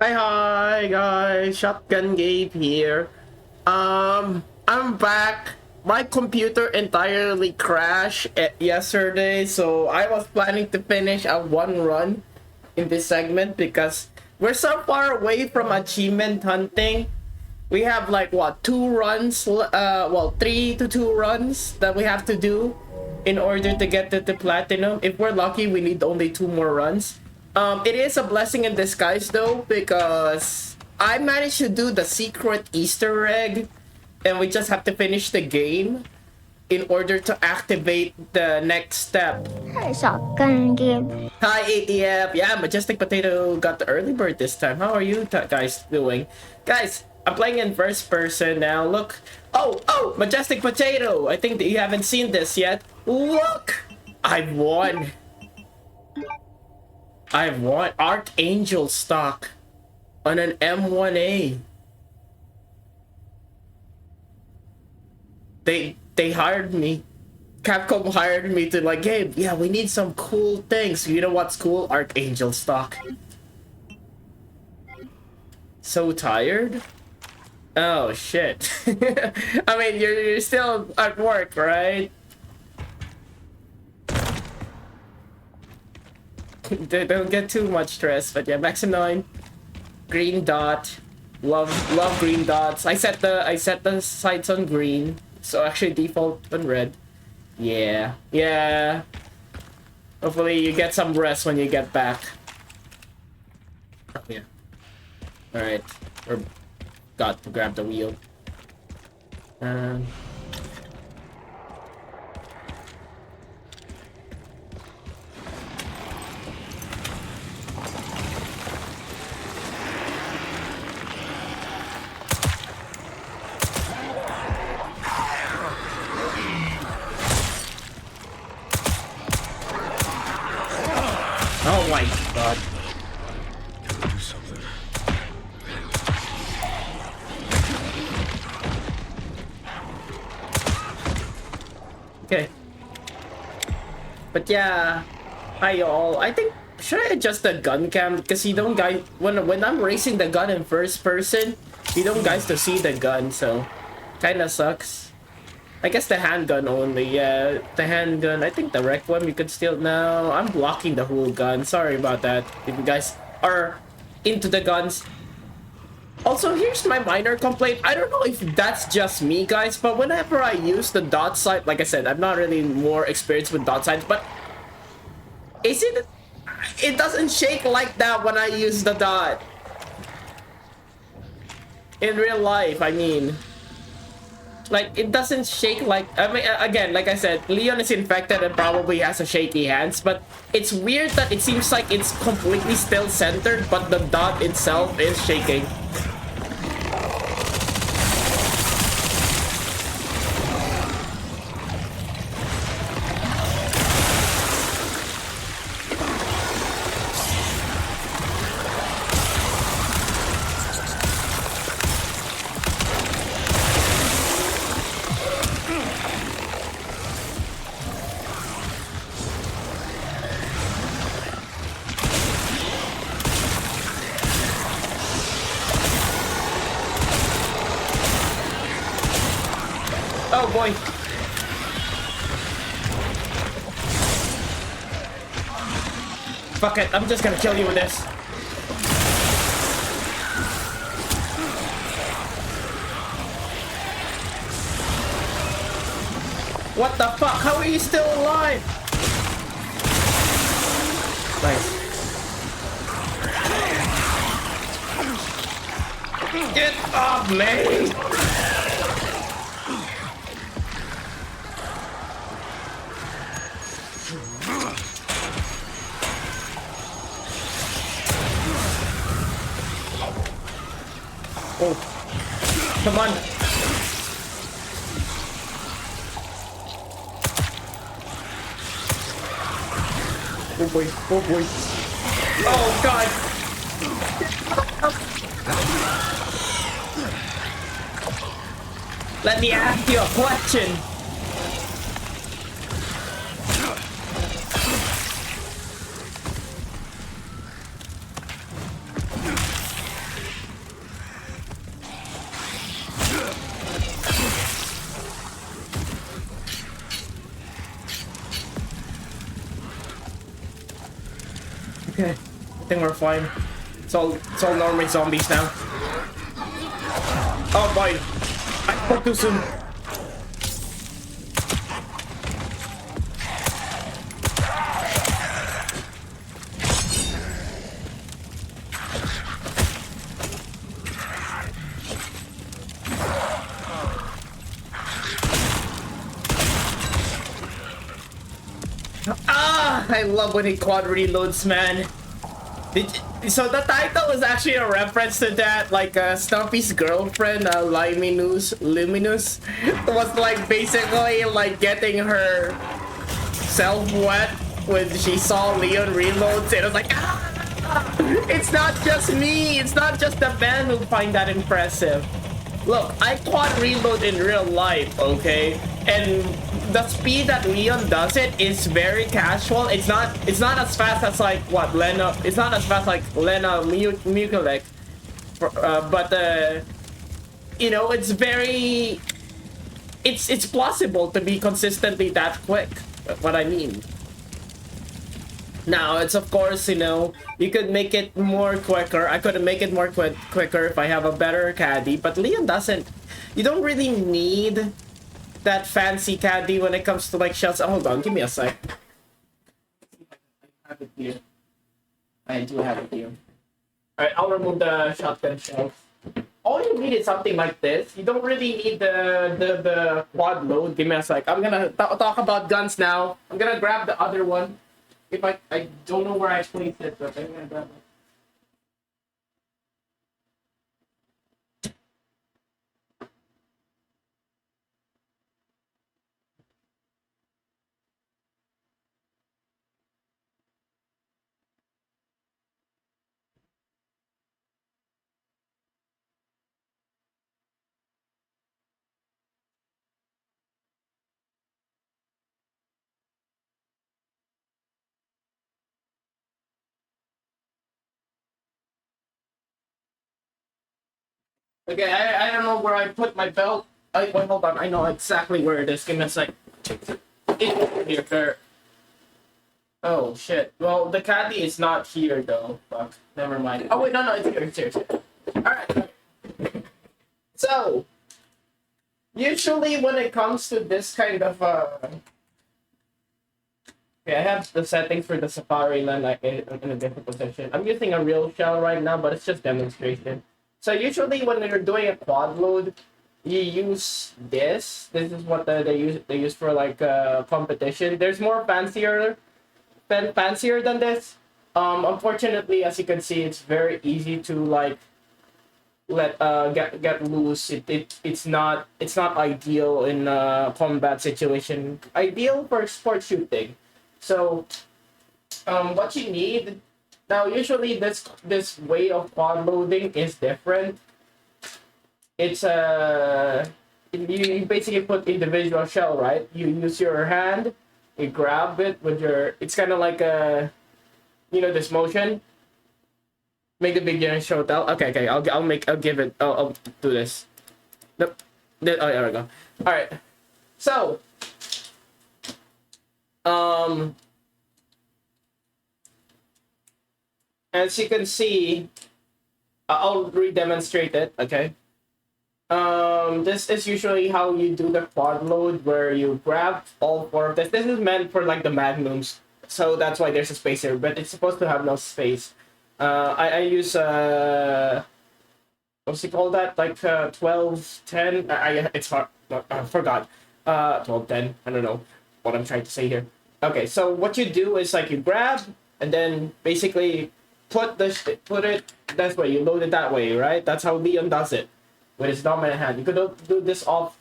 Hi guys, Shotgun Gabe here. I'm back. My computer entirely crashed yesterday, so I was planning to finish a one run in this segment because we're so far away from achievement hunting. We have like what, two runs, well, 3 to 2 runs that we have to do in order to get to the platinum. If we're lucky, we need only 2 more runs. It is a blessing in disguise though, because I managed to do the secret Easter egg, and we just have to finish the game in order to activate the next step. Shotgun game. Hi ATF, yeah, Majestic Potato got the early bird this time. How are you guys doing? Guys, I'm playing in first person now. Look, oh, Majestic Potato. I think that you haven't seen this yet. Look, I've won. Archangel stock on an M1A. They hired me. Capcom hired me to like, hey, yeah, we need some cool things. You know what's cool? Archangel stock. So tired? Oh shit. I mean, you're still at work, right? Don't get too much stress, but yeah, Maxim 9. Green dot. Love green dots. I set the sights on green. So actually default on red. Yeah. Hopefully you get some rest when you get back. Oh yeah. Alright. Or got to grab the wheel. Oh my god. Do something. Okay. But yeah, hi y'all. I think should I adjust the gun cam, because you don't guys when I'm racing the gun in first person, you don't guys to see the gun, so kind of sucks. I guess the handgun only. Yeah, the handgun. I think the wreck one we could still. No, I'm blocking the whole gun. Sorry about that. If you guys are into the guns. Also, here's my minor complaint. I don't know if that's just me, guys, but whenever I use the dot sight, like I said, I'm not really more experienced with dot sights, but it doesn't shake like that when I use the dot. In real life, I mean. Like, it doesn't shake like... I mean, again, like I said, Leon is infected and probably has a shaky hands, but it's weird that it seems like it's completely still centered, but the dot itself is shaking. Oh boy. Fuck it, I'm just gonna kill you with this. What the fuck? How are you still alive? Nice. Get off me! Oh, come on. Oh boy, oh boy. Oh god. Let me ask you a question. Okay, I think we're fine. It's all normal zombies now. Oh boy, I spoke too soon. I love when he quad reloads, man. So the title is actually a reference to that, like Stumpy's girlfriend, Luminous, was like basically like getting her self wet when she saw Leon reloads. It was like, ah! It's not just me, it's not just the man who find that impressive. Look, I quad reload in real life, okay? And the speed that Leon does it is very casual. It's not as fast as like what Lena. It's not as fast like Lena Mukalek, but you know, it's very. It's plausible to be consistently that quick. What I mean. Now it's of course, you know, you could make it more quicker. I could make it more quicker if I have a better caddy. But Leon doesn't. You don't really need that fancy caddy when it comes to like shells. Oh, hold on, give me a sec. I have it here. I do have it here. Alright, I'll remove the shotgun shells. All you need is something like this. You don't really need the quad load. Give me a sec. I'm gonna talk about guns now. I'm gonna grab the other one. If I don't know where I placed it, but I'm gonna grab it. Okay, I don't know where I put my belt. Wait, hold on. I know exactly where it is. Give me a sec. Here, there. Oh, shit. Well, the caddy is not here, though. Fuck. Never mind. Oh, wait, no, it's here. It's here. It's here. Alright. So, usually when it comes to this kind of, okay, I have the settings for the Safari Land like, in a different position. I'm using a real shell right now, but it's just demonstration. So usually when you're doing a quad load, you use this. This is what they use for like competition. There's more fancier than this. Unfortunately, as you can see, it's very easy to like get loose. It's not ideal in combat situation. Ideal for sport shooting. So what you need. Now, usually this way of quad loading is different. It's you basically put individual shell, right? You use your hand, you grab it with your. It's kind of like a, you know, this motion. Make the beginner show tell. Okay. I'll give it. I'll do this. Nope. Oh, there we go. All right. So, as you can see, I'll re-demonstrate it, okay? This is usually how you do the quad load, where you grab all four of this. This is meant for like the magnums, so that's why there's a space here, but it's supposed to have no space. I use, what's it called that? Like 12, 10? It's hard, I forgot. 12, 10, I don't know what I'm trying to say here. Okay, so what you do is like you grab, and then basically put it that way. You load it that way, right? That's how Leon does it with his dominant hand. You could do this off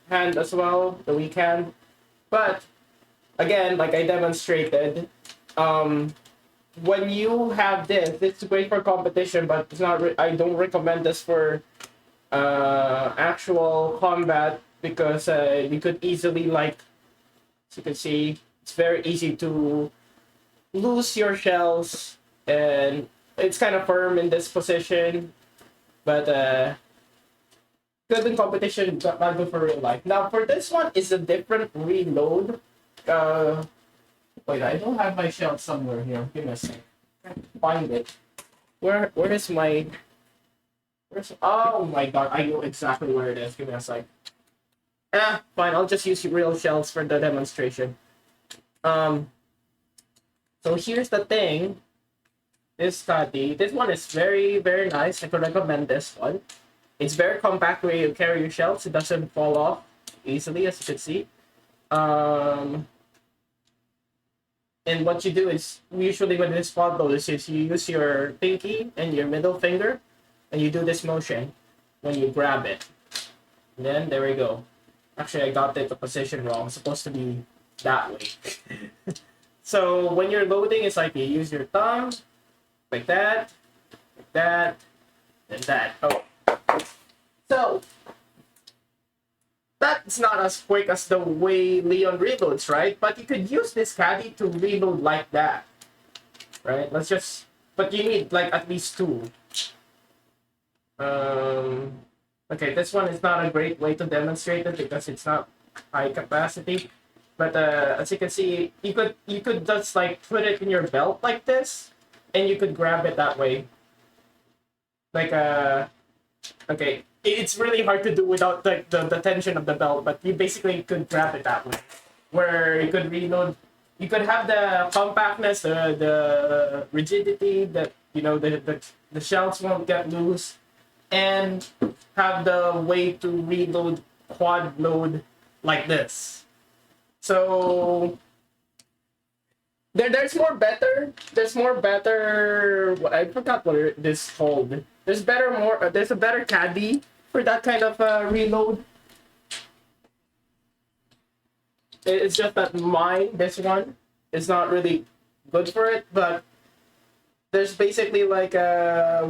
hand as well, the weak hand. But again, like I demonstrated, when you have this, it's great for competition, but it's not. I don't recommend this for actual combat because you could easily, like, as you can see, it's very easy to lose your shells. And it's kind of firm in this position, but good in competition, but not good for real life. Now for this one, is a different reload. Wait, I don't have my shell somewhere here. Give me a sec. Find it. Where is my? Where's? Oh my god! I know exactly where it is. Give me a sec. Fine. I'll just use real shells for the demonstration. Um. So here's the thing. This study. This one is very nice. I could recommend this one. It's very compact where you carry your shells. It doesn't fall off easily, as you can see. Um. And what you do is usually when this spot goes is you use your pinky and your middle finger, and you do this motion when you grab it. And then there we go. Actually, I got the position wrong. It's supposed to be that way. So when you're loading, it's like you use your thumb, like that, and that. Oh. So that's not as quick as the way Leon reloads, right? But you could use this caddy to reload like that, right? But you need like at least two. Okay, this one is not a great way to demonstrate it because it's not high capacity. But as you can see, you could just like put it in your belt like this, and you could grab it that way. Like okay, it's really hard to do without the tension of the belt, but you basically could grab it that way, where you could reload. You could have the compactness, the rigidity that the shells won't get loose, and have the way to reload quad load like this. So there's more better. There's more better. What I forgot what this called. There's a better caddy for that kind of reload. It's just that this one is not really good for it, but there's basically like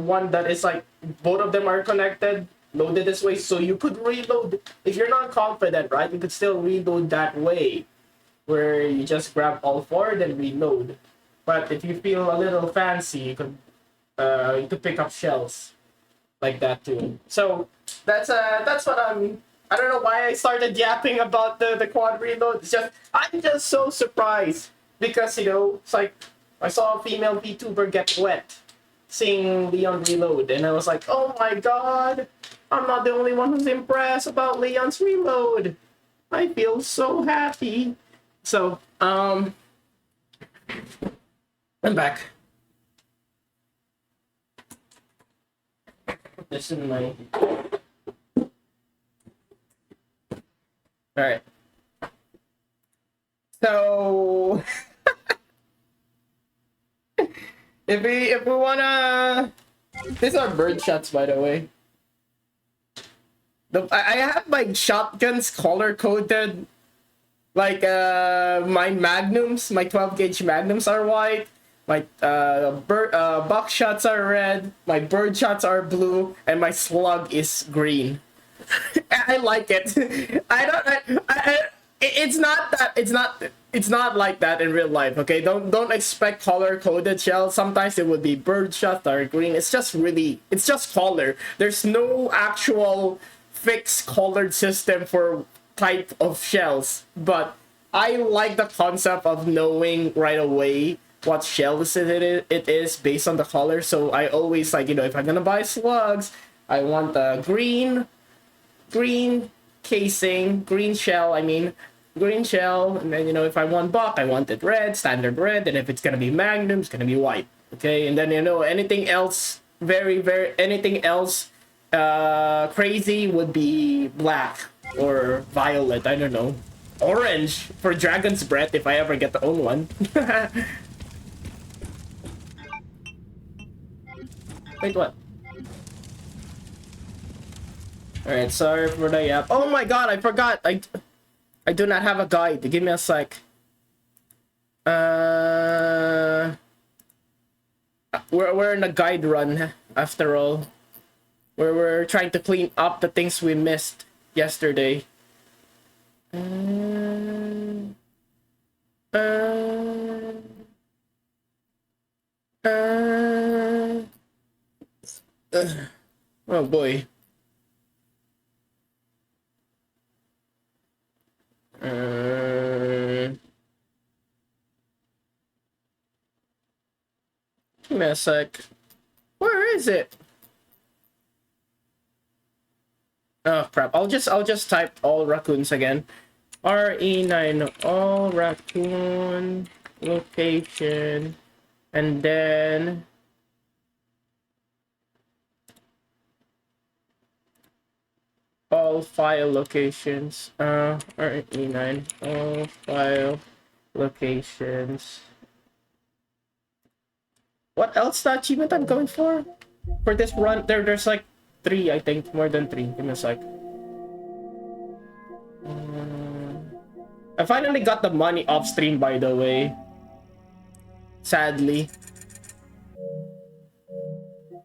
one that is like both of them are connected, loaded this way, so you could reload. If you're not confident, right, you could still reload that way, where you just grab all four then reload. But if you feel a little fancy, you could pick up shells like that too. So that's what I don't know why I started yapping about the quad reload. I'm just so surprised because it's like I saw a female VTuber get wet seeing Leon reload, and I was like, oh my god, I'm not the only one who's impressed about Leon's reload. I feel so happy. So I'm back. Put this in my. All right. So if we wanna, these are bird shots, by the way. I have my shotguns color coded. Like my magnums, my 12 gauge magnums are white. My buckshots are red. My bird shots are blue, and my slug is green. I like it. It's not like that in real life. Okay, don't expect color coded shells. Sometimes it would be bird shots that are green. It's just color. There's no actual fixed colored system for type of shells, but I like the concept of knowing right away what shells it is based on the color. So I always like, if I'm gonna buy slugs, I want the green casing, green shell, and then if I want buck, I want it red, standard red, and if it's gonna be magnum, it's gonna be white. Okay, and then anything else anything else crazy would be black or violet, I don't know. Orange for Dragon's Breath if I ever get to own one. Wait, what? Alright, sorry for the yap. Oh my god, I forgot. I do not have a guide. Give me a sec. We're in a guide run after all. Where we're trying to clean up the things we missed yesterday. Oh boy. Give me a sec. Where is it? Oh crap! I'll just type all raccoons again. RE9 all raccoon location, and then all file locations. RE9 all file locations. What else the achievement I'm going for? For this run, there's like 3, I think, more than 3. Give me a sec. I finally got the money off stream, by the way. Sadly.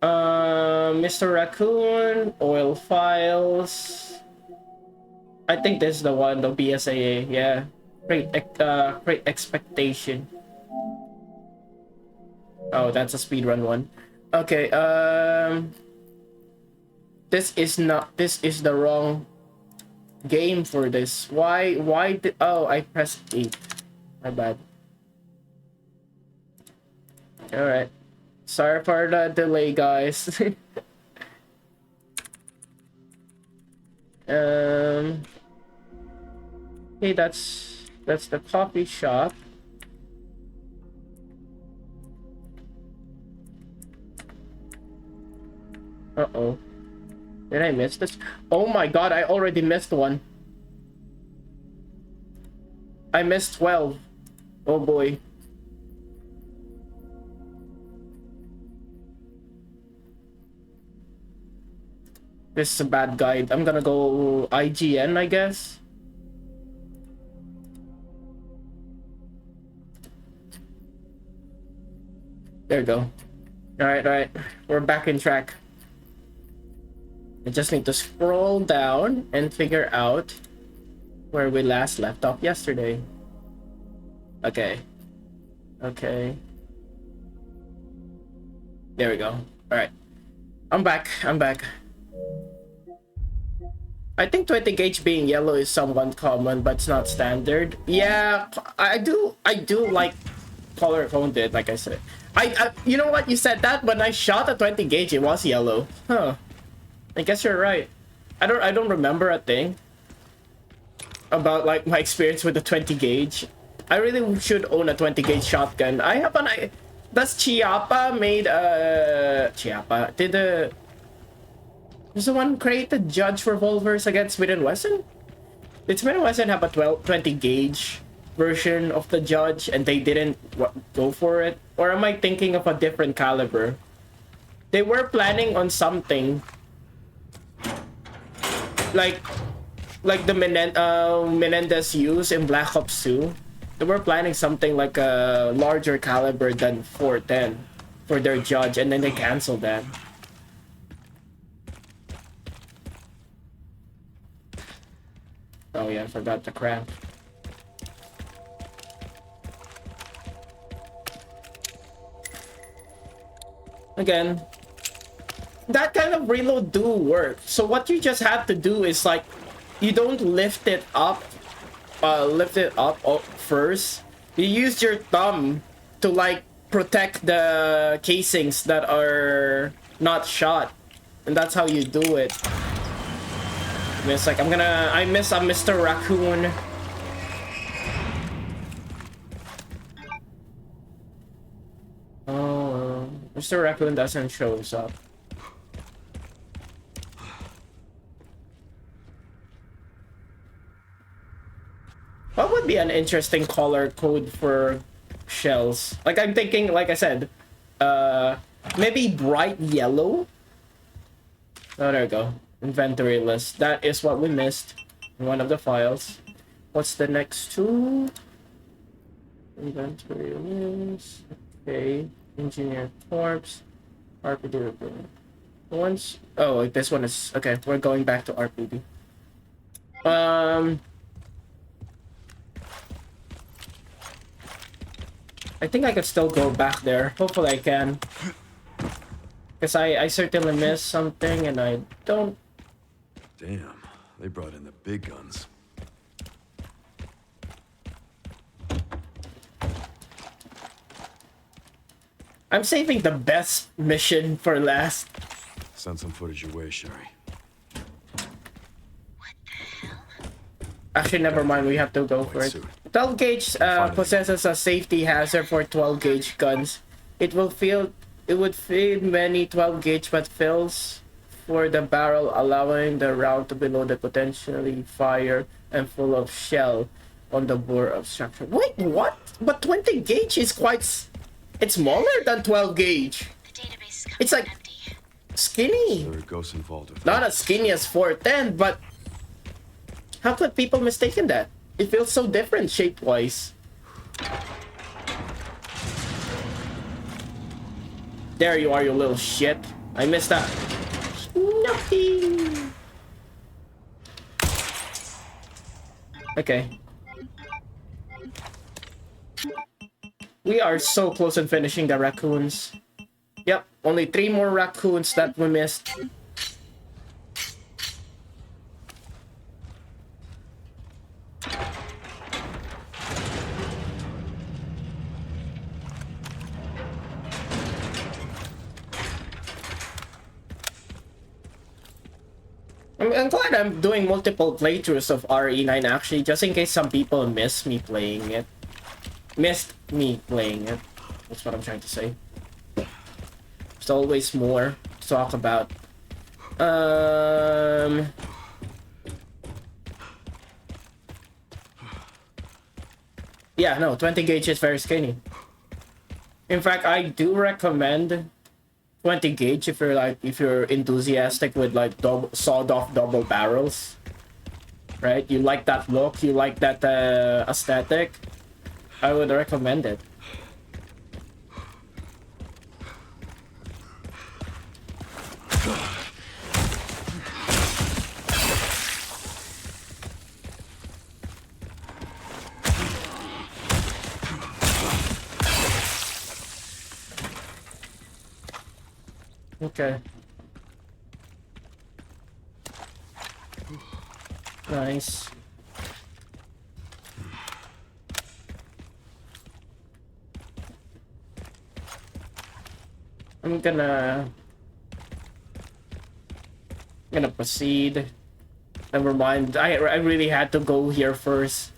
Mr. Raccoon, oil files. I think this is the one, the BSAA. Yeah. Great expectation. Oh, that's a speedrun one. Okay, this is the wrong game for this. Why did, oh, I pressed 8. My bad. Alright. Sorry for the delay, guys. Okay, that's the coffee shop. Uh-oh. Did I miss this? Oh my god, I already missed one. I missed 12. Oh boy. This is a bad guide. I'm gonna go IGN, I guess. There we go. Alright. We're back in track. I just need to scroll down and figure out where we last left off yesterday. Okay. There we go. Alright. I'm back. I think 20 gauge being yellow is somewhat common, but it's not standard. Yeah, I do like color coded, like I said. I you know what, you said that when I shot a 20 gauge it was yellow. Huh. I guess you're right. I don't remember a thing about like my experience with the 20 gauge. I really should own a 20 gauge shotgun. I have an does Chiappa made Chiappa did was the one created Judge revolvers against Smith & Wesson? Did Smith & Wesson have a 20 gauge version of the Judge and they didn't go for it? Or am I thinking of a different caliber? They were planning on something like the Menendez used in Black Ops 2. They were planning something like a larger caliber than 410 for their Judge, and then they canceled that. Oh yeah, I forgot the craft. Again, that kind of reload do work. So what you just have to do is like, you don't lift it up first. You use your thumb to like protect the casings that are not shot, and that's how you do it. It's like I miss a Mr. Raccoon. Oh, Mr. Raccoon doesn't show up. What would be an interesting color code for shells? Like I'm thinking, like I said, maybe bright yellow. Oh, there we go. Inventory list. That is what we missed in one of the files. What's the next two? Inventory list. Okay. Engineer corpse. RPD report. Once. Oh, this one is okay. We're going back to RPD. I think I could still go back there. Hopefully I can. Because I certainly missed something and I don't. Damn, they brought in the big guns. I'm saving the best mission for last. Send some footage your way, Sherry. Actually, never mind. We have to go for it. 12 gauge possesses a safety hazard for 12 gauge guns. It would fill many 12 gauge, but fills for the barrel, allowing the round to be loaded, potentially fire and full of shell on the bore of structure. Wait, what? But 20 gauge is it's smaller than 12 gauge. It's like skinny. There are ghosts involved. Not as skinny as 410, but how could people mistaken that? It feels so different shape-wise. There you are, you little shit. I missed that. Nothing. Okay. We are so close to finishing the raccoons. Yep, only 3 more raccoons that we missed. I'm glad I'm doing multiple playthroughs of RE9 actually, just in case some people missed me playing it. That's what I'm trying to say. There's always more to talk about. Yeah, no, 20 gauge is very skinny. In fact, I do recommend 20 gauge if you're enthusiastic with like sawed off double barrels, right? You like that look, you like that aesthetic. I would recommend it. Okay. Nice. I'm gonna proceed. Never mind. I really had to go here first.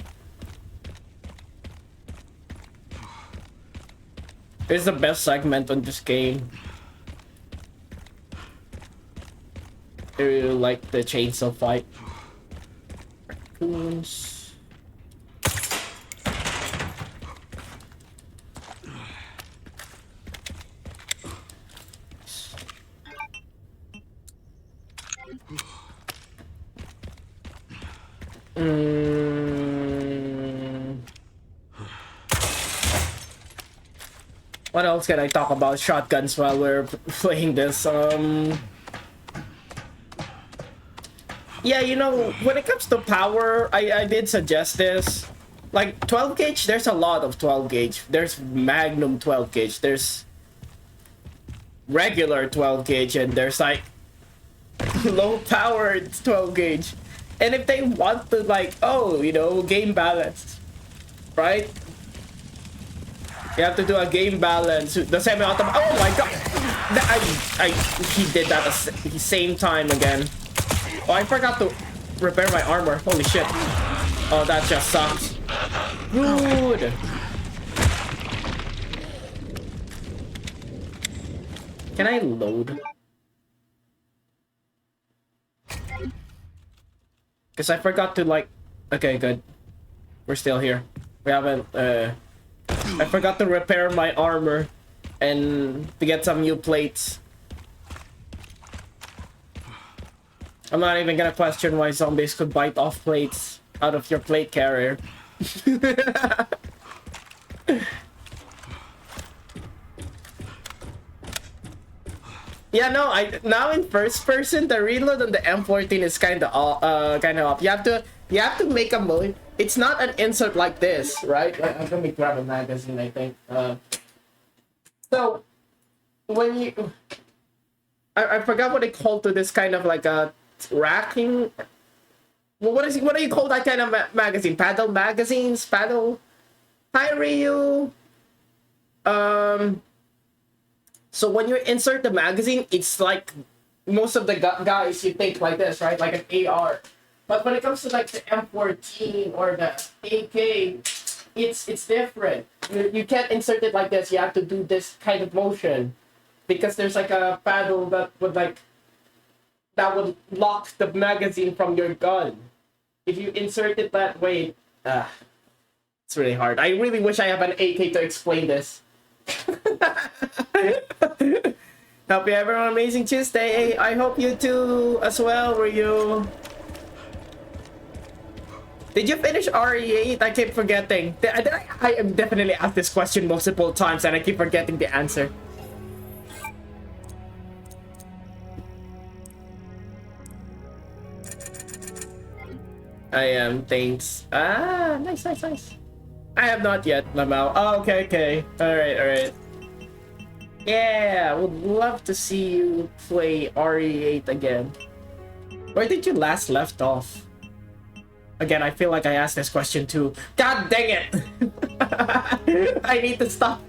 This is the best segment on this game. I really like the chainsaw fight. Raccoons. What else can I talk about shotguns while we're playing this? Yeah, you know, when it comes to power, I did suggest this. Like, 12 gauge, there's a lot of 12 gauge. There's Magnum 12 gauge. There's regular 12 gauge. And there's, like, low-powered 12 gauge. And if they want to, like, oh, you know, game balance, right? You have to do a game balance. The semi-automatic. Oh my god! He did that at the same time again. Oh, I forgot to repair my armor. Holy shit. Oh, that just sucks. Rude. Can I load? Because I forgot to, like... Okay, good. We're still here. We haven't, I forgot to repair my armor and to get some new plates. I'm not even gonna question why zombies could bite off plates out of your plate carrier. Yeah, no, now in first person the reload on the M14 is kind of off. You have to make a move. It's not an insert like this, right? Let me grab a magazine, I think. So when you, I forgot what they call to this kind of like a racking. Well, what do you call that kind of magazine? Paddle magazines? Paddle? Hi, Ryu. So when you insert the magazine, it's like most of the guys you think like this, right? Like an AR. But when it comes to like the M14 or the AK, it's different. You can't insert it like this. You have to do this kind of motion because there's like a paddle that would lock the magazine from your gun. If you insert it that way, it's really hard. I really wish I have an AK to explain this. Hope you have an amazing Tuesday. I hope you too as well, Ryu. Did you finish RE8? I keep forgetting. I am definitely asked this question multiple times and I keep forgetting the answer. I am, thanks. Ah, nice. I have not yet, Lamau. Oh, okay. Alright. Yeah, would love to see you play RE8 again. Where did you last left off? Again, I feel like I asked this question too. God dang it! I need to stop.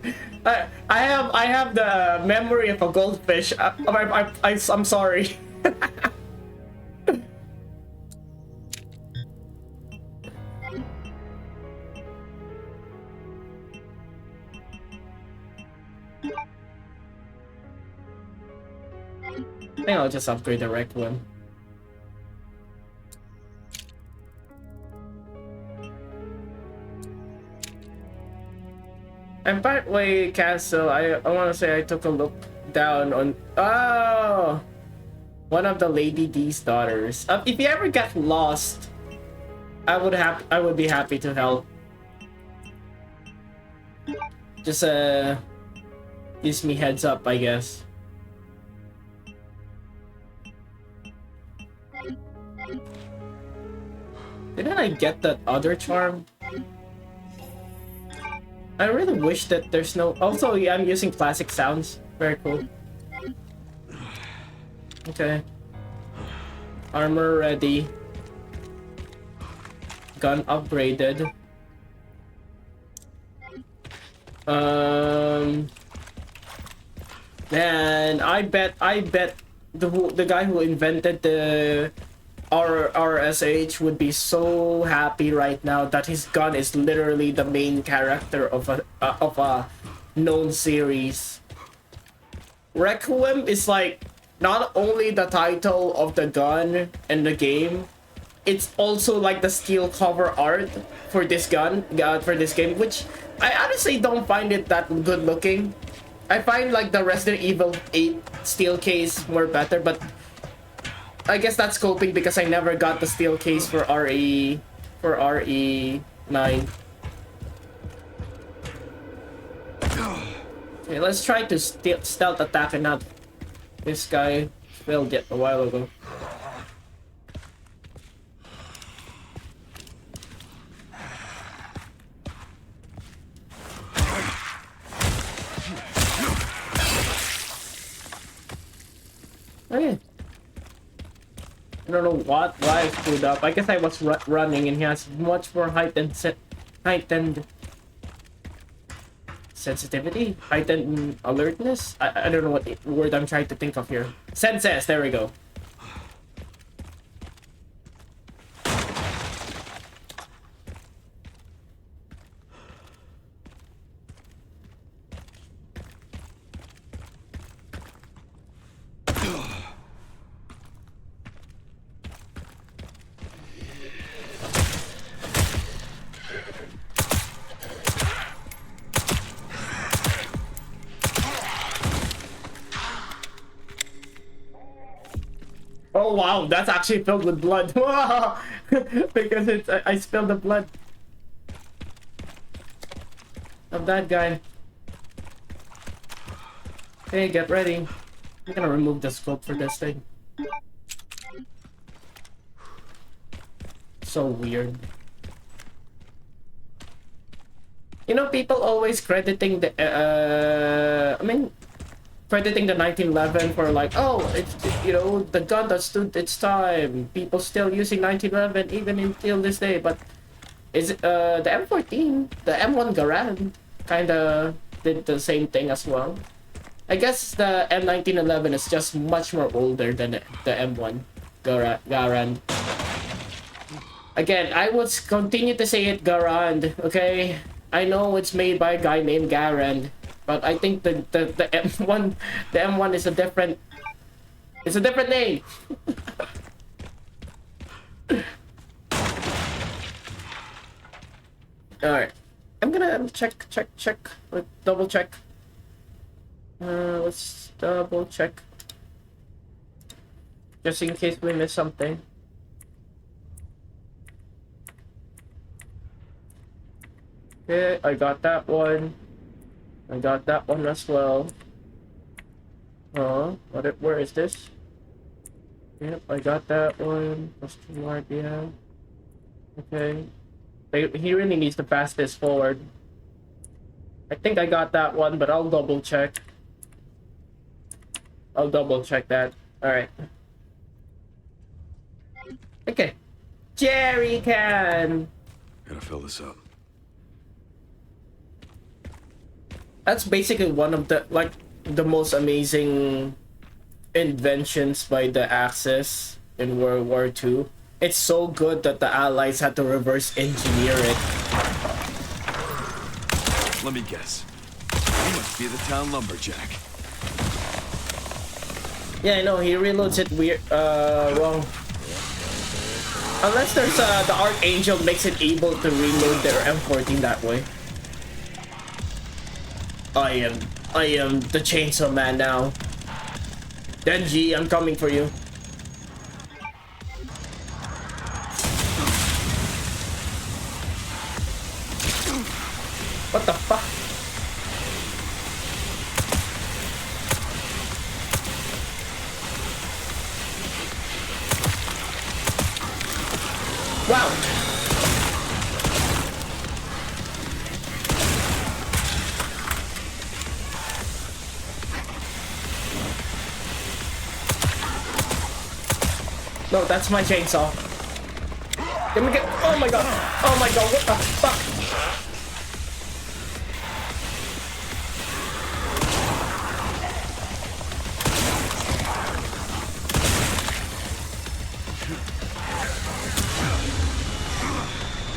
I have the memory of a goldfish. I'm sorry. I think I'll just upgrade the Requiem. And partway castle, I want to say I took a look down on one of the Lady D's daughters. If you ever get lost, I would be happy to help. Just gives me heads up, I guess. Didn't I get that other charm? I really wish that there's no... Also, yeah, I'm using classic sounds. Very cool. Okay. Armor ready. Gun upgraded. Man, I bet the guy who invented the RSH would be so happy right now that his gun is literally the main character of a known series. Requiem is like not only the title of the gun in the game, it's also like the steel cover art for this gun, for this game, which I honestly don't find it that good looking. I find like the Resident Evil 8 steel case more better, but I guess that's coping because I never got the steel case for RE9. Okay, let's try to stealth attack and not. This guy failed it a while ago. Okay. I don't know why I screwed up. I guess I was running and he has much more heightened sensitivity, heightened alertness. I don't know what word I'm trying to think of here. Senses, there we go. Oh wow, that's actually filled with blood. Because it's I spilled the blood of that guy. Okay, get ready. I'm gonna remove the scope for this thing. So weird. You know, people always crediting the crediting the 1911 for like, oh, it's, you know, the gun that stood its time. People still using 1911 even until this day. But is it the M14, the M1 Garand, kinda did the same thing as well. I guess the M1911 is just much more older than the M1 Garand. Again, I would continue to say it Garand, okay? I know it's made by a guy named Garand, but I think the M1 is a different name. Alright. I'm gonna check. Double check. Let's double check. Just in case we miss something. Okay, I got that one. I got that one as well. Where is this? Yep, I got that one. Question mark, yeah. Okay. He really needs to pass this forward. I think I got that one, but I'll double check. I'll double check that. Alright. Okay. Jerry can. Gotta fill this up. That's basically one of the most amazing inventions by the Axis in World War II. It's so good that the Allies had to reverse engineer it. Let me guess. You must be the town lumberjack. Yeah, I know, he reloads it weird, wrong. Unless there's the Archangel makes it able to reload their M14 that way. I am the Chainsaw Man now. Denji, I'm coming for you. What the fuck? Wow. No, that's my chainsaw. Let me get. Oh my god. Oh my god. What the fuck?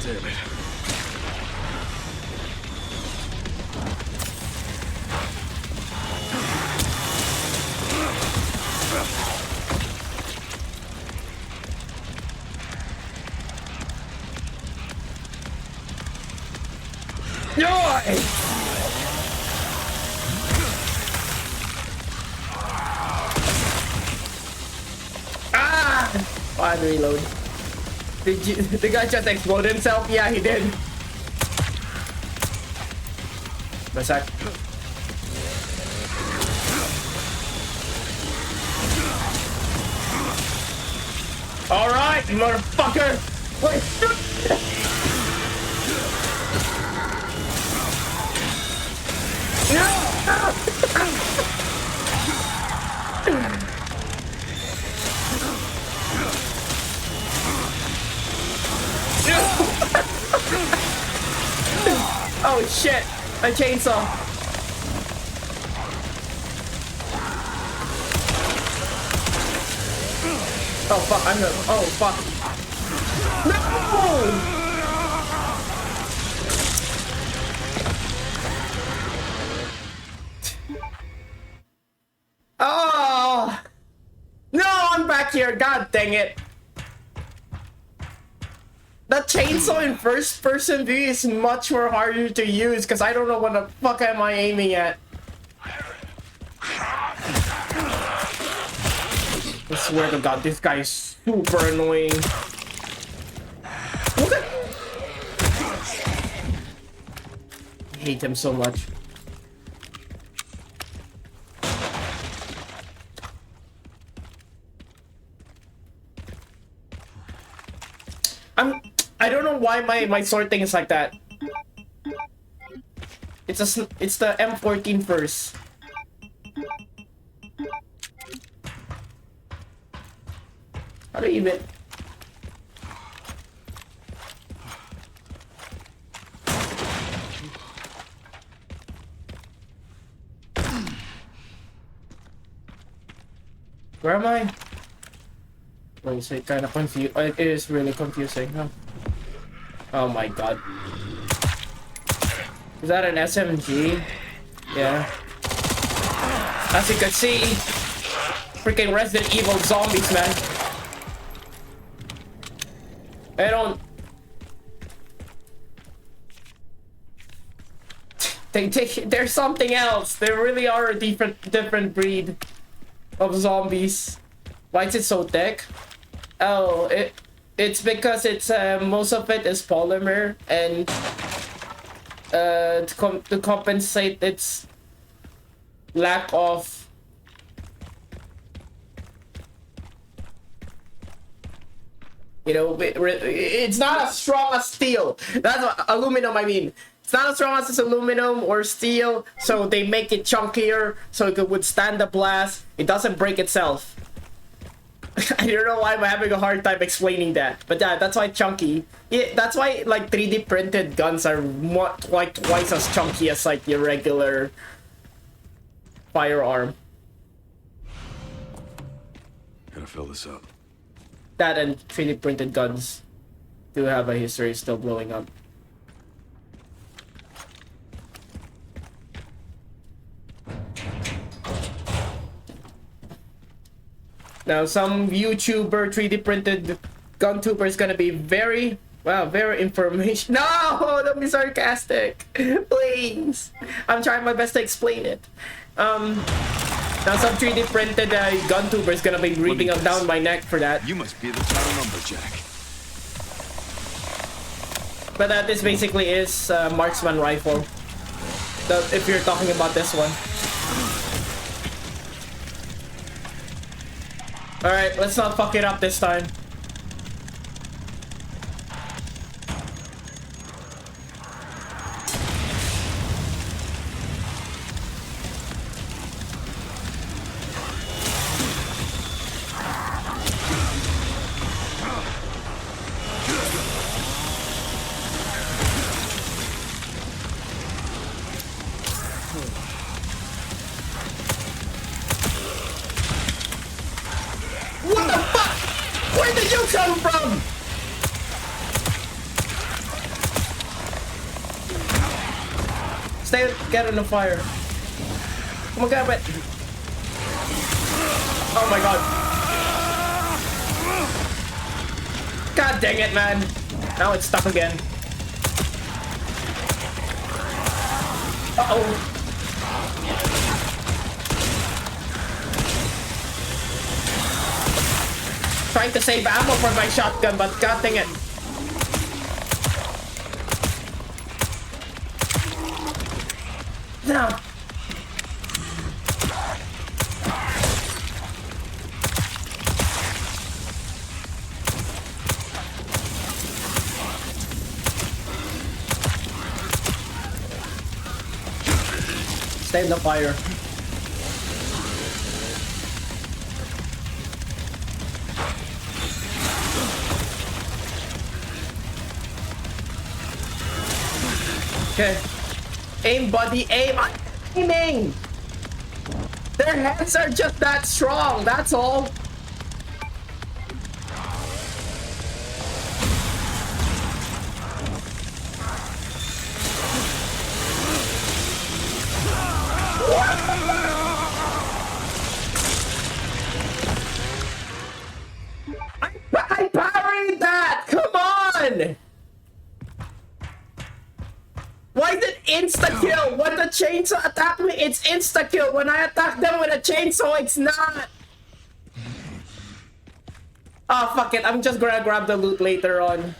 Damn it. Ah! Fine reload. Did you? The guy just exploded himself? Yeah, he did. A sec. All right, motherfucker. Wait. No! Oh shit! A chainsaw. Oh fuck! I'm gonna. Oh fuck! No! Oh! No, I'm back here. God dang it! The chainsaw in first-person view is much more harder to use because I don't know what the fuck am I aiming at. I swear to God, this guy is super annoying. Look at. I hate him so much. I don't know why my sorting is like that. It's the M14 first. How do you even? Where am I? Wait, so it kind of confused. It is really confusing, huh? Oh my god. Is that an SMG? Yeah. As you can see, freaking Resident Evil zombies, man. I don't... There's something else. There really are a different breed of zombies. Why is it so thick? Oh, it's because it's most of it is polymer, and to compensate its lack of it's not as strong as steel. That's what aluminum, I mean. It's not as strong as aluminum or steel, so they make it chunkier so it could withstand the blast. It doesn't break itself. I don't know why I'm having a hard time explaining that, but yeah, that's why it's chunky. Yeah, that's why like 3D printed guns are like twice as chunky as like your regular firearm. Gotta fill this up. That and 3D printed guns do have a history of still blowing up. Now, some YouTuber 3D printed gun tuber is gonna be very information. No, don't be sarcastic, please. I'm trying my best to explain it. Now, some 3D printed gun tuber is gonna be breathing down my neck for that. You must be the town lumberjack. But this basically is marksman rifle. If you're talking about this one. Alright, let's not fuck it up this time. What the fuck? Where did you come from? Get in the fire. Oh my god, but... Oh my god. God dang it, man. Now it's stuck again. Uh-oh. Trying to save ammo for my shotgun, but god dang it. No. Stay in the fire. Okay. Aim, buddy, aim. I'm aiming. Their heads are just that strong, that's all. I parried that! Come on! Why is it insta-kill? When the chainsaw attack me, it's insta-kill. When I attack them with a chainsaw, it's not. Oh, fuck it. I'm just gonna grab the loot later on.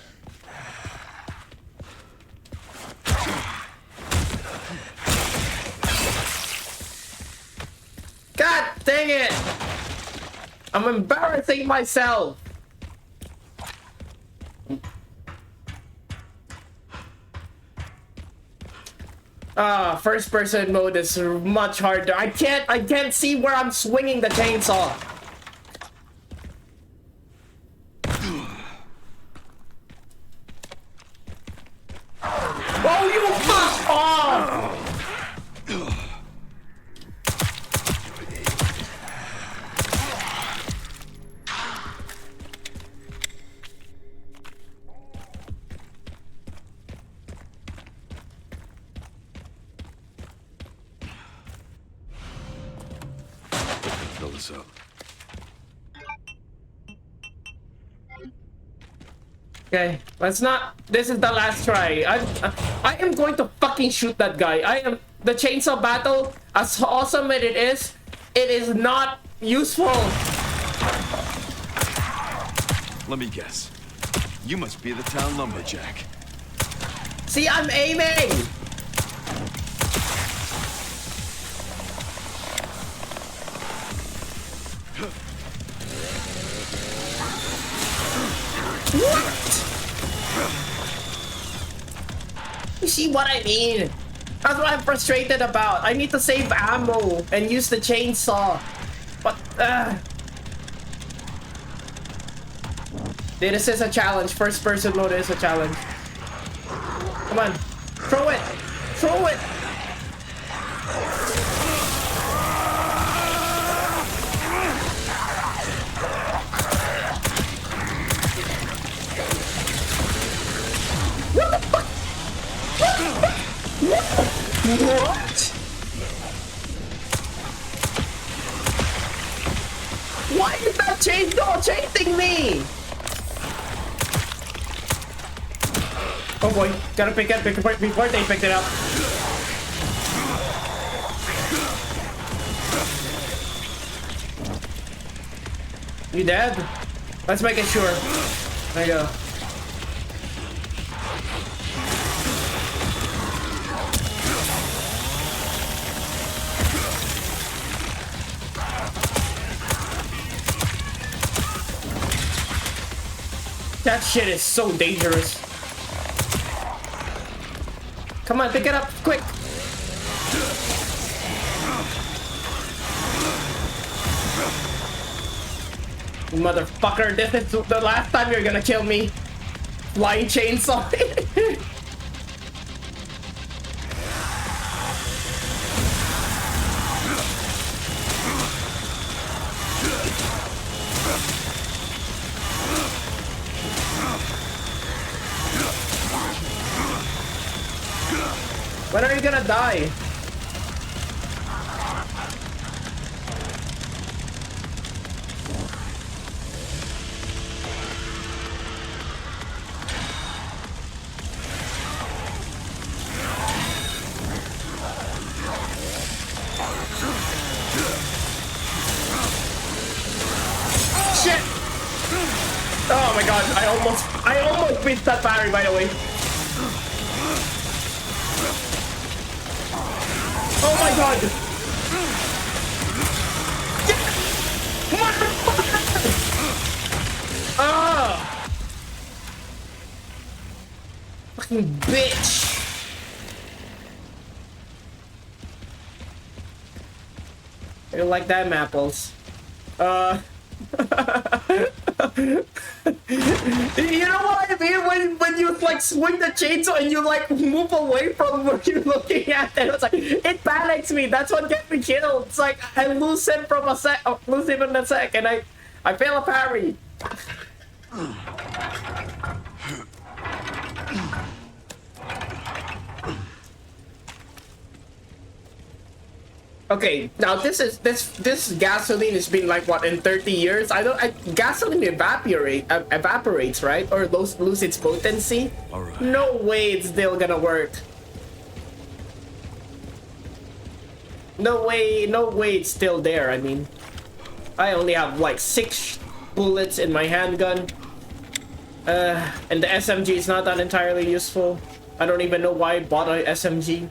God dang it! I'm embarrassing myself. First person mode is much harder. I can't see where I'm swinging the chainsaw. Oh, you fuck off! this up. Okay, let's not. This is the last try. I am going to fucking shoot that guy. I am. The chainsaw battle, as awesome as it is not useful. Let me guess. You must be the town lumberjack. See, I'm aiming. What? You see what I mean? That's what I'm frustrated about. I need to save ammo and use the chainsaw. But, this is a challenge. First person mode is a challenge. Come on. Throw it. Throw it. What the fuck? What? Why is that chainsaw chasing me? Oh boy, gotta pick it before they picked it up. You dead? Let's make it sure. There you go. That shit is so dangerous. Come on, pick it up, quick! Motherfucker, this is the last time you're gonna kill me. Flying chainsaw. When are you gonna die? Shit! Oh my god, I almost missed that battery, by the way. Oh my god! Motherfucker! Ah! Fucking bitch! I don't like that apples. You know what I mean? When you like swing the chainsaw and you like move away from where you're looking at, and it's like it panics me. That's what gets me killed. It's like I lose him from a sec, lose him in a sec, and I fail a parry. Okay, now this gasoline has been like what in 30 years? Gasoline evaporates, right? Or lose its potency. All right. No way it's still gonna work. No way it's still there. I mean, I only have like 6 bullets in my handgun. And the SMG is not that entirely useful. I don't even know why I bought an SMG.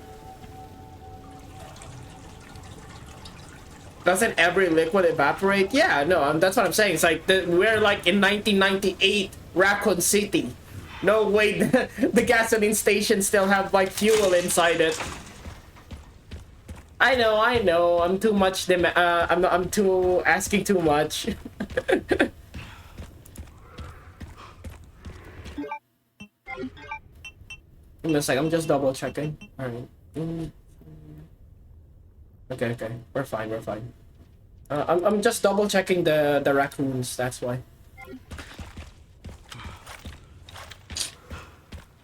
Doesn't every liquid evaporate? Yeah, no, that's what I'm saying. It's like we're like in 1998 Raccoon City. No way the gasoline station still have like fuel inside it. I know. I'm too much. I'm too asking too much. I'm just double checking. All right. Okay, we're fine. I'm just double checking the raccoons. That's why.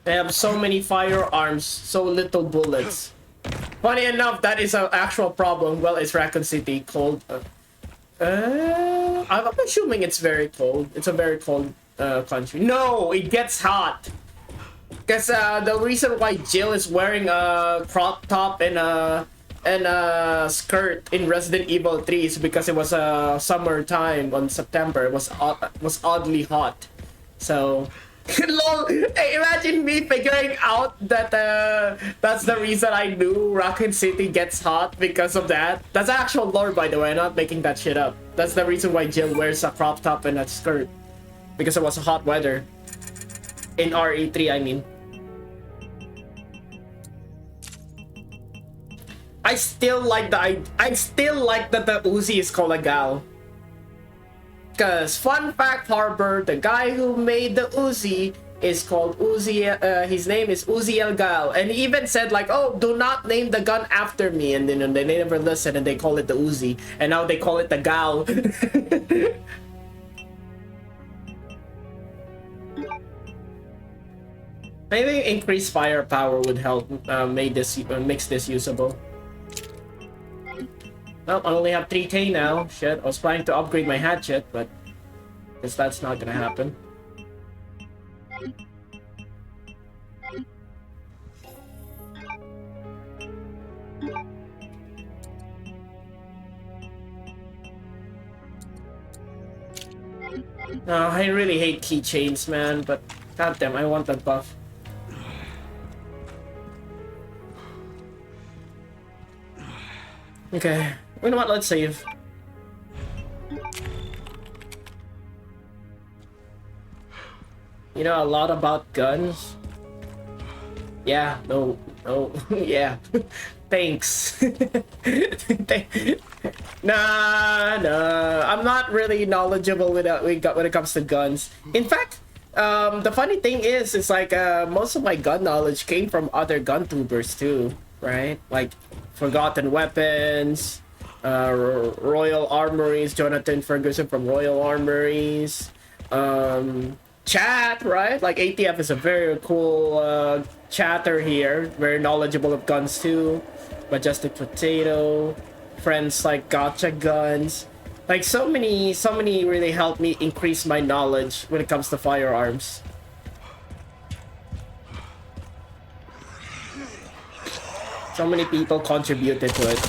They have so many firearms, so little bullets. Funny enough, that is an actual problem. Well, it's Raccoon City, cold. I'm assuming it's very cold. It's a very cold country. No, it gets hot. Because the reason why Jill is wearing a crop top and a skirt in Resident Evil 3 is because it was summertime on September. It was oddly hot. So, lol, hey, imagine me figuring out that that's the reason I knew Raccoon City gets hot because of that. That's actual lore, by the way. I'm not making that shit up. That's the reason why Jill wears a crop top and a skirt. Because it was hot weather. In RE3, I mean. I still like that the Uzi is called a gal. Cause fun fact, Harbor, the guy who made the Uzi is called Uzi. His name is Uzi El Gal, and he even said like, "Oh, do not name the gun after me." And then they never listen, and they call it the Uzi, and now they call it the gal. Maybe increased firepower would help makes this usable. Well, I only have 3k now. Shit, I was planning to upgrade my hatchet, but guess that's not gonna happen. I really hate keychains, man, but goddamn, I want that buff. Okay, you know what? Let's save. You know a lot about guns? Yeah, no, yeah. Thanks. Nah, I'm not really knowledgeable when it comes to guns. In fact, the funny thing is, it's like most of my gun knowledge came from other gun tubers too, right? Like Forgotten Weapons, Royal Armories, Jonathan Ferguson from Royal Armories, Chat, right? Like ATF is a very cool chatter here, very knowledgeable of guns too. Majestic Potato, friends like Gotcha Guns, like so many really helped me increase my knowledge when it comes to firearms. So many people contributed to it.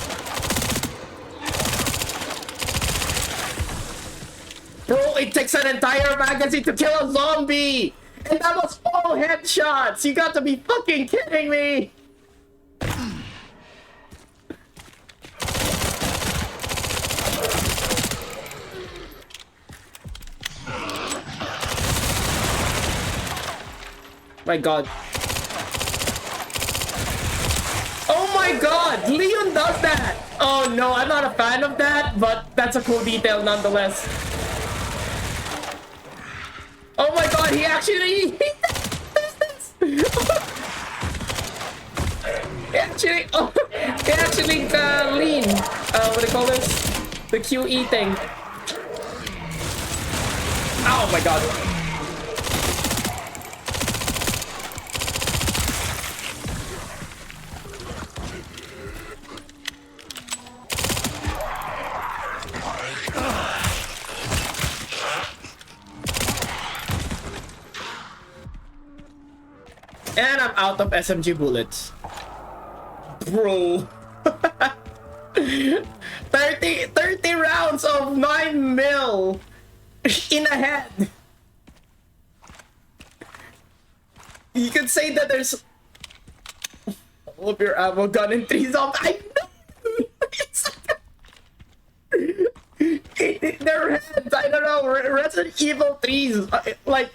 Bro, it takes an entire magazine to kill a zombie! And that was all headshots! You got to be fucking kidding me! My god. Oh my god! Leon does that! Oh no, I'm not a fan of that, but that's a cool detail nonetheless. Oh my god, he actually does this! he actually lean. What do you call this? The QE thing. Oh my god. And I'm out of SMG bullets. Bro. 30 rounds of 9 mil in a head. You could say that there's all of your ammo gun in 3 zombies. I know. Their heads, I don't know. Resident Evil 3's like.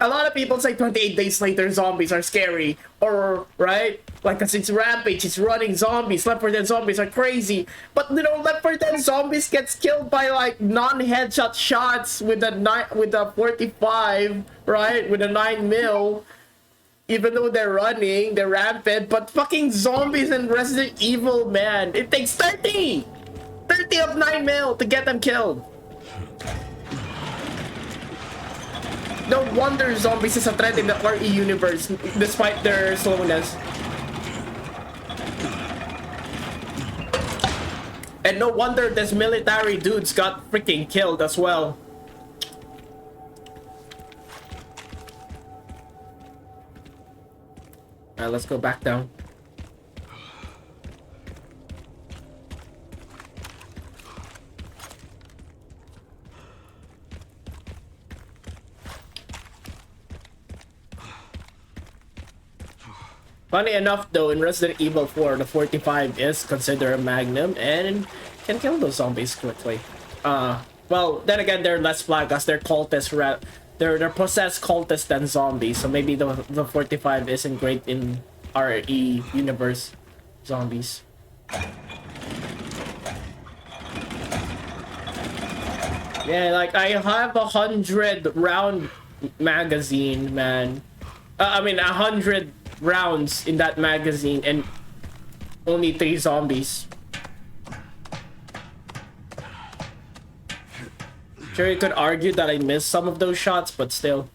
A lot of people say 28 days later zombies are scary, or right, like cause it's Rampage, it's running zombies. Left 4 Dead zombies are crazy, but you know, Left 4 Dead zombies gets killed by like non-headshot shots with a 45, right, with a 9 mil. Even though they're running, they're rampant, but fucking zombies in Resident Evil, man, it takes 30 of 9 mil to get them killed. No wonder zombies is a threat in the RE universe, despite their slowness. And no wonder this military dudes got freaking killed as well. Alright, let's go back down. Funny enough though, in Resident Evil 4, the 45 is considered a magnum and can kill those zombies quickly. Well, then again, they're less flag as they're cultists, they're possessed cultists than zombies, so maybe the 45 isn't great in RE universe zombies. Yeah, like I have 100 round magazine, man. I mean 100 rounds in that magazine and only 3 zombies. Sure, you could argue that I missed some of those shots, but still,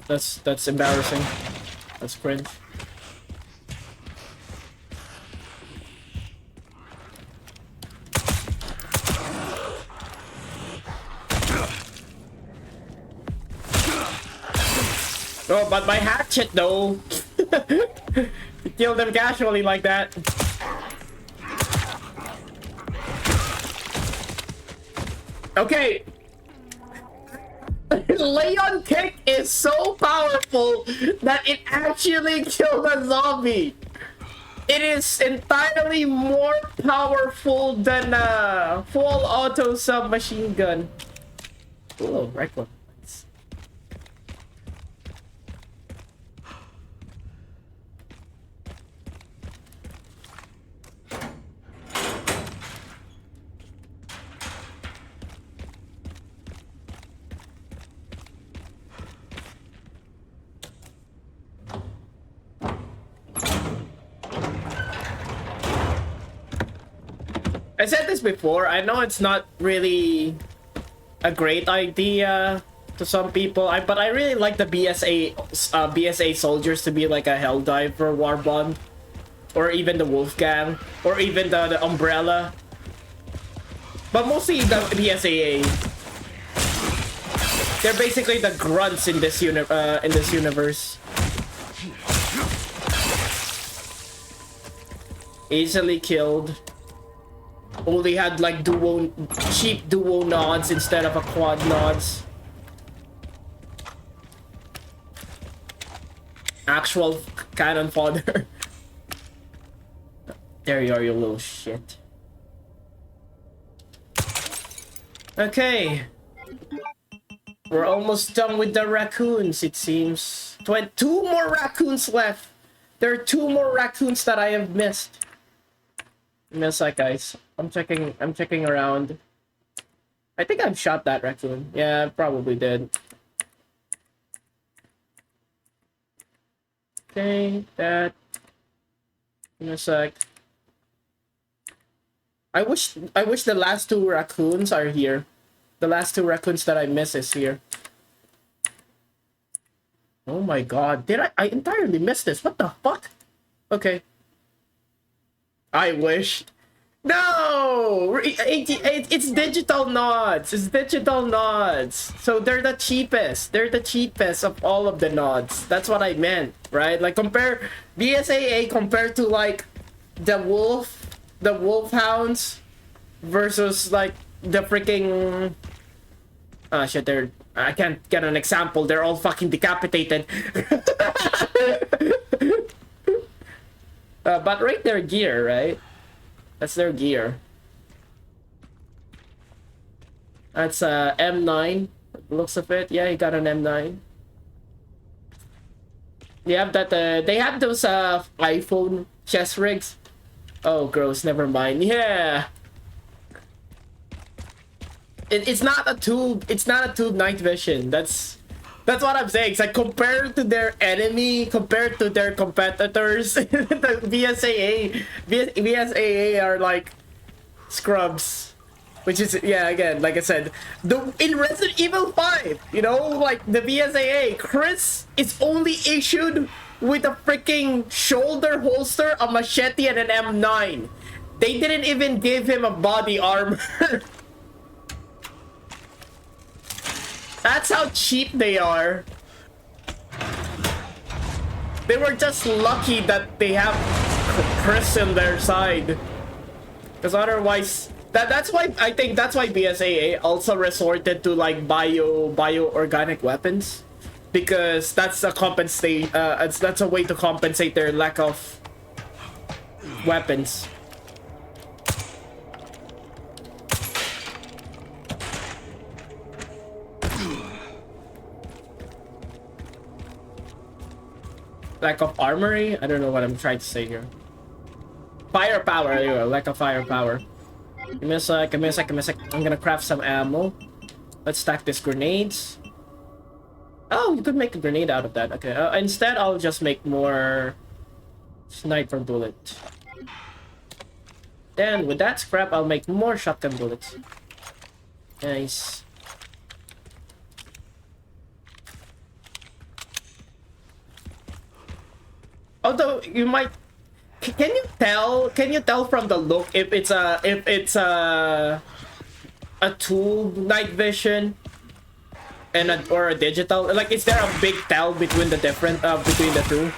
that's embarrassing. That's cringe. Oh, but my hatchet though. You killed them casually like that. Okay. Leon kick is so powerful that it actually killed a zombie. It is entirely more powerful than a full auto submachine gun. Oh, right one. I said this before, I know it's not really a great idea to some people, but I really like the BSA soldiers to be like a Helldiver Warband, or even the Wolfgang, or even the Umbrella, but mostly the BSAA. They're basically the grunts in this universe. Easily killed. Only had like cheap duo nods instead of a quad nods. Actual cannon fodder. There you are, you little shit. Okay. We're almost done with the raccoons, it seems. 2 more raccoons left. There are 2 more raccoons that I have missed. Miss that, guys. I'm checking around. I think I've shot that raccoon. Yeah, I probably did. Okay, that. In a sec. I wish the last 2 raccoons are here. The last 2 raccoons that I miss is here. Oh my god. Did I entirely missed this? What the fuck? Okay. I wish. No! It's digital nods. It's digital nods. So they're the cheapest. They're the cheapest of all of the nods. That's what I meant, right? Like compare BSAA compared to like the Wolfhounds versus like the freaking shit, I can't get an example. They're all fucking decapitated. But rate their gear, right? That's their gear. That's M9. Looks of it. Yeah, he got an M9. They have that. They have those iPhone chest rigs. Oh, gross. Never mind. Yeah. It's not a tube. It's not a tube night vision. That's what I'm saying. It's like compared to their enemy, compared to their competitors, the BSAA are like scrubs. Which is, yeah, again, like I said, in Resident Evil 5, you know, like the BSAA, Chris is only issued with a freaking shoulder holster, a machete, and an M9. They didn't even give him a body armor. That's how cheap they are. They were just lucky that they have Chris in their side. Because otherwise, that's why I think that's why BSAA also resorted to like bio-organic weapons, because that's a compensate. That's a way to compensate their lack of weapons. Lack of armory? I don't know what I'm trying to say here. Firepower, there you go. Lack of firepower. Give me a sec, give me a sec, give me a sec. I'm gonna craft some ammo. Let's stack these grenades. Oh, you could make a grenade out of that. Okay, instead I'll just make more sniper bullet. Then with that scrap, I'll make more shotgun bullets. Nice. Although you might, can you tell from the look if it's a tool night vision and or a digital? Like, is there a big tell between the between the two?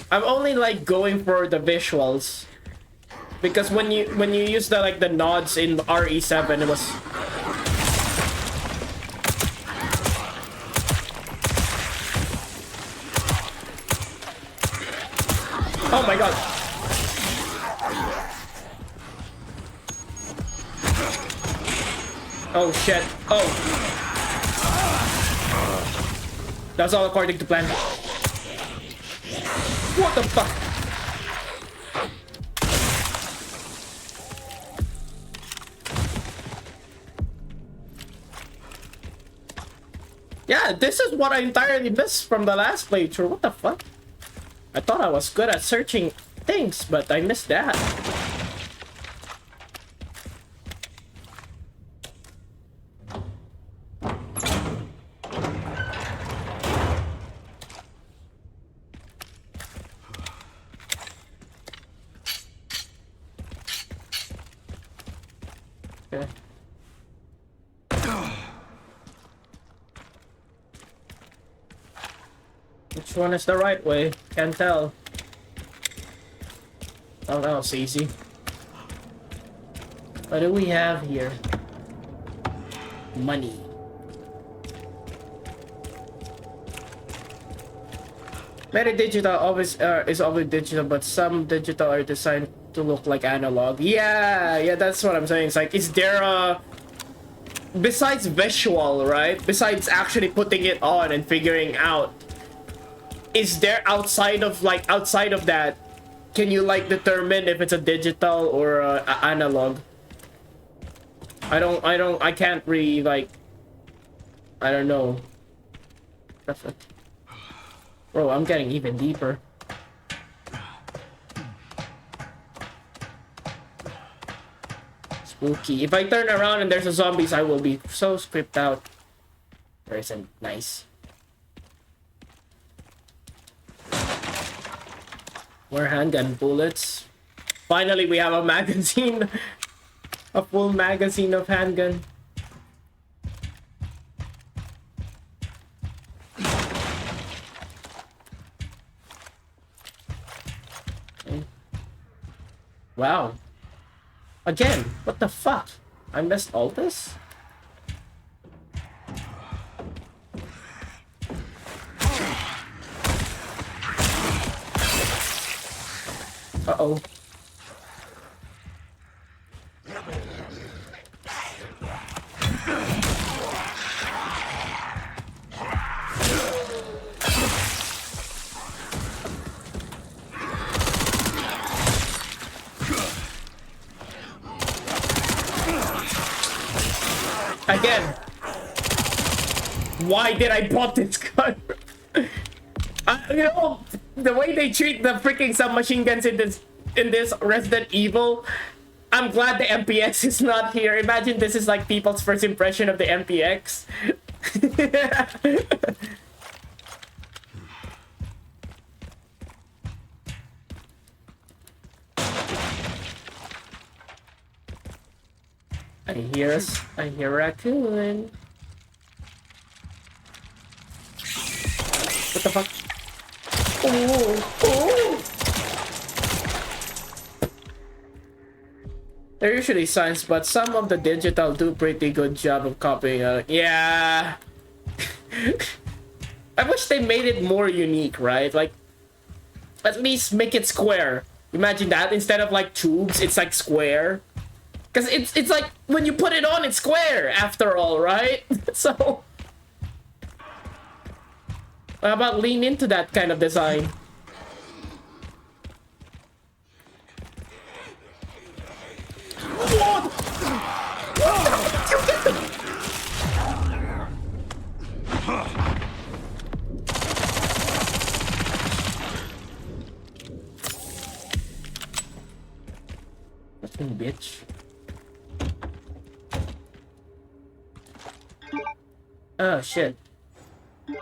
I'm only like going for the visuals, because when you use the nods in RE7, it was. Oh my god. Oh shit. Oh. That's all according to plan. What the fuck? Yeah, this is what I entirely missed from the last playthrough. What the fuck? I thought I was good at searching things, but I missed that. Okay. Which one is the right way? Can't tell. Oh, that was easy. What do we have here? Money. Many digital always is always digital, but some digital are designed to look like analog. Yeah, that's what I'm saying. It's like, is there a, besides visual, right? Besides actually putting it on and figuring out, is there outside of that, can you like determine if it's a digital or a analog? I can't really like, I don't know. Bro, I'm getting even deeper. Spooky. If I turn around and there's a zombies, I will be so creeped out. There isn't. Nice. More handgun bullets. Finally, we have a magazine. A full magazine of handgun. Okay. Wow. Again, what the fuck? I missed all this? Uh-oh. Again. Why did I bought this gun? You know, the way they treat the freaking submachine guns in this Resident Evil, I'm glad the MPX is not here. Imagine this is like people's first impression of the MPX. I hear raccoon. What the fuck? Oh. They're usually signs, but some of the digital do pretty good job of copying. Yeah. I wish they made it more unique, right? Like, at least make it square. Imagine that instead of like tubes, it's like square. Because it's like when you put it on, it's square after all, right? So, how about lean into that kind of design? Fucking bitch. Oh shit.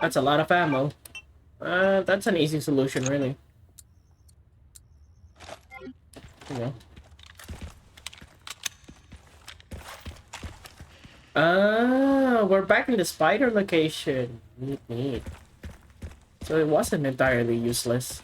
That's a lot of ammo. That's an easy solution, really. Yeah. We're back in the spider location. Neat, neat. So it wasn't entirely useless.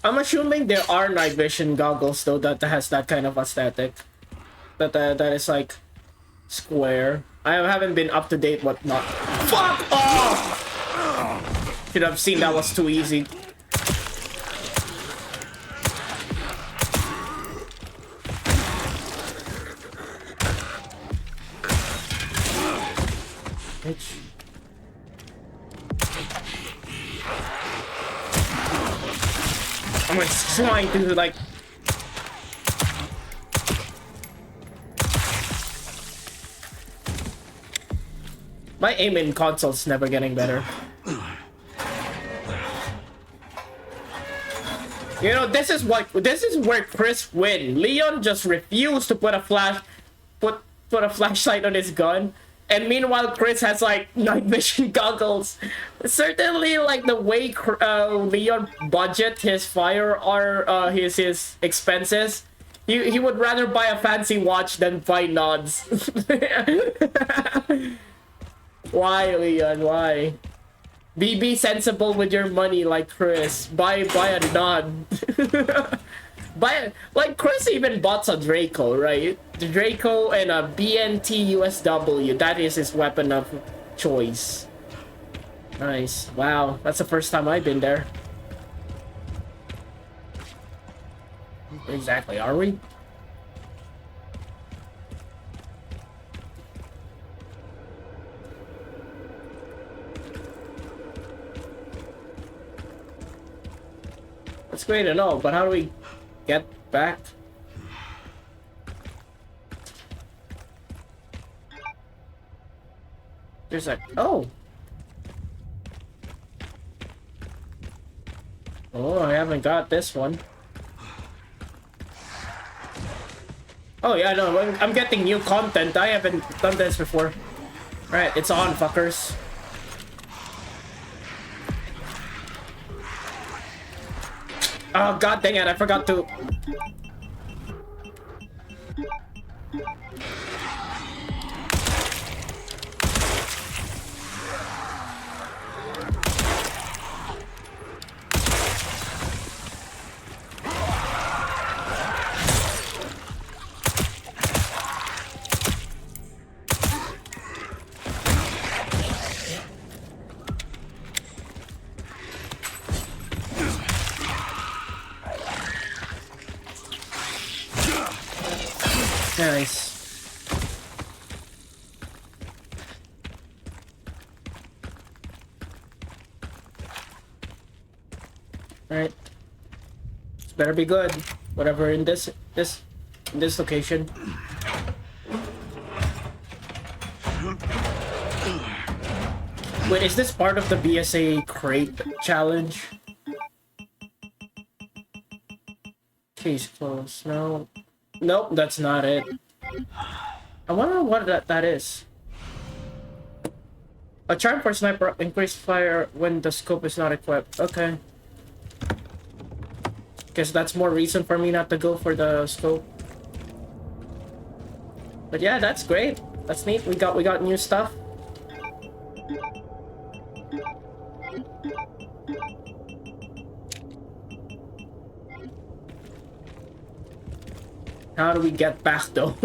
I'm assuming there are night vision goggles though that has that kind of aesthetic. That is like square. I haven't been up to date what not. Fuck off! Should have seen that was too easy. Bitch. I'm like trying to like. My aim in console's never getting better. You know, this is where Chris win. Leon just refused to put a flashlight on his gun. And meanwhile, Chris has like night vision goggles. Certainly, like the way Leon budget his fire or his expenses, he would rather buy a fancy watch than buy nods. Why, Leon? Why? Be sensible with your money, like Chris. Buy a nod. Like Chris even bought a Draco, right? The Draco and a BNT USW. That is his weapon of choice. Nice. Wow, that's the first time I've been there. Exactly, are we? That's great to know, but how do we get back? There's a... Oh! Oh, I haven't got this one. Oh yeah, no, I'm getting new content. I haven't done this before. Alright, it's on, fuckers. Oh, god dang it, I forgot to... Nice. Alright. This better be good. Whatever in this location. Wait, is this part of the BSA crate challenge? Case closed. No. Nope, that's not it. I wonder what that is. A charm for sniper increased fire when the scope is not equipped. Okay. Guess that's more reason for me not to go for the scope. But yeah, that's great. That's neat. We got new stuff. How do we get back though?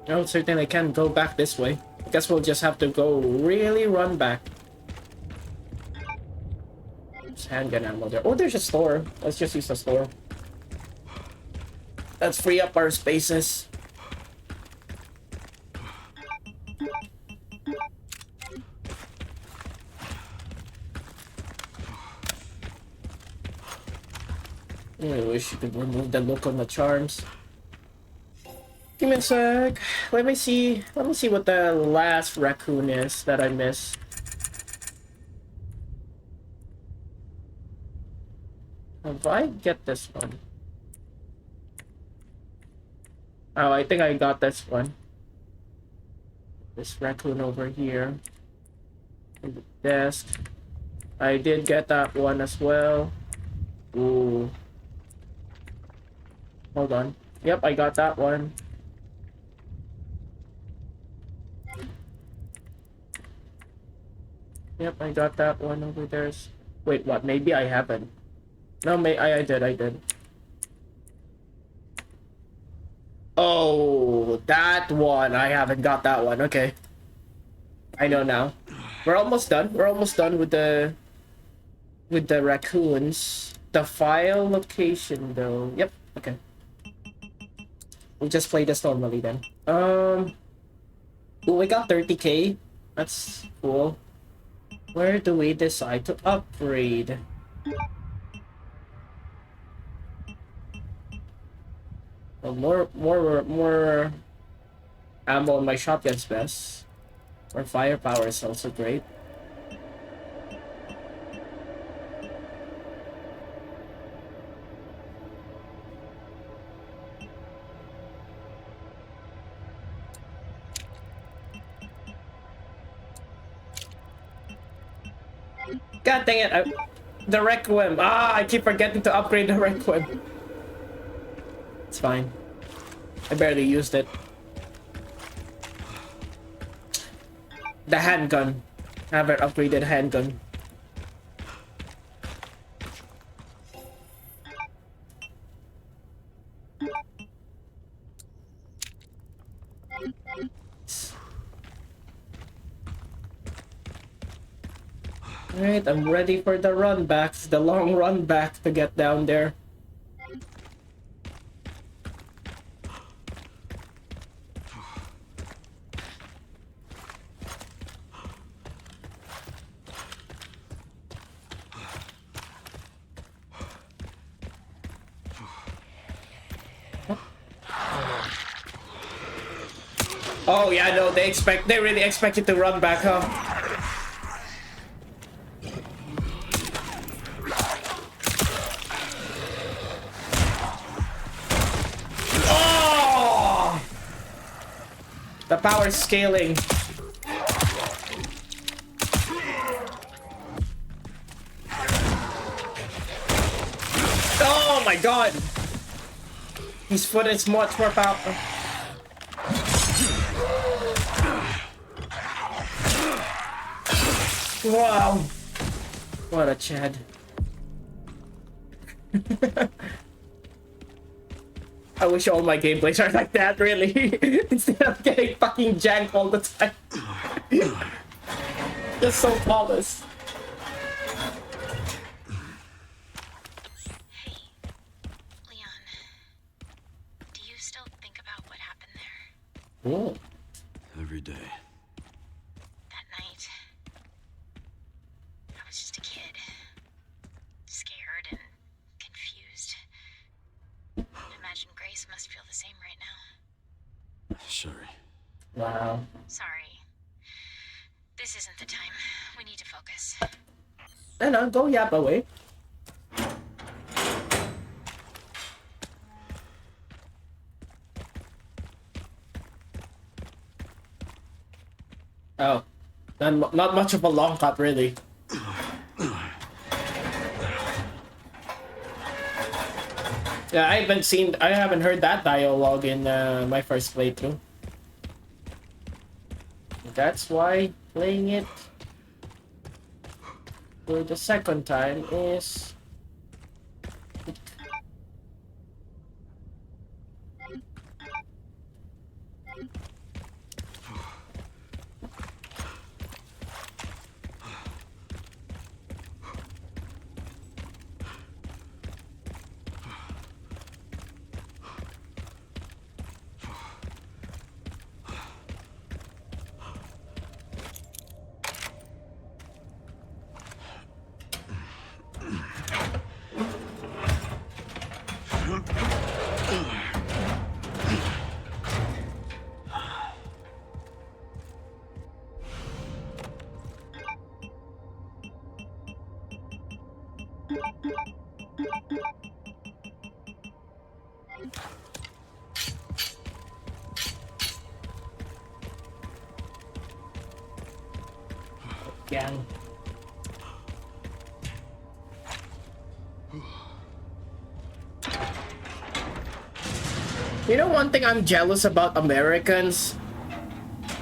No, certainly can't go back this way. I guess we'll just have to go really run back. There's handgun ammo there. Oh, there's a store. Let's just use the store. Let's free up our spaces. I wish you could remove the look on the charms. Give me a sec. Let me see what the last raccoon is that I missed. If I get this one. Oh, I think I got this one. This raccoon over here. In the desk. I did get that one as well. Ooh. Hold on. Yep, I got that one. Yep, I got that one over there. Wait, what? Maybe I haven't. No, I did. Oh, that one. I haven't got that one. Okay. I know now. We're almost done. We're almost done with the raccoons. The file location though. Yep, okay. We'll just play this normally then. Oh, we got 30k. That's cool. Where do we decide to upgrade? Well, more ammo on my shotgun's best. Or firepower is also great. God dang it! The Requiem. Ah, I keep forgetting to upgrade the Requiem. It's fine. I barely used it. The handgun. I haven't upgraded handgun. Alright, I'm ready for the run back. The long run back to get down there. Oh yeah, no, they really expect you to run back, huh? Oh! The power scaling. Oh my god! His foot is much more powerful. Wow. What a Chad. I wish all my gameplays are like that, really. Instead of getting fucking jank all the time. Just so flawless. Hey, Leon. Do you still think about what happened there? Oh. Every day. That night? I was just a kid. Scared and confused. Imagine Grace must feel the same right now. Sorry. Wow. Sorry. This isn't the time. We need to focus. No, go yap away. Oh, not much of a long cut, really. Yeah, I haven't heard that dialogue in my first playthrough. That's why playing it for the second time is... Gang. You know, one thing I'm jealous about Americans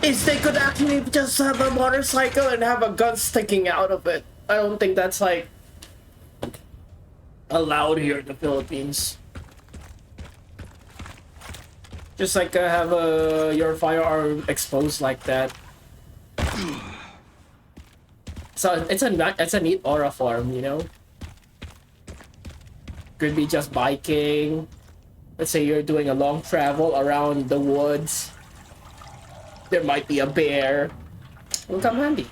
is they could actually just have a motorcycle and have a gun sticking out of it. I don't think that's like allowed here in the Philippines. Just like have your firearm exposed like that. So it's a neat aura form, you know. Could be just biking. Let's say you're doing a long travel around the woods. There might be a bear. It'll come handy.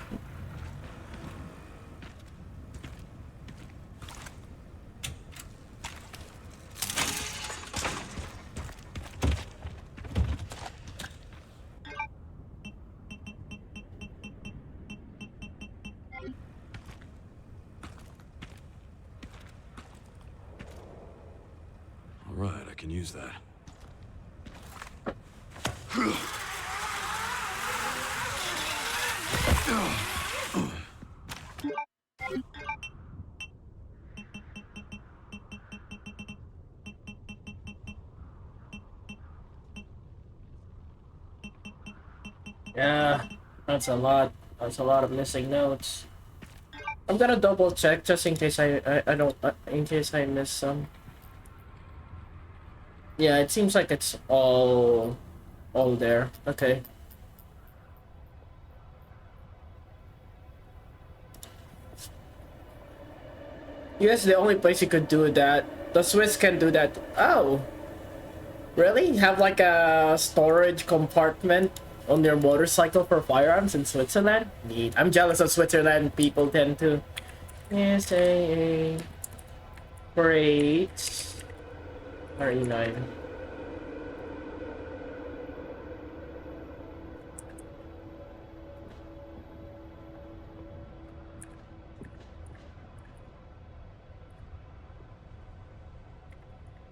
All right, I can use that. Yeah, that's a lot. That's a lot of missing notes. I'm gonna double check just in case I don't in case I miss some. Yeah, it seems like it's all there. Okay. US is the only place you could do that. The Swiss can do that. Oh. Really? Have like a storage compartment on your motorcycle for firearms in Switzerland? Neat. I'm jealous of Switzerland. People tend to. Yes, great. RE9.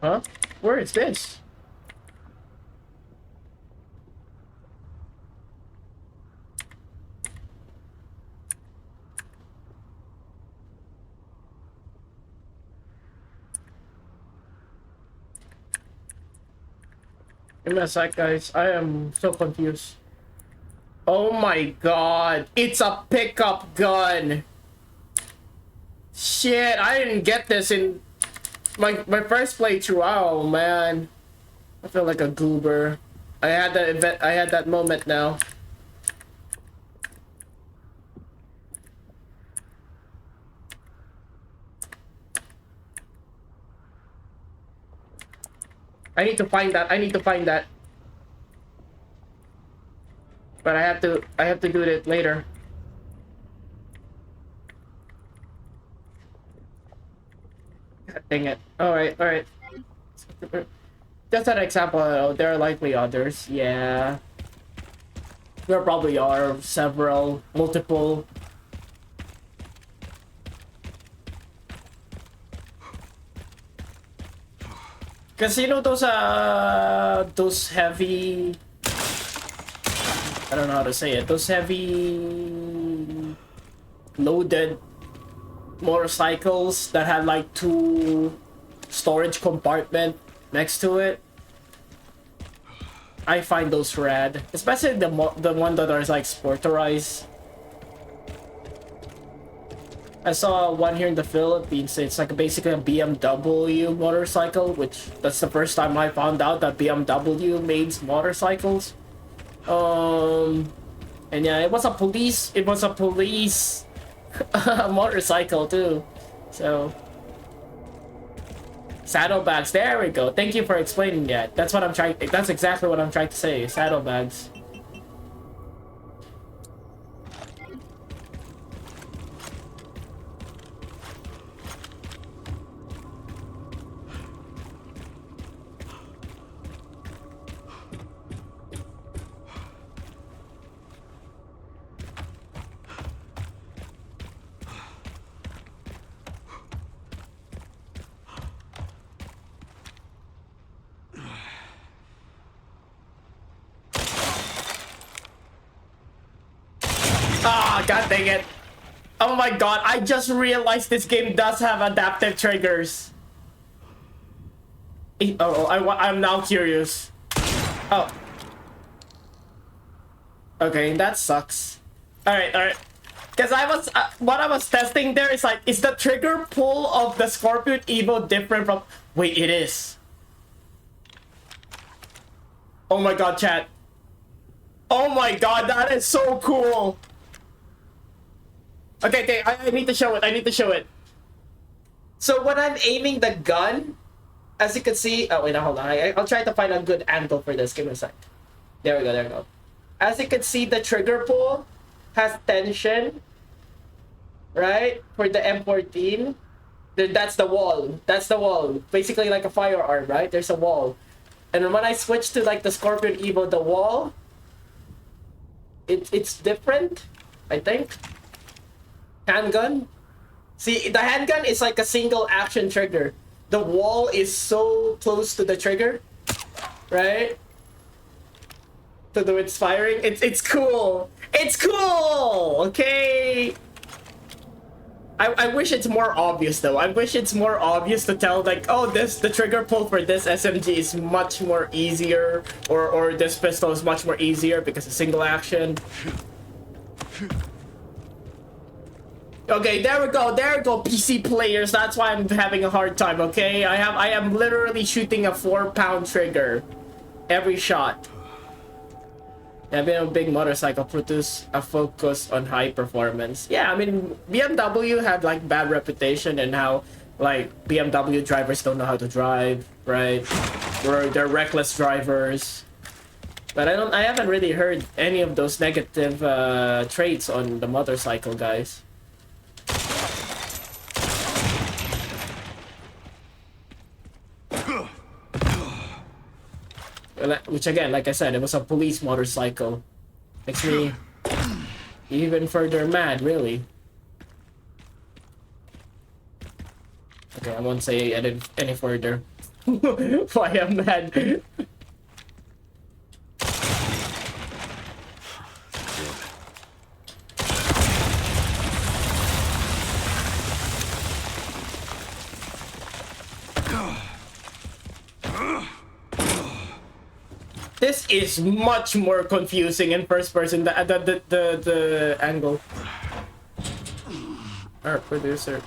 Huh? Where is this? Give me a sec, guys. I am so confused. Oh my god. It's a pickup gun. Shit, I didn't get this in my first playthrough. Oh man. I feel like a goober. I had that event. I had that moment now. I need to find that. I need to find that. But I have to do it later. God dang it. Alright. Just an example, there are likely others. Yeah. There probably are several, multiple. Because you know those heavy I don't know how to say it. Those heavy loaded motorcycles that had like 2 storage compartment next to it. I find those rad, especially the one that are like sporterized. I saw one here in the Philippines. It's like basically a BMW motorcycle, which that's the first time I found out that BMW made motorcycles. And yeah, it was a police motorcycle too. So saddlebags, there we go. Thank you for explaining that. That's exactly what I'm trying to say. Saddlebags. God dang it. Oh my god, I just realized this game does have adaptive triggers. I'm now curious. Oh. Okay, that sucks. Alright. Because what I was testing there is like, is the trigger pull of the Scorpion Evo different from... Wait, it is. Oh my god, chat. Oh my god, that is so cool. Okay, I need to show it. So when I'm aiming the gun, as you can see... Oh, wait, now, hold on. I'll try to find a good angle for this. Give me a sec. There we go. As you can see, the trigger pull has tension. Right? For the M14. That's the wall. Basically like a firearm, right? There's a wall. And when I switch to like the Scorpion Evo, the wall... It's different, I think. Handgun. See, the handgun is like a single action trigger. The wall is so close to the trigger, right? To do its firing. It's cool. It's cool. Okay. I wish it's more obvious though. I wish it's more obvious to tell like, oh, the trigger pull for this SMG is much more easier, or this pistol is much more easier because it's single action. Okay, there we go, PC players. That's why I'm having a hard time, okay? I am literally shooting a 4-pound trigger every shot. Having a big motorcycle produce a focus on high performance. Yeah, I mean, BMW had like bad reputation and how like BMW drivers don't know how to drive, right? Or they're reckless drivers. But I haven't really heard any of those negative traits on the motorcycle guys. Which again, like I said, it was a police motorcycle. Makes me even further mad, really. Okay, I won't say any further. Why I'm mad. This is much more confusing in first person. The angle. Our producer.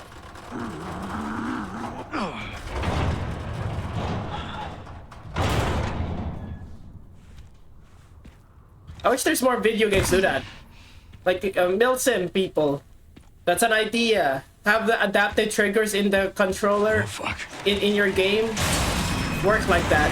I wish there's more video games do that. Like Milsim people. That's an idea. Have the adaptive triggers in the controller in your game. Work like that.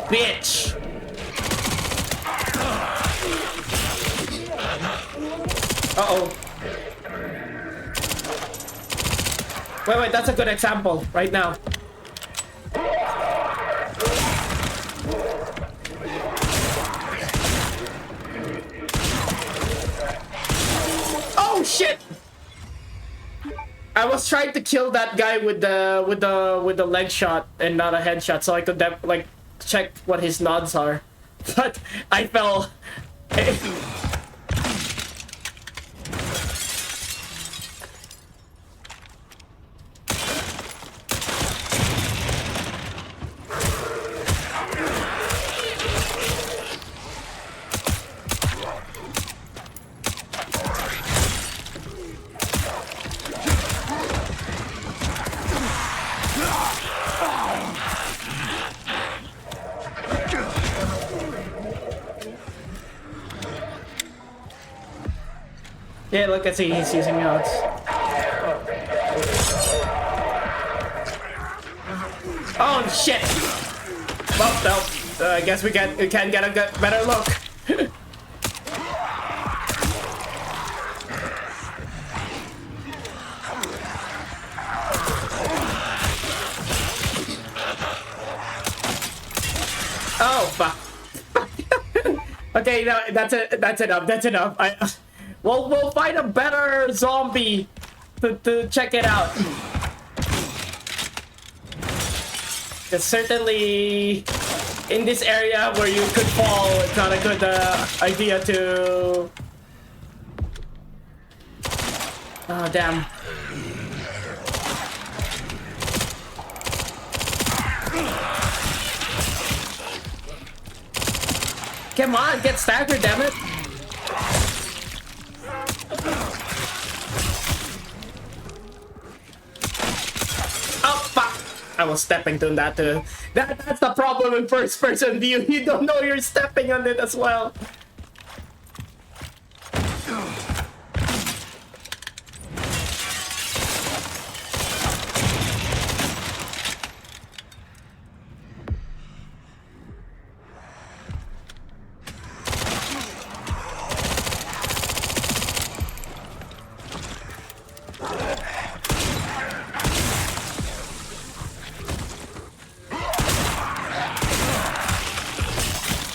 Bitch! Uh-oh. Wait, that's a good example right now. Oh shit! I was trying to kill that guy with the leg shot and not a headshot, so I could like check what his nods are, but I fell. Yeah, look, he's using nods. Oh shit! Well, no, I guess we can get a better look. Oh fuck! Okay, no, that's it. That's enough. That's enough. We'll find a better zombie to check it out. It's certainly in this area where you could fall. It's not a good idea to. Oh damn. Come on, get staggered, damn it. Oh fuck! I was stepping on that too. That's the problem in first person view. You don't know you're stepping on it as well.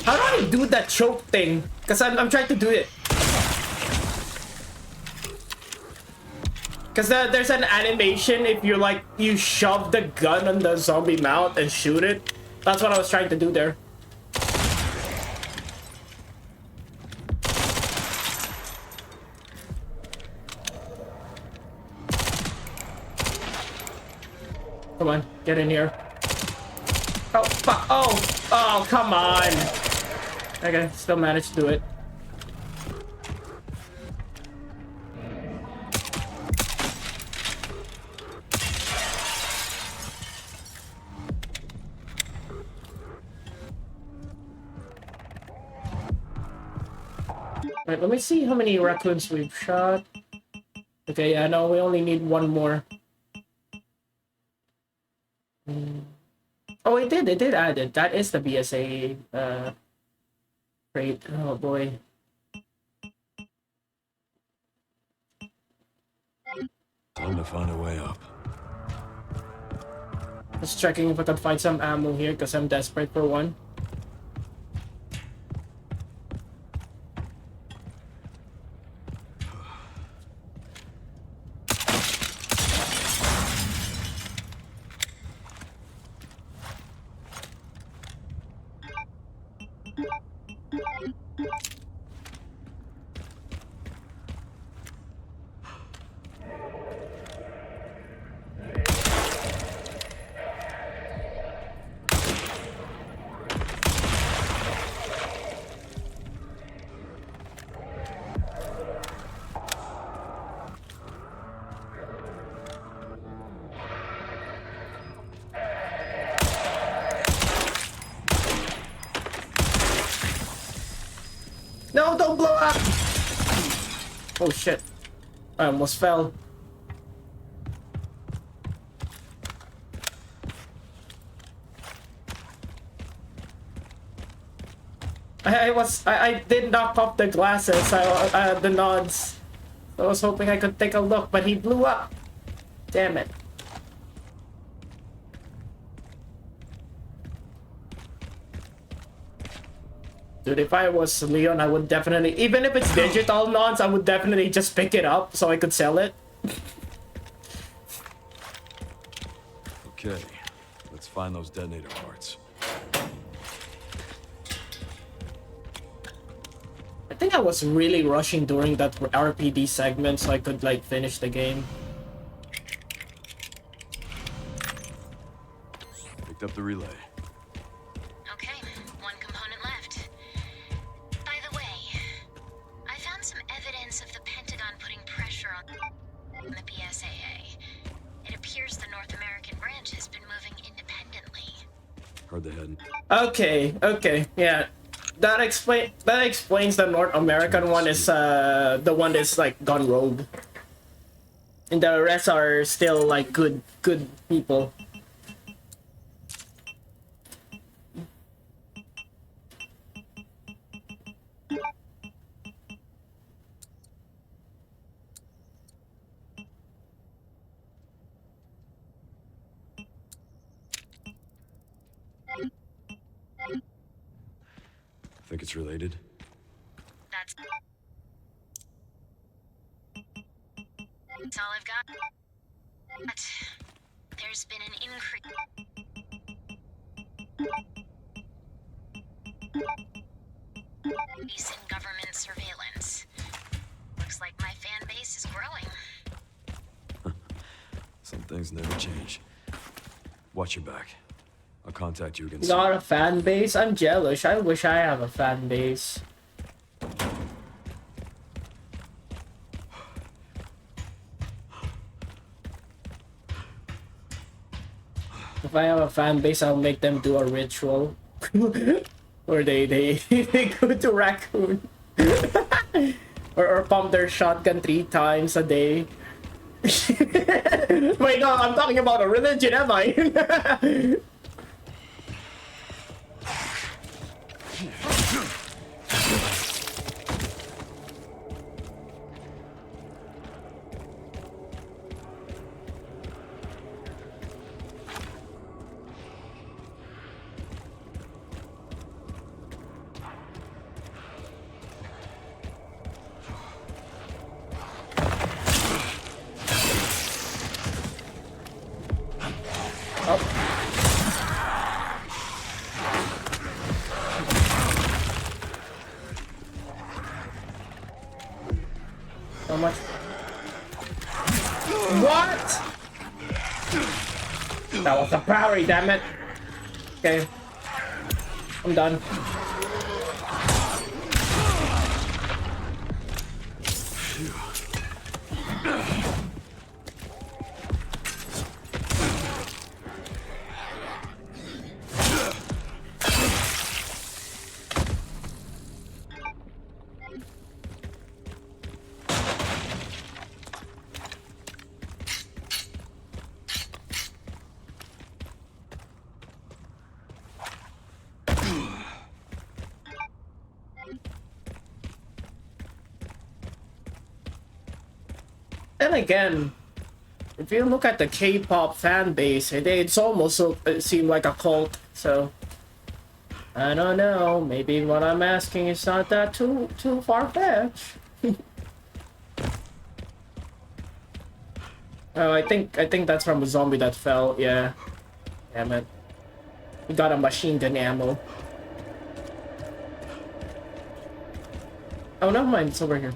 How do I do that choke thing? Because I'm trying to do it. Because there's an animation if you like, you shove the gun on the zombie mouth and shoot it. That's what I was trying to do there. Come on, get in here. Oh, fuck. Oh, come on. Okay, still managed to do it. Right, let me see how many raccoons we've shot. Okay, yeah, no, we only need one more. Oh, it did add it. That is the BSA rate. Oh boy. Time to find a way up. Just checking if I can find some ammo here because I'm desperate for one. No, don't blow up! Oh shit. I almost fell. I did knock off the glasses, the nods. I was hoping I could take a look, but he blew up. Damn it. Dude, if I was Leon, I would definitely, even if it's digital nonce, I would definitely just pick it up so I could sell it. Okay, let's find those detonator parts. I think I was really rushing during that RPD segment so I could like finish the game. Picked up the relay. Okay, one component left. By the way, I found some evidence of the Pentagon putting pressure on the BSAA. It appears the North American branch has been moving independently. Heard they hadn't. Okay, yeah. That explains the North American one is the one that's like gone rogue. And the rest are still like good people. Think it's related? That's all I've got. But there's been an increase in government surveillance. Looks like my fan base is growing. Some things never change. Watch your back. I'll contact you again You soon. got a fan base? I'm jealous. I wish I have a fan base. If I have a fan base, I'll make them do a ritual. Or they go to Raccoon. or pump their shotgun 3 times a day. Wait, no, I'm talking about a religion, am I? How much? What? That was a parry, damn it. Okay. I'm done. Then again, if you look at the K-pop fan base, it's almost seem like a cult. So I don't know. Maybe what I'm asking is not that too far-fetched. Oh, I think that's from a zombie that fell. Yeah. Damn it. We got a machine gun ammo. Oh, never mind. It's over here.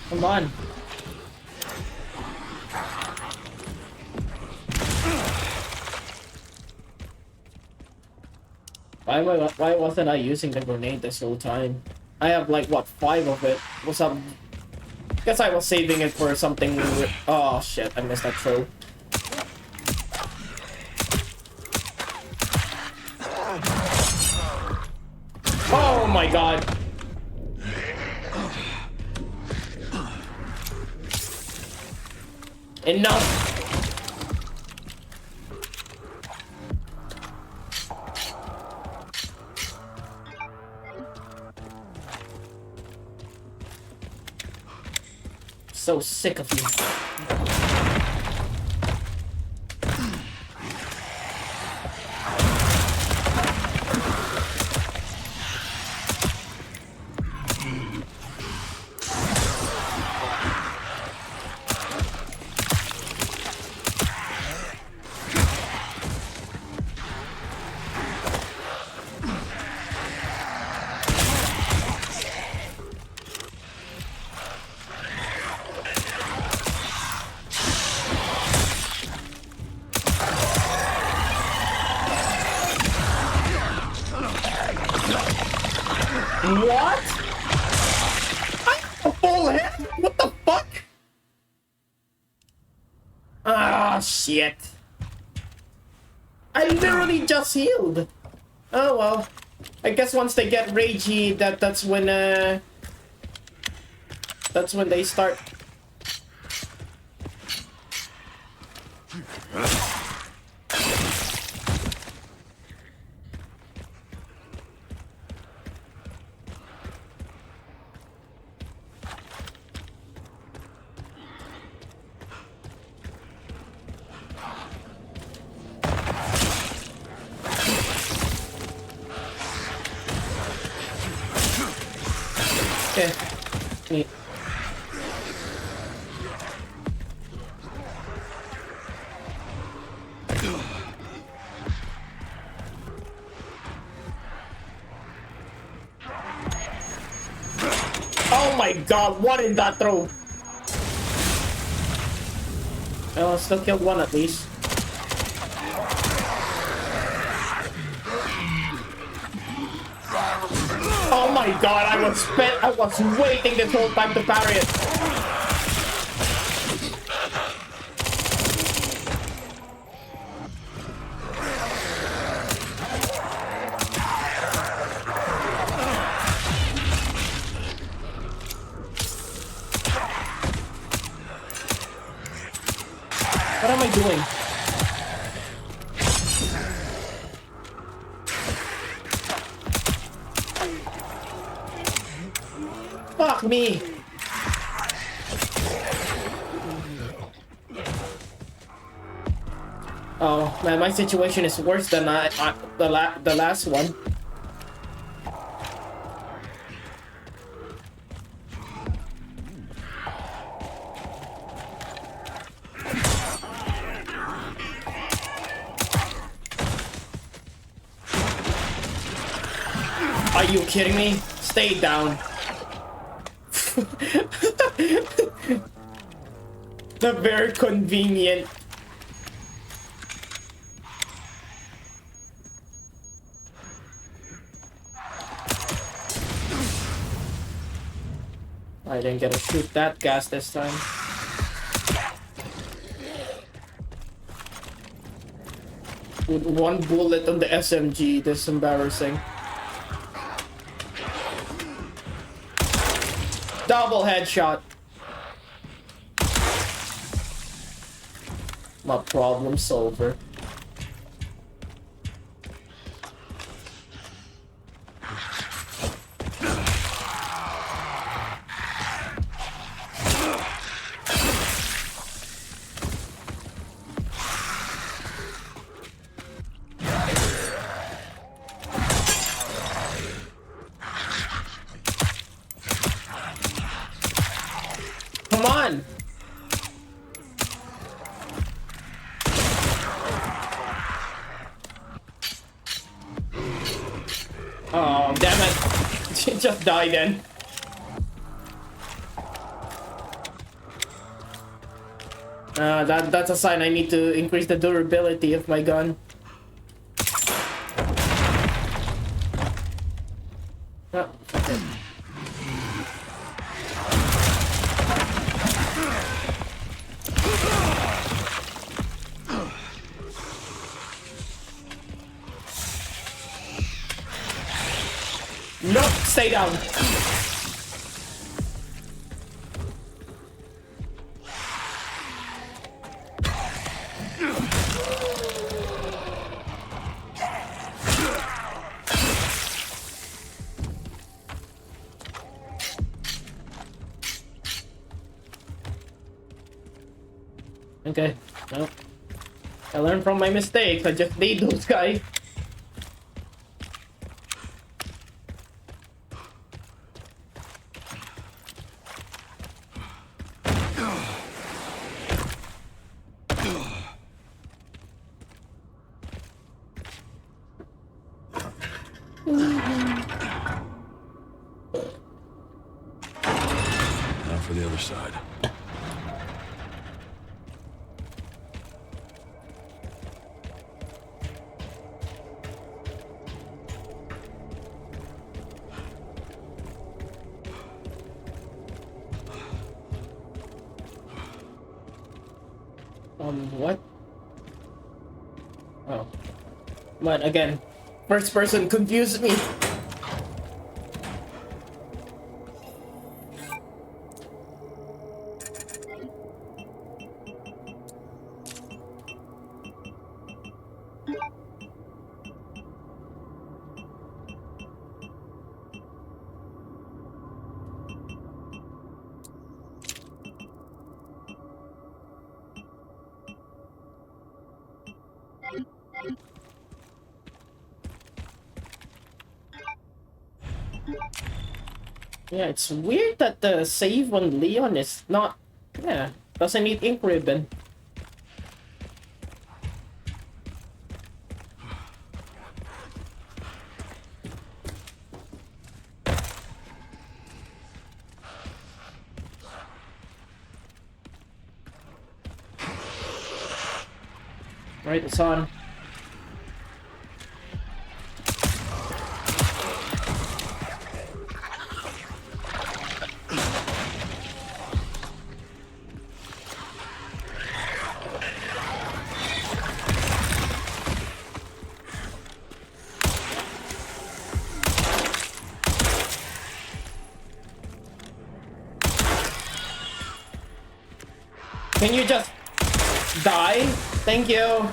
Come on. Why wasn't I using the grenade this whole time? I have like what, 5 of it. What's up? Guess I was saving it for something. Oh shit! I missed that throw. Oh my god. Enough. So sick of you. What? I have a full head? What the fuck? Ah, shit. I literally just healed. Oh well. I guess once they get ragey, that's when they start. Okay. Neat. Oh my god, what did that throw? Well, I still killed one at least. Oh my god, I was waiting this whole time to parry it. What am I doing? Fuck me! Oh man, my situation is worse than the last one. Are you kidding me? Stay down. The very convenient. I didn't get to shoot that gas this time. With one bullet on the SMG, this is embarrassing. Double headshot. My problem solver. Come on! Oh, damn it. Just die then. That's a sign I need to increase the durability of my gun. Oh, okay. Nope, stay down. Okay, no. I learned from my mistakes. I just need those guys. Now for the other side. What? Oh. But again, first person confused me. Yeah, it's weird that the save on Leon is not... Yeah, doesn't need ink ribbon. Right, it's on. Can you just die? Thank you.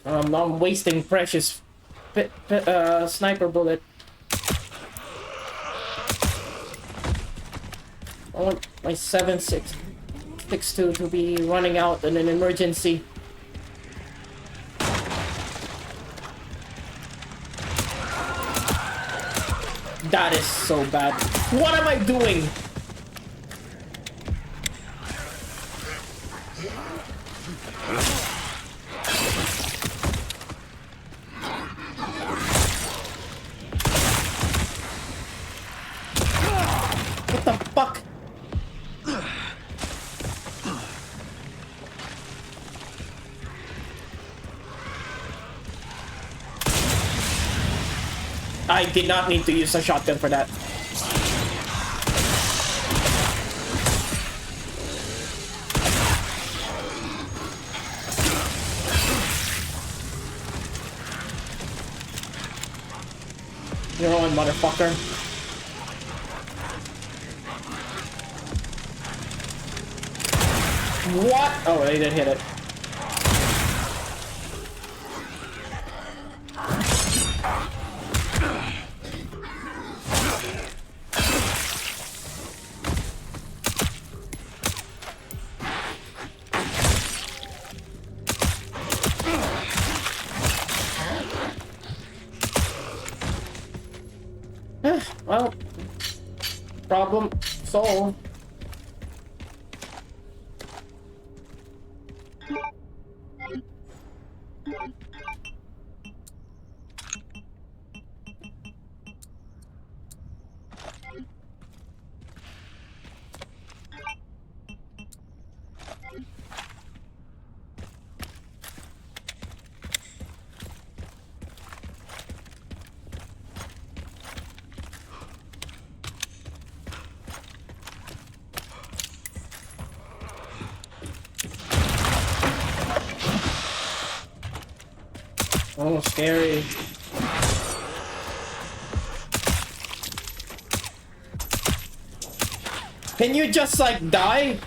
I'm wasting precious sniper bullet. I want my 7.662 to be running out in an emergency. That is so bad. What am I doing? What the fuck? I did not need to use a shotgun for that. You're on, motherfucker. What? Oh, they didn't hit it. Well, problem solved. Oh, scary. Can you just like die?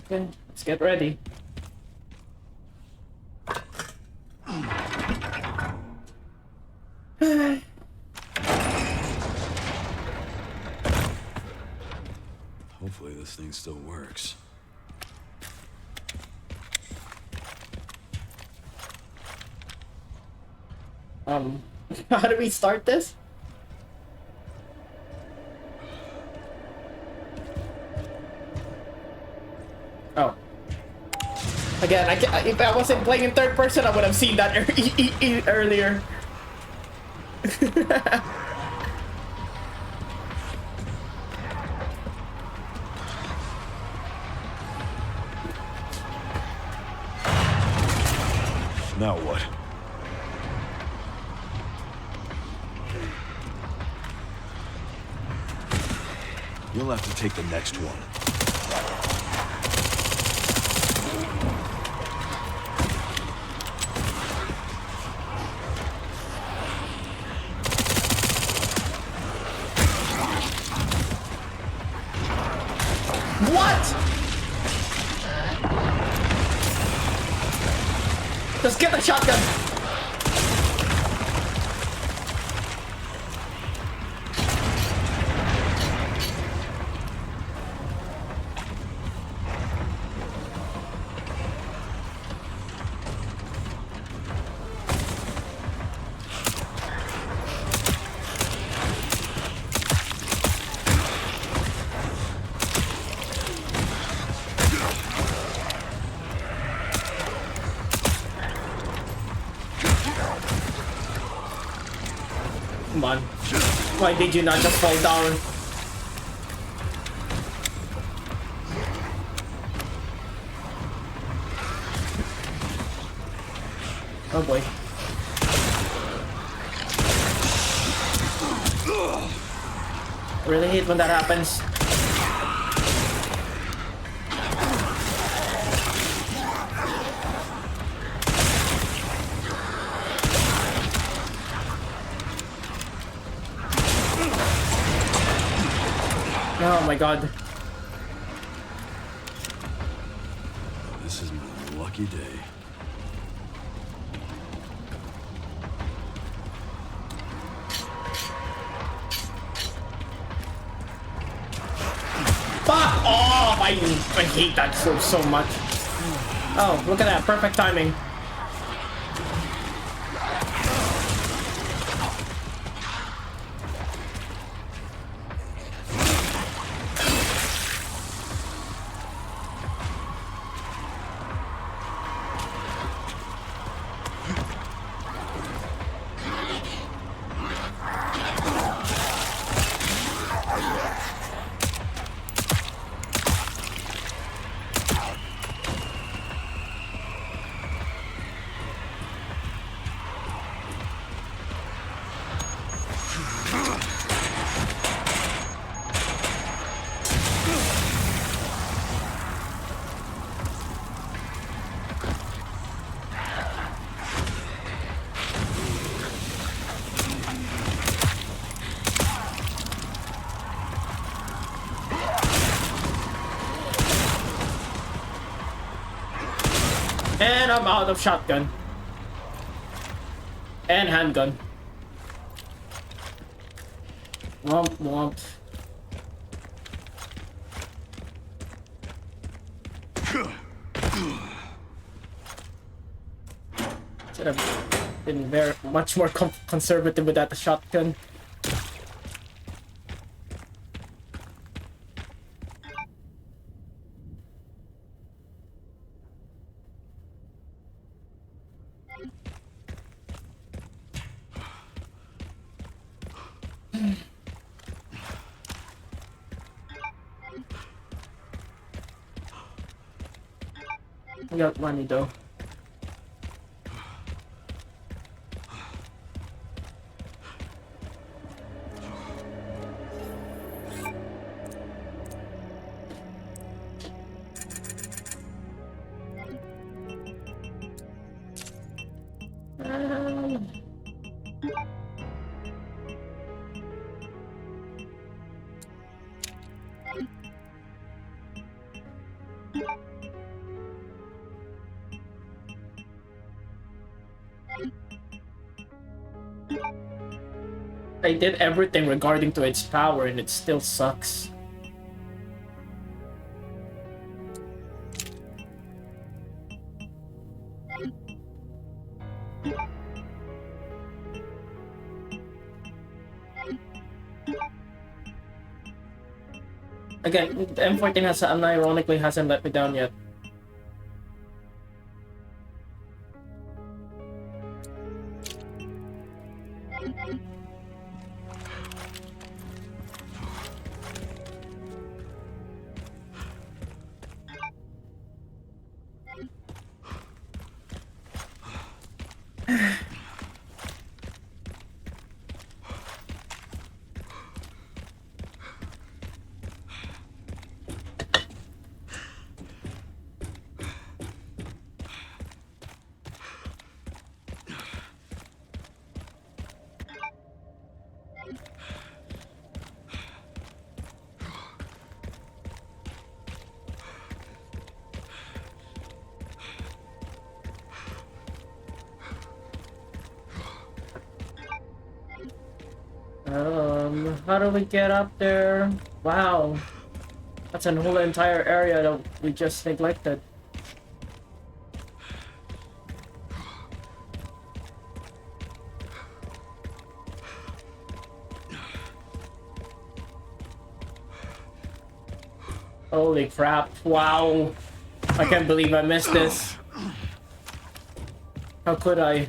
Okay, let's get ready. Hopefully this thing still works. How do we start this? Oh. Again, if I wasn't playing in third person, I would have seen that earlier. Now what? You'll have to take the next one. What? Just get the shotgun. Come on. Why did you not just fall down? Oh boy. I really hate when that happens. Oh my god. This is my lucky day. Fuck off! I hate that so much. Oh, look at that. Perfect timing. And I'm out of shotgun. And handgun. Womp womp. Should have been very much more conservative without the shotgun. I got money though. I did everything regarding to its power and it still sucks. Again, the M14 has unironically hasn't let me down yet. How do we get up there? Wow. That's a whole entire area that we just neglected. Holy crap. Wow. I can't believe I missed this. How could I?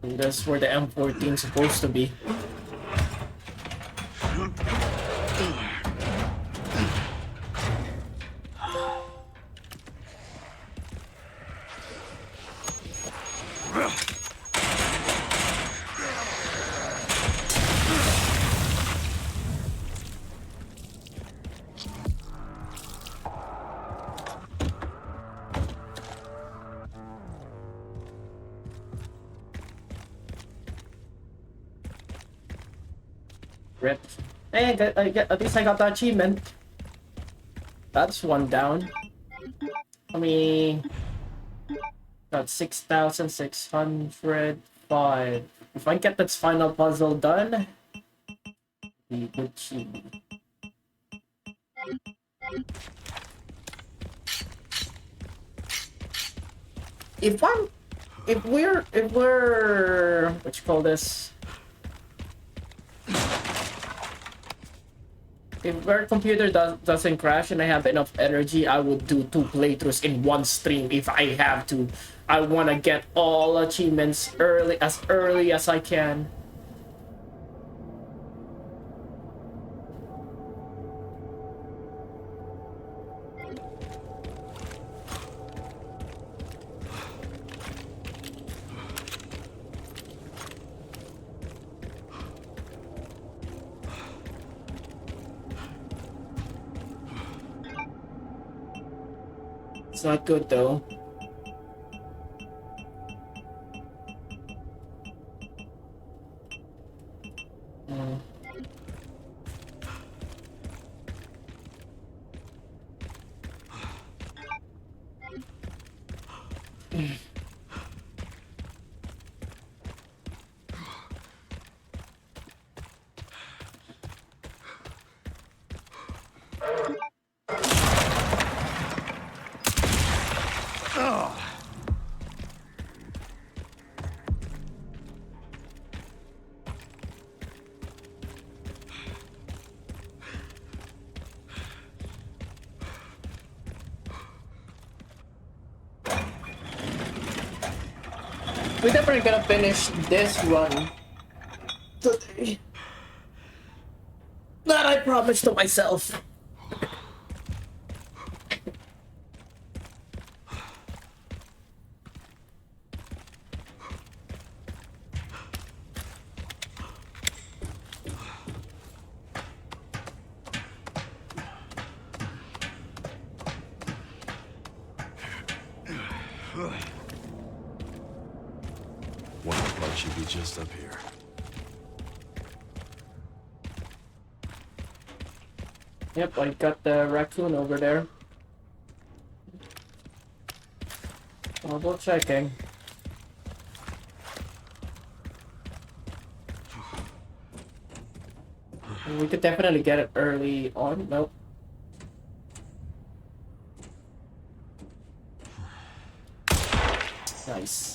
That's where the M14 is supposed to be. Rip. Hey, at least I got the achievement. That's one down. I mean, got 6,605. If I get this final puzzle done, we will see. If we're, what you call this? If our computer doesn't crash and I have enough energy, I would do 2 playthroughs in one stream if I have to. I want to get all achievements early as I can. It's not good though. We're definitely gonna finish this run today. That I promised to myself. One part should be just up here. Yep, I got the raccoon over there. Double checking. We could definitely get it early on. Nope. Nice.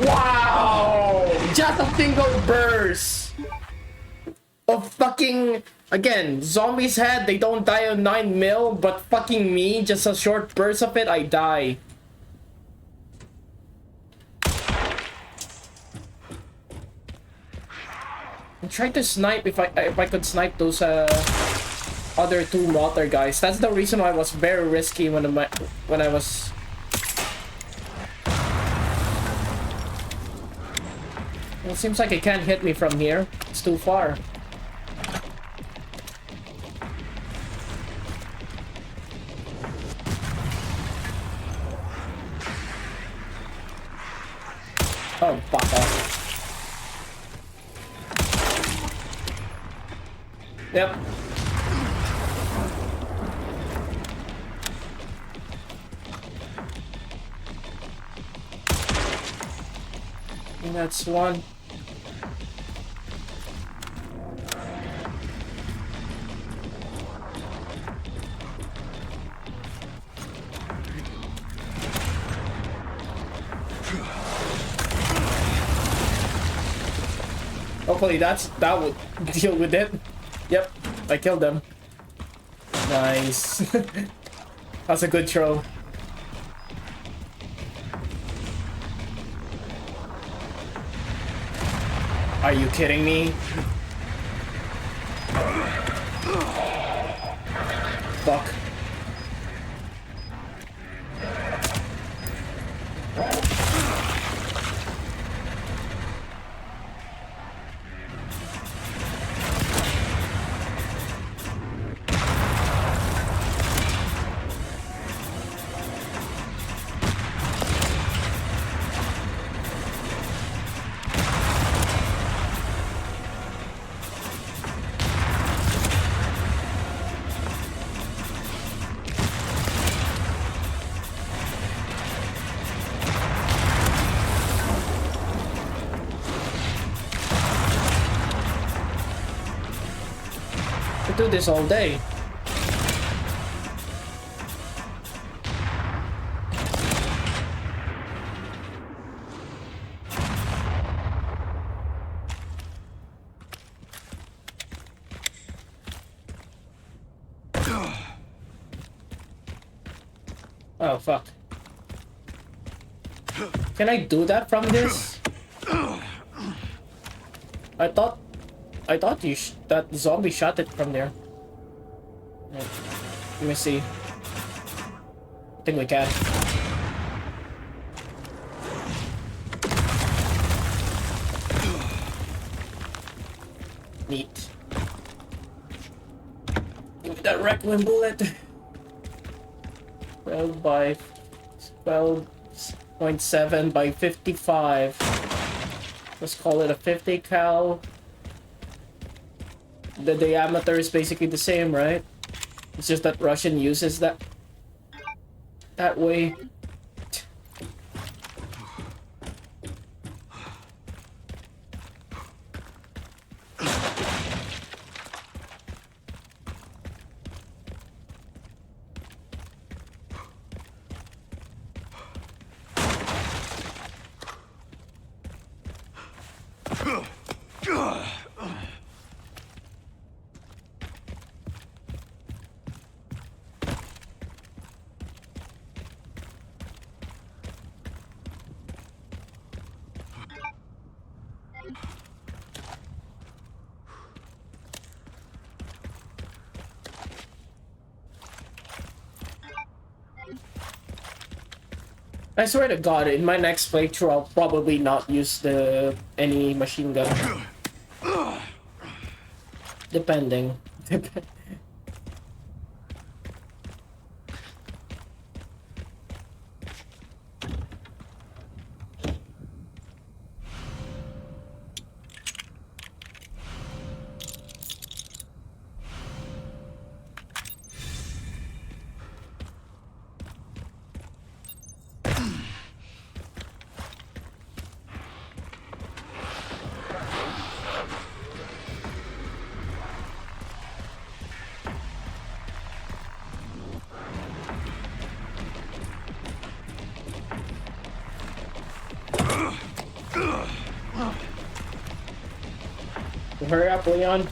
Wow! Just a single burst of fucking... Again, zombies head, they don't die on 9 mil, but fucking me, just a short burst of it, I die. I'm trying to snipe if I could snipe those other two motor guys. That's the reason why I was very risky when I was... It seems like it can't hit me from here. It's too far. Oh, fuck off. Yep. And that's one. Hopefully that would deal with it. Yep, I killed them. Nice. That's a good throw. Are you kidding me? Fuck. Do this all day. Oh fuck. Can I do that from this? I thought that zombie shot it from there. Wait, let me see. I think we can. Neat. Give me that Requiem bullet. 12 by 12.7 by 55. Let's call it a 50 cal. the diameter is basically the same, right? It's just that Russian uses that way. I swear to God, in my next playthrough, I'll probably not use any machine gun. Depending. Hurry up, Leon.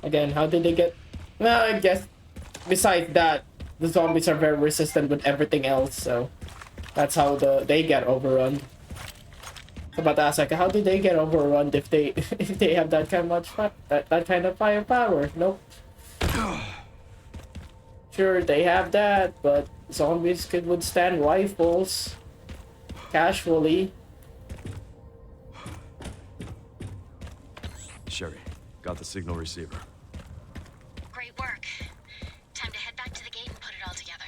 Again, how did they get... Well, I guess besides that, the zombies are very resistant with everything else, so that's how they get overrun. I was about to ask, like, how did they get overrun if they if they have that kind of that kind of firepower? Nope. Sure, they have that, but zombies could withstand rifles casually. Sherry, got the signal receiver. Great work. Time to head back to the gate and put it all together.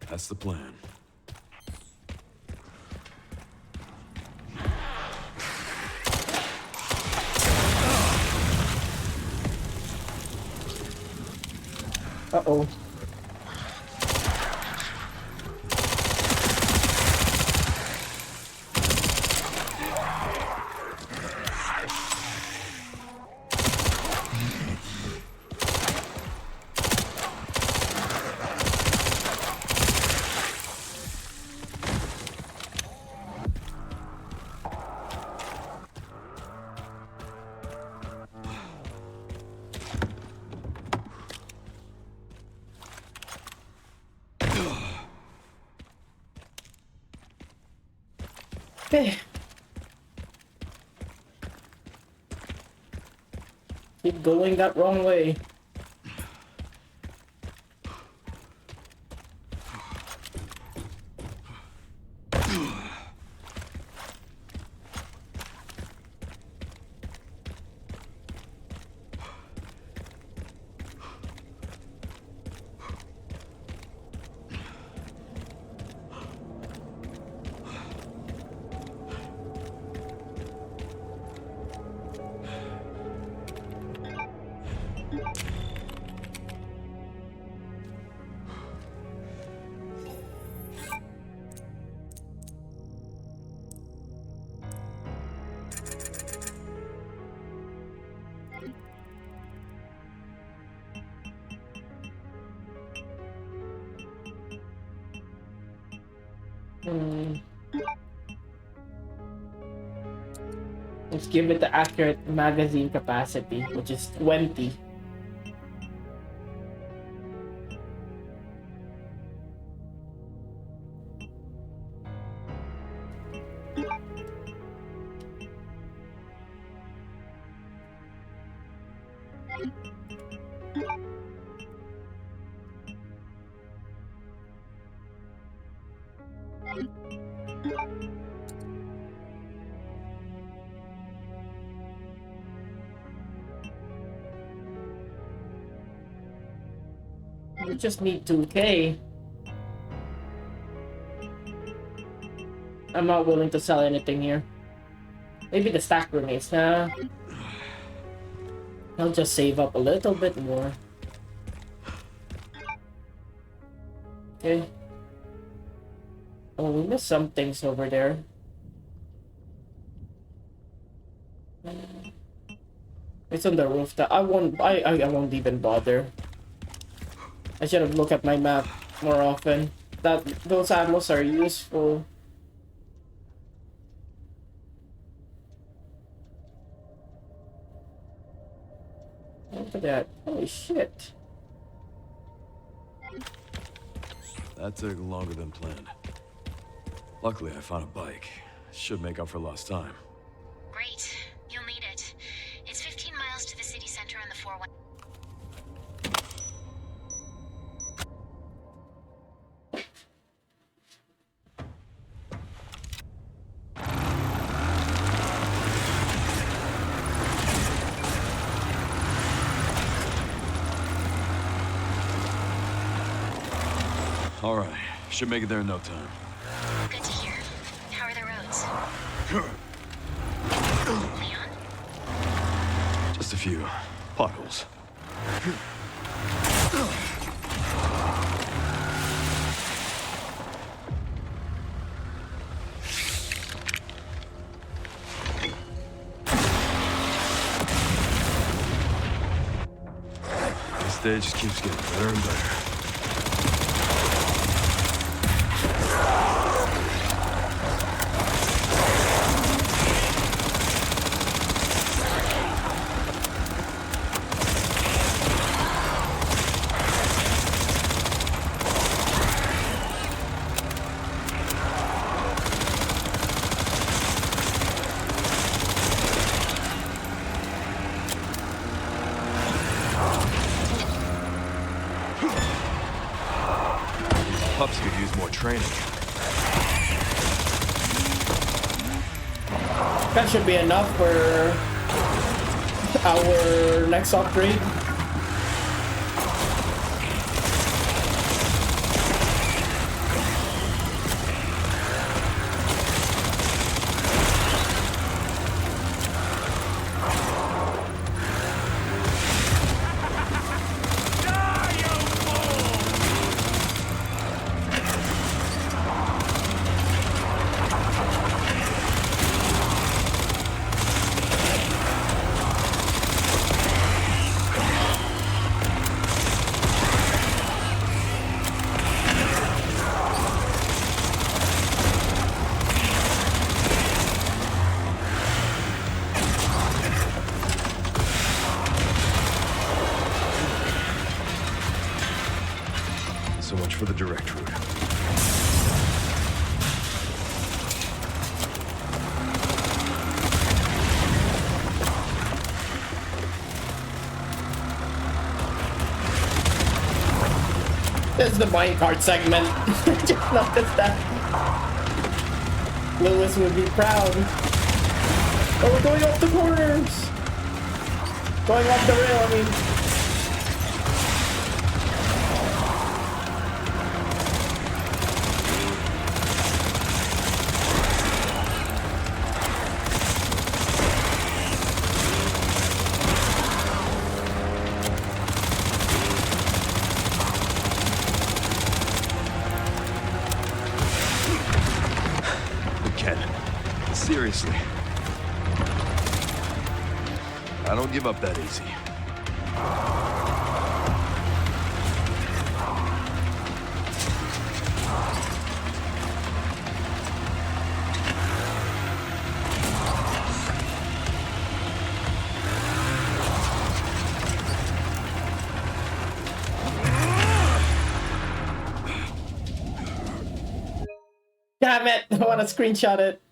That's the plan. Uh-oh. Okay. Keep going that wrong way. Let's give it the accurate magazine capacity, which is 20. We just need 2K. I'm not willing to sell anything here. Maybe the stack grenades, nah. I'll just save up a little bit more. Okay. Oh, we missed some things over there. It's on the rooftop. I won't even bother. I should have looked at my map more often. Those ammos are useful. Look at that. Holy shit. That took longer than planned. Luckily, I found a bike. Should make up for lost time. Great. You'll need it. It's 15 miles to the city center on the 4-1. All right, should make it there in no time. Good to hear. How are the roads? Leon? Just a few potholes. This stage just keeps getting better and better. Pups could use more training. That should be enough for our next upgrade. So much for the direct route. This is the minecart segment. Just noticed that. Lewis would be proud. Oh, we're going off the corners. Going off the rail, I mean. Seriously. I don't give up that easy. damn it! I wanna screenshot it.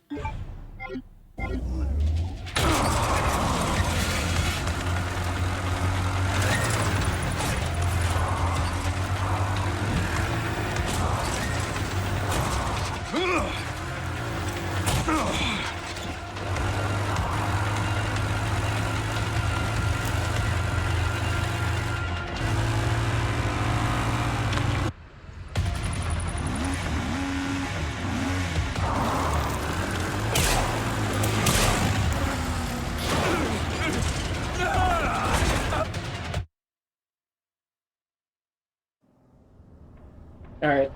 Alright.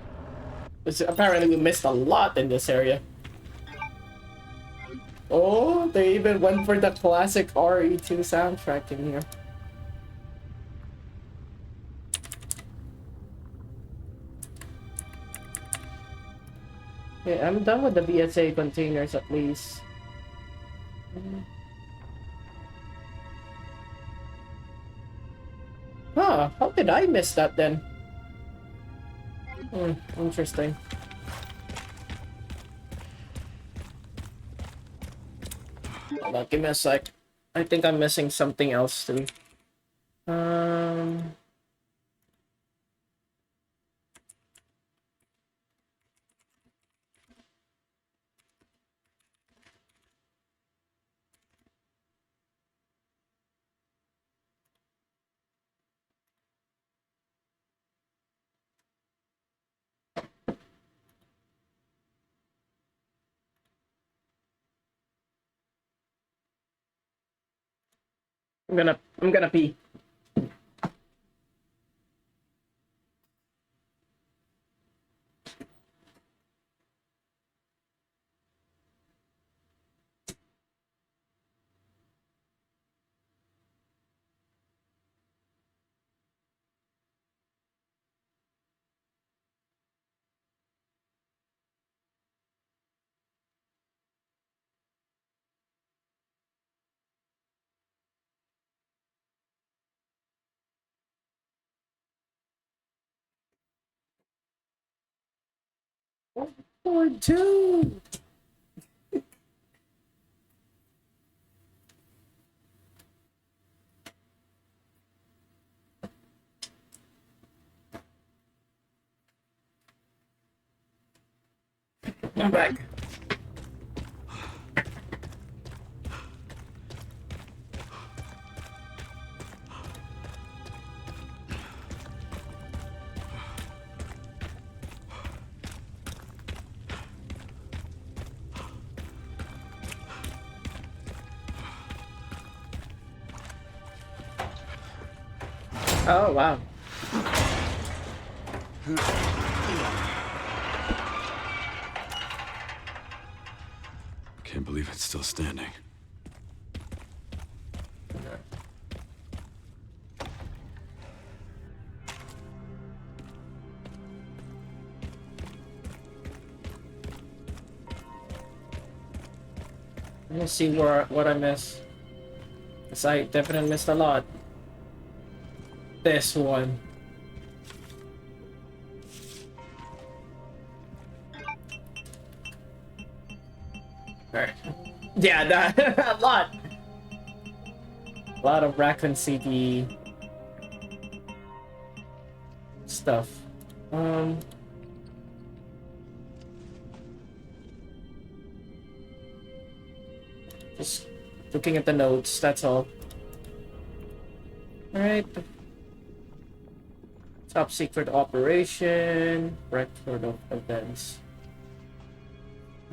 Apparently we missed a lot in this area. Oh, they even went for the classic RE2 soundtrack in here. Yeah, I'm done with the VSA containers at least. Huh, how did I miss that then? Interesting. Hold on, give me a sec. I think I'm missing something else too. I'm gonna pee. Or two. I'm back. Oh, wow. Can't believe it's still standing. Let me see what I missed. Cause I definitely missed a lot. This one. Alright. Yeah, that a lot. A lot of Raccoon City stuff. Just looking at the notes, that's all. Alright. Top secret operation, record of events.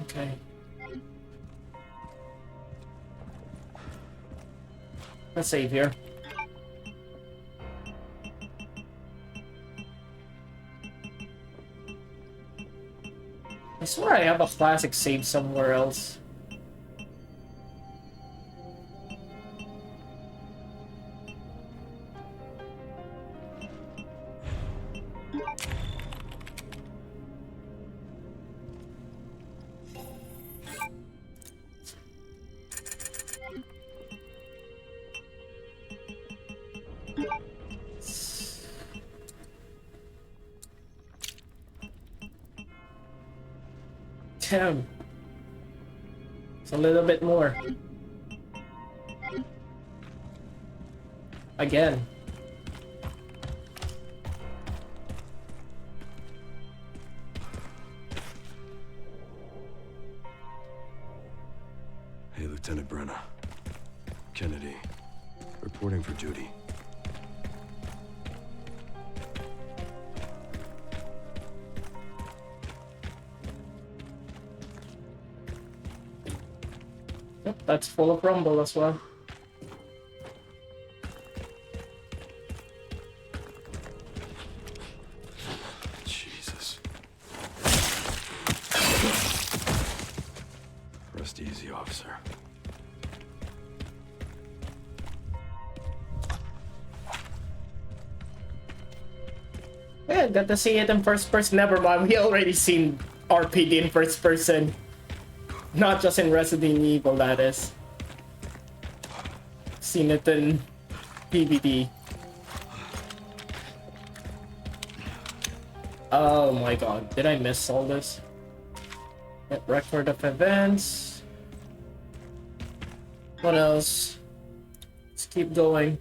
Okay. Let's save here. I swear I have a classic save somewhere else. Damn. It's a little bit more. Again. Hey, Lieutenant Brenna. Kennedy. Reporting for duty. Yep, that's full of rumble as well. Jesus. Rest easy, officer. Yeah, got to see it in first person. Never mind, we already seen RPD in first person. Not just in Resident Evil, that is. Seen it in PvD. Oh my god, did I miss all this? Get record of events. What else? Let's keep going.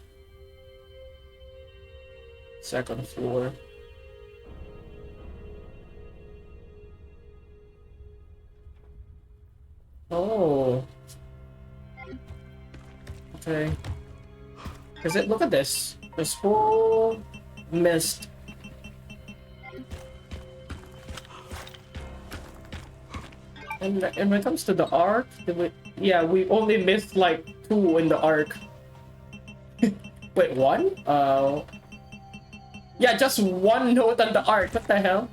Second floor. Oh. Okay. Is it? Look at this. This whole mist. And when it comes to the arc, yeah, we only missed like 2 in the arc. Wait, 1? Yeah, just 1 note on the arc. What the hell?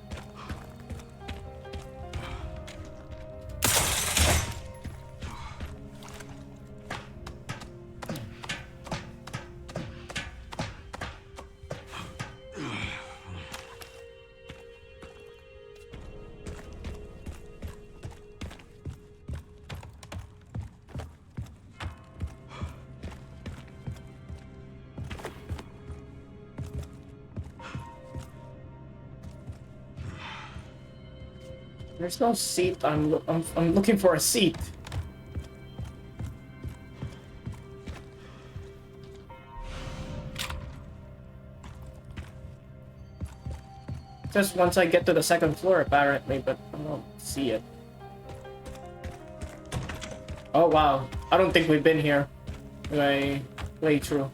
There's no seat. I'm looking for a seat. Just once I get to the second floor, apparently, but I don't see it. Oh wow! I don't think we've been here. My playthrough.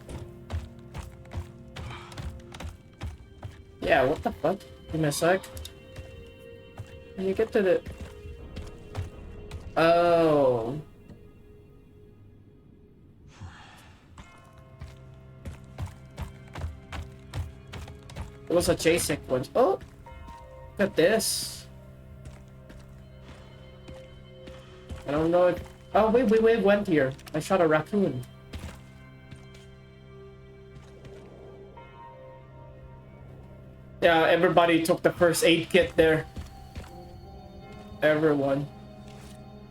Yeah, what the fuck? Give me a sec. When you get to the... Oh. It was a chase sequence. Oh! Look at this. I don't know if... Oh, we went here. I shot a raccoon. Yeah, everybody took the first aid kit there. Everyone.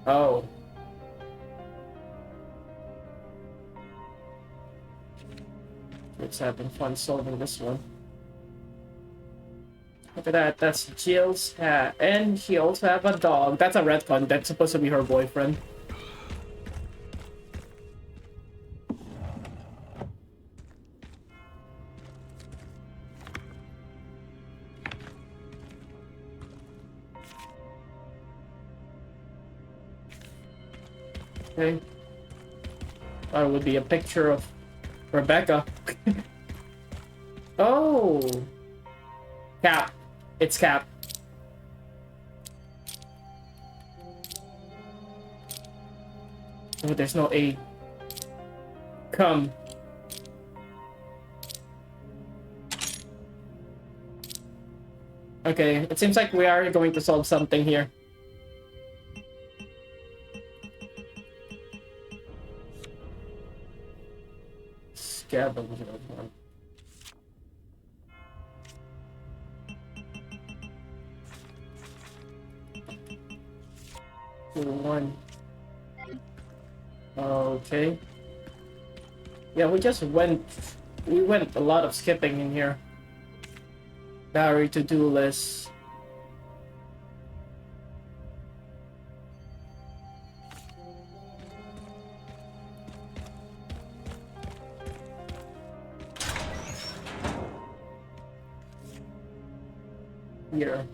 Oh. It's having fun solving this one. Look at that, that's Jill's hat. And she also have a dog. That's a retcon. That's supposed to be her boyfriend. Okay. That would be a picture of Rebecca. Oh! Cap. It's Cap. Oh, there's no A. Come. Okay, it seems like we are going to solve something here. Scavenger. One. Okay. Yeah, we went a lot of skipping in here. Barry to-do list. Here.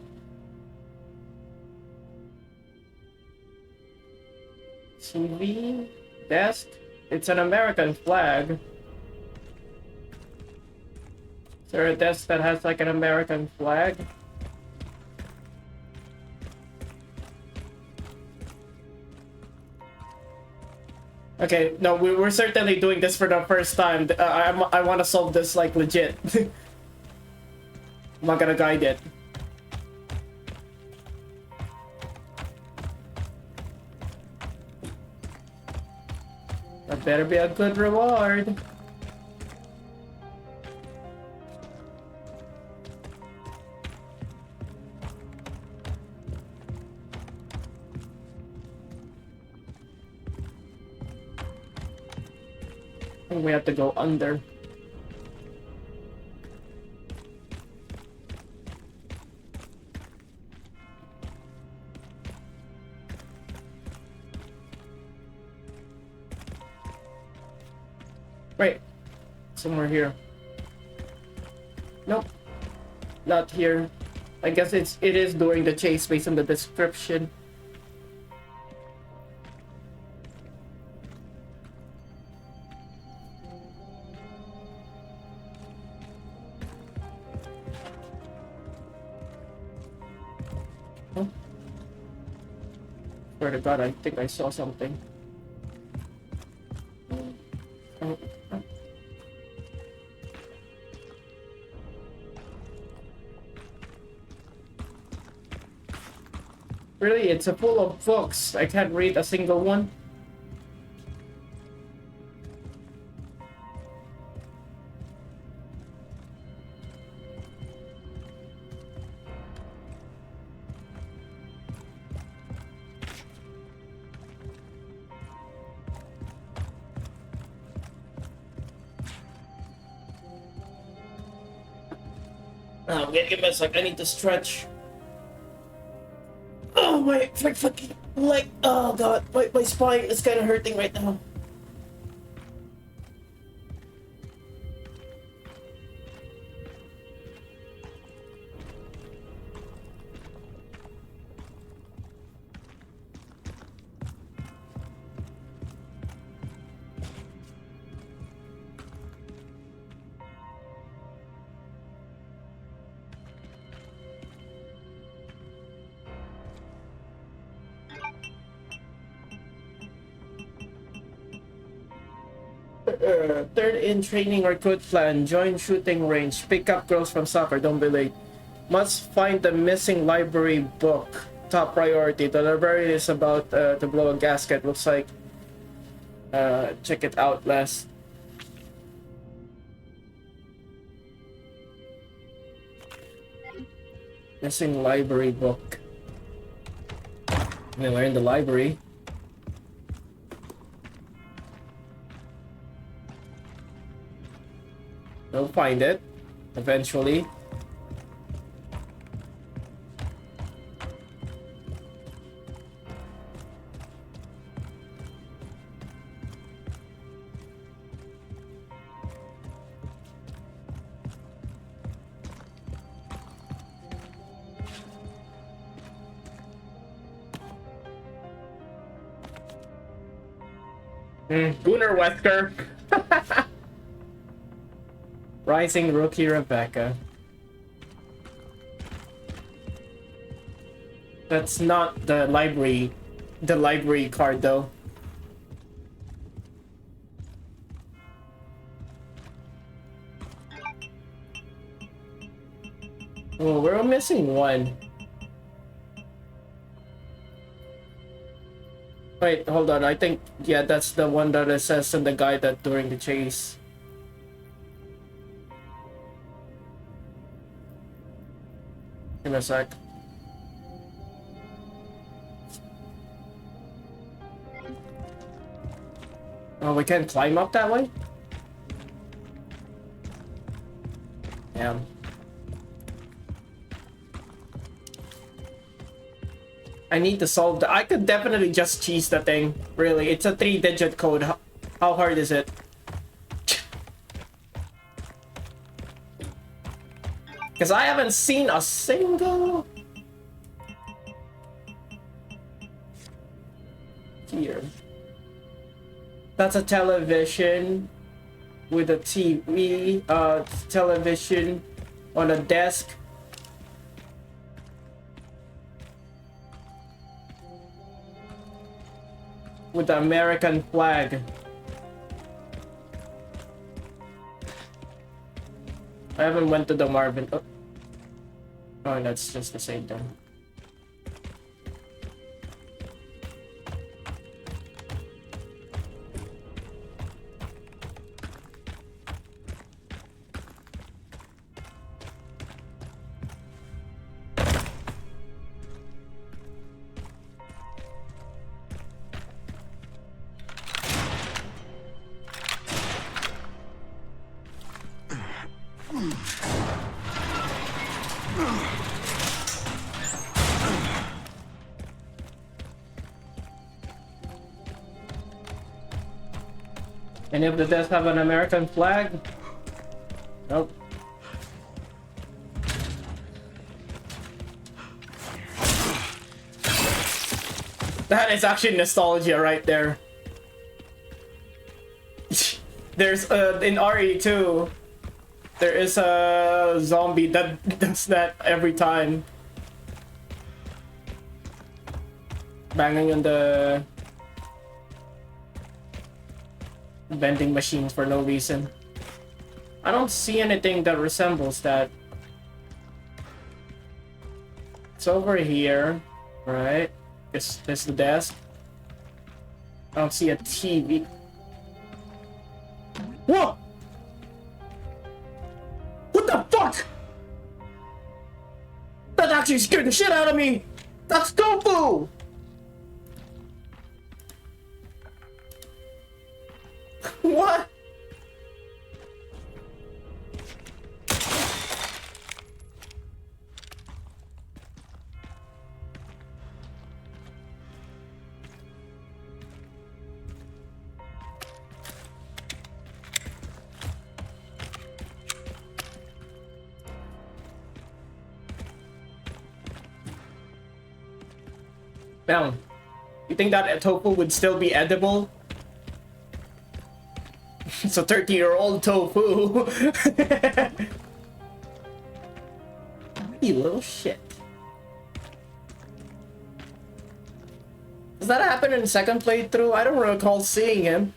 TV, desk. It's an American flag. Is there a desk that has like an American flag? Okay, no, we're certainly doing this for the first time. I want to solve this like legit. I'm not gonna guide it. That better be a good reward. I think we have to go under. Wait, somewhere here. Nope, not here. I guess it is during the chase based on the description. Huh? Swear to God, I think I saw something. Oh. Really, it's a full of books. I can't read a single one. Oh, give me a sec. I need to stretch. Oh, my fucking leg. Oh, God. My spine is kind of hurting right now. Third in training recruit plan. Join shooting range. Pick up girls from soccer. Don't be late. Must find the missing library book. Top priority. The library is about to blow a gasket. Looks like. Check it out last. Missing library book. We're in the library. We'll find it eventually. Gunnar Wesker. Rising rookie Rebecca. That's not the library card though. Oh, we're missing one. Wait, hold on. I think, yeah, that's the one that it says in the guide that during the chase. Give me a sec. Oh, we can't climb up that way? Damn. I need to solve the... I could definitely just cheese the thing. Really, it's a 3-digit code. How hard is it? Because I haven't seen a single... Here. That's a television with a TV, television on a desk. With the American flag. I haven't went to the Marvin. Oh, that's just the same thing. Any of the desks have an American flag? Nope. That is actually nostalgia right there. There's in RE2, there is a zombie that does that every time. Banging on the vending machines for no reason. I don't see anything that resembles that. It's over here, right? This is the desk. I don't see a TV. Whoa! What the fuck? That actually scared the shit out of me! That's tofu! What? Now, you think that tofu would still be edible? It's a 30-year-old tofu. You little shit. Does that happen in the second playthrough? I don't recall seeing him.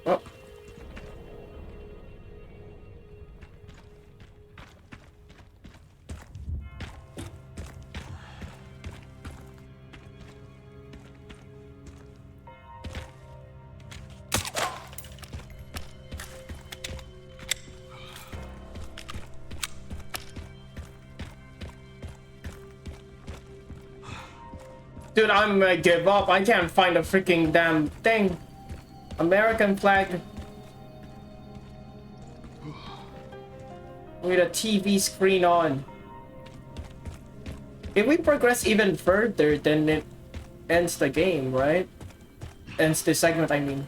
Oh. Dude, I'm gonna give up. I can't find a freaking damn thing. American flag. With a TV screen on. If we progress even further, then it ends the game, right? Ends the segment, I mean.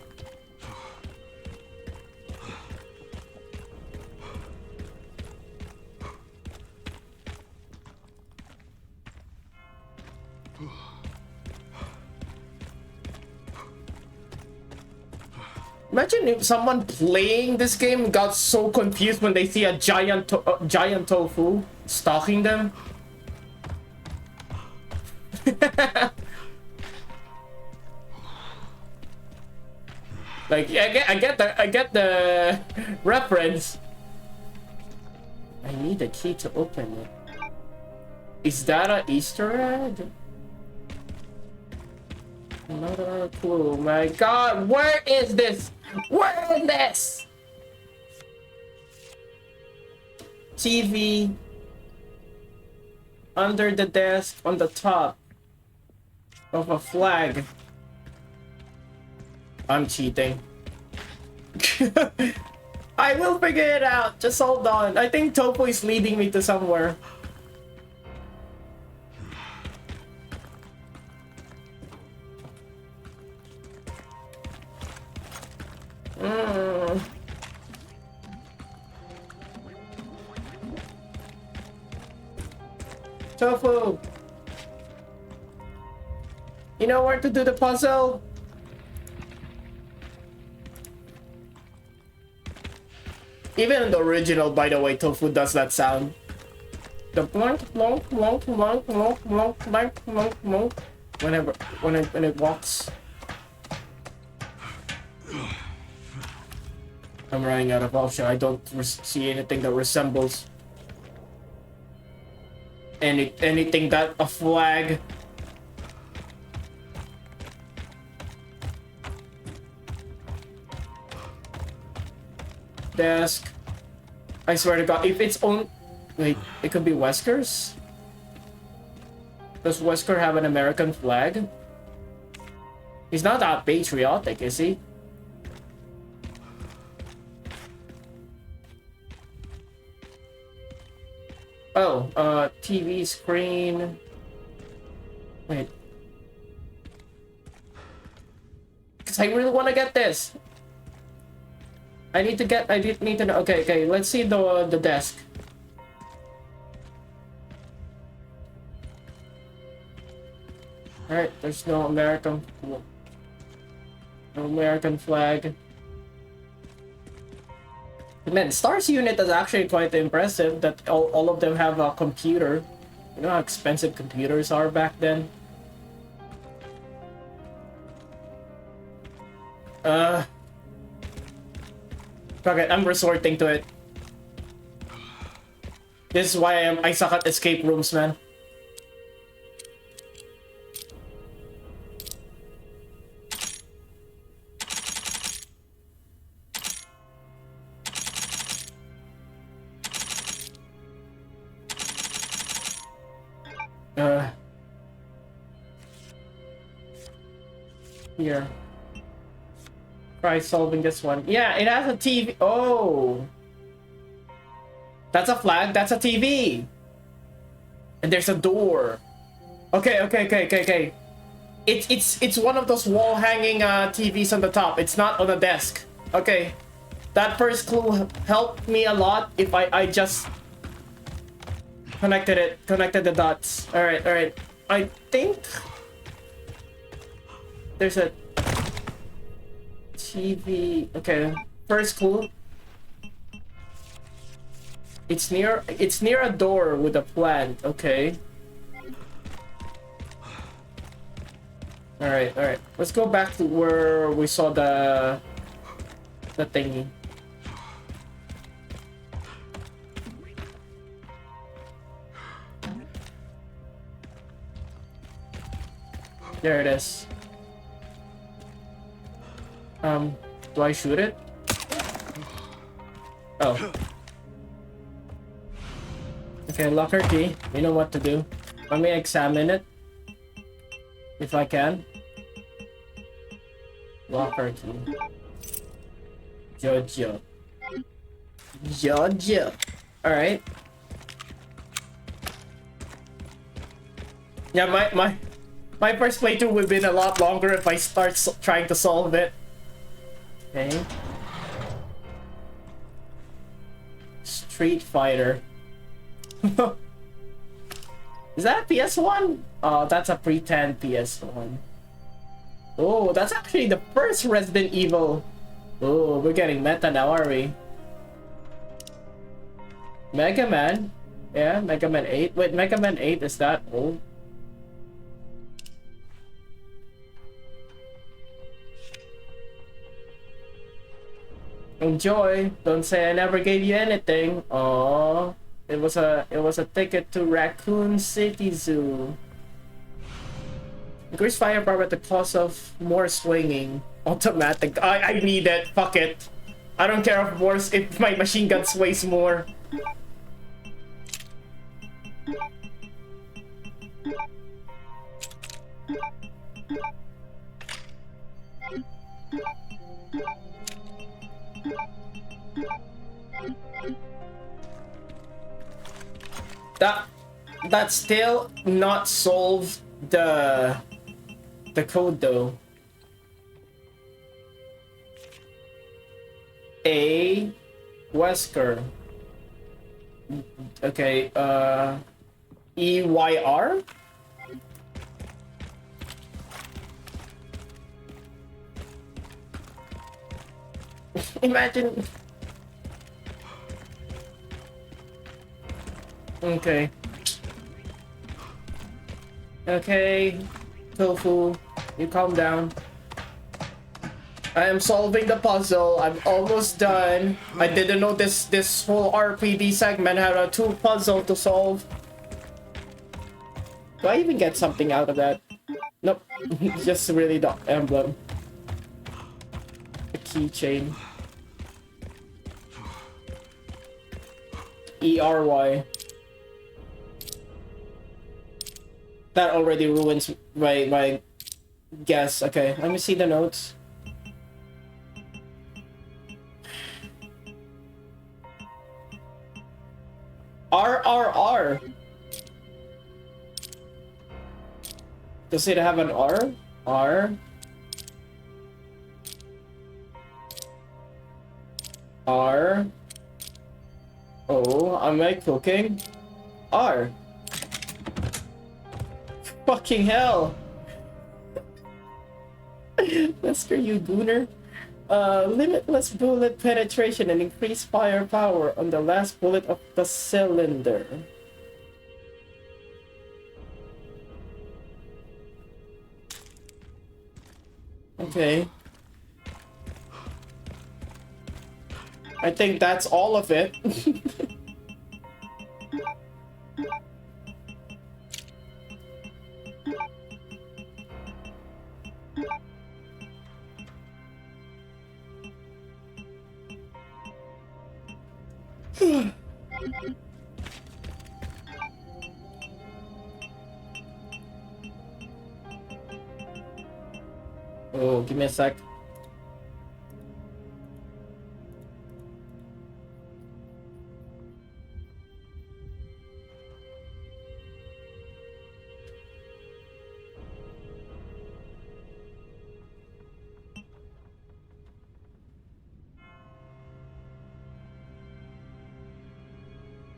Imagine if someone playing this game got so confused when they see a giant tofu stalking them. Like I get the reference. I need a key to open it. Is that an Easter egg? Not a clue. My God, where is this? Where is this? TV under the desk on the top of a flag. I'm cheating. I will figure it out. Just hold on. I think Topo is leading me to somewhere. Tofu! You know where to do the puzzle? Even in the original, by the way, Tofu does that sound. The blunk, blunk, blunk, blunk, blunk, blunk, blunk, blunk, blunk. When it walks. I'm running out of option. I don't see anything that resembles anything that a flag. Desk. I swear to God, if it's on, wait, it could be Wesker's. Does Wesker have an American flag? He's not that patriotic, is he? Oh, TV screen. Wait. Because I really want to get this. I need to know. Okay, let's see the desk. Alright, there's no American flag. Man, Star's unit is actually quite impressive that all of them have a computer. You know how expensive computers are back then? Okay, I'm resorting to it. This is why I suck at escape rooms, man. Here. Try solving this one. Yeah, it has a TV. Oh. That's a flag. That's a TV. And there's a door. Okay. It's one of those wall hanging TVs on the top. It's not on a desk. Okay. That first clue helped me a lot if I just connected the dots. Alright. I think there's a TV. Okay, first clue. It's near a door with a plant. Okay. Alright. Let's go back to where we saw the thingy. There it is. Do I shoot it? Oh. Okay, locker key. You know what to do. Let me examine it. If I can. Locker key. Jojo. Alright. Yeah, my first playthrough would have been a lot longer if I start trying to solve it. Okay. Street Fighter. Is that a PS1? Oh, that's a pretend PS1. Oh, that's actually the first Resident Evil. Oh, we're getting meta now, are we? Mega Man. Yeah, Mega Man 8. Wait, Mega Man 8 is that old? Enjoy. Don't say I never gave you anything. Oh, it was a ticket to Raccoon City Zoo. Increase firepower at the cost of more swinging. Automatic. I need it. Fuck it. I don't care if my machine gun sways more. That still not solve the code though. A Wesker. Okay, EYR? Imagine. Okay. Okay. Tofu, you calm down. I am solving the puzzle. I'm almost done. I didn't know this whole RPD segment had a 2 puzzle to solve. Do I even get something out of that? Nope. Just really the emblem. A keychain. ERY. That already ruins my guess. Okay, let me see the notes. RRR. Does it have an R? R. R. Oh, am I cooking? R. Fucking hell. Lester, you gooner. Limitless bullet penetration and increased firepower on the last bullet of the cylinder. Okay. I think that's all of it. Oh, give me a sec.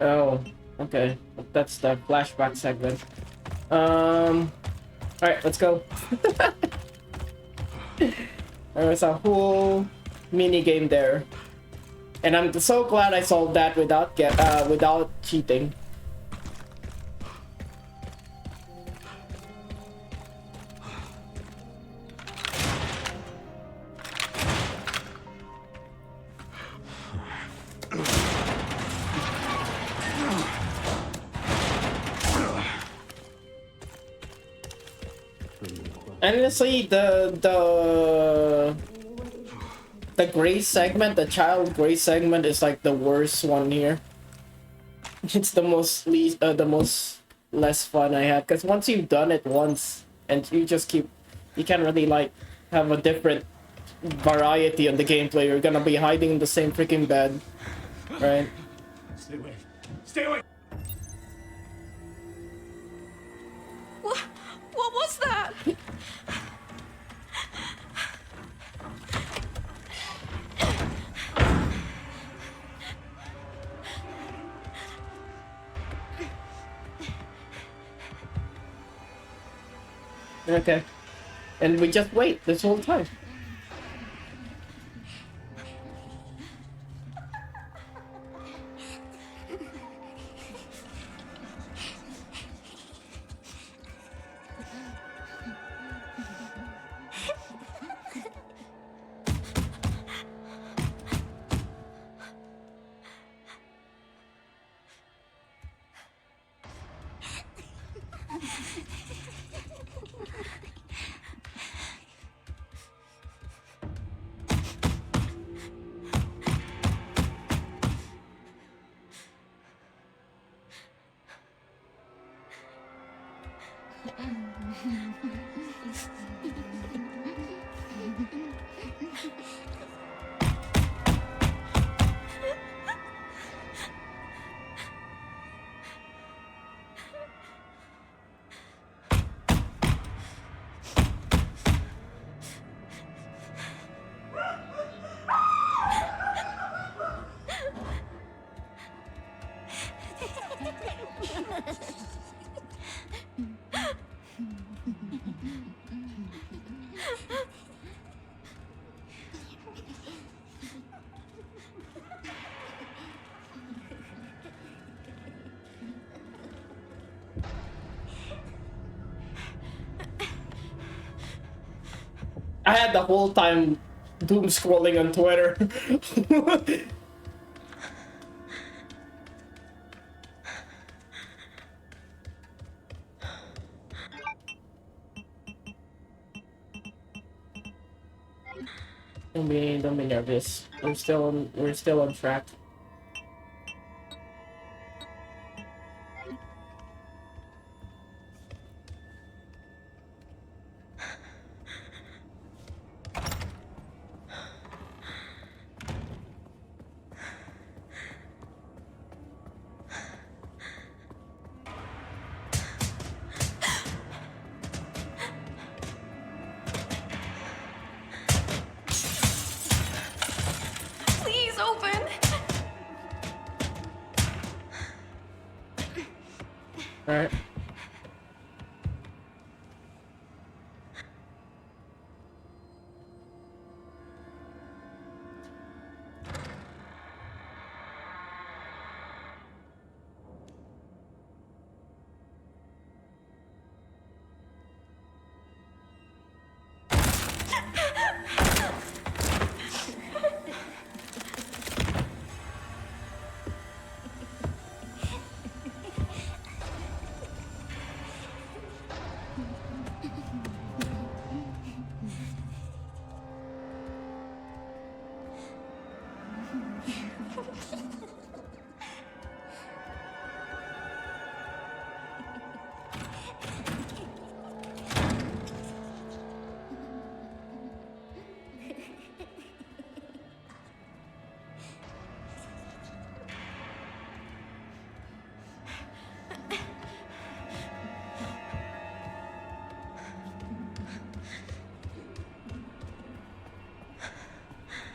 Oh, okay. That's the flashback segment. Alright, let's go. There's a whole mini game there, and I'm so glad I solved that without cheating. Honestly, the gray segment, the child gray segment, is like the worst one here. It's the most less fun I had, because once you've done it once and you just keep, you can't really like have a different variety on the gameplay. You're gonna be hiding in the same freaking bed, right? Stay away. Stay away. What was that? Okay, and we just wait this whole time. I had the whole time doom scrolling on Twitter. Don't be nervous. We're still on track. Please open. All right.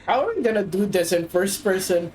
How are we gonna do this in first person?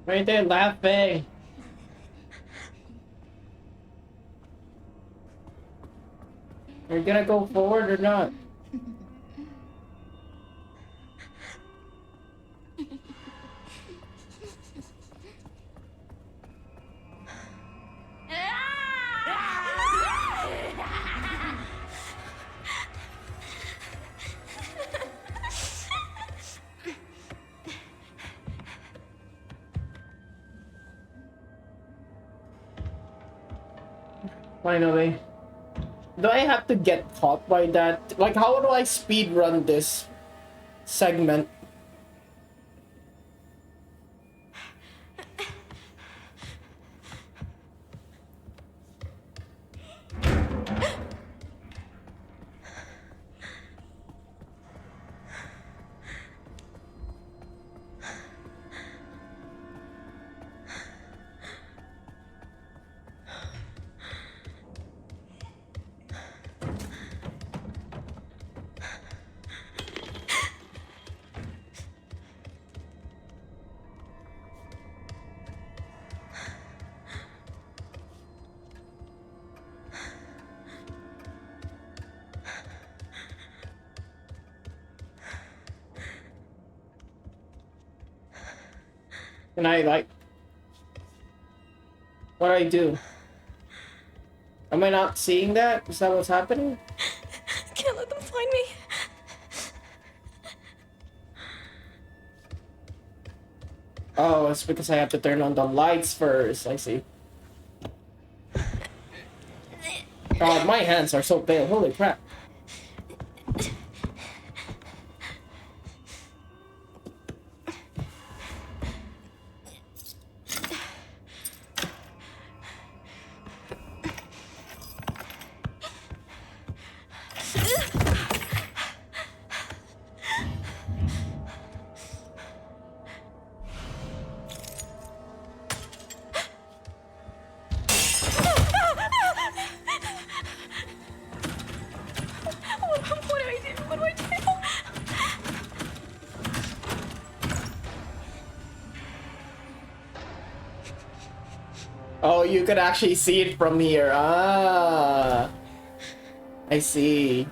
Right there laughing. Are you gonna go forward or not? Finally. Do I have to get caught by that? Like, how do I speed run this segment? Can I, like... What do I do? Am I not seeing that? Is that what's happening? Can't let them find me. Oh, it's because I have to turn on the lights first. I see. God, my hands are so pale. Holy crap. Oh, you could actually see it from here. Ah, I see.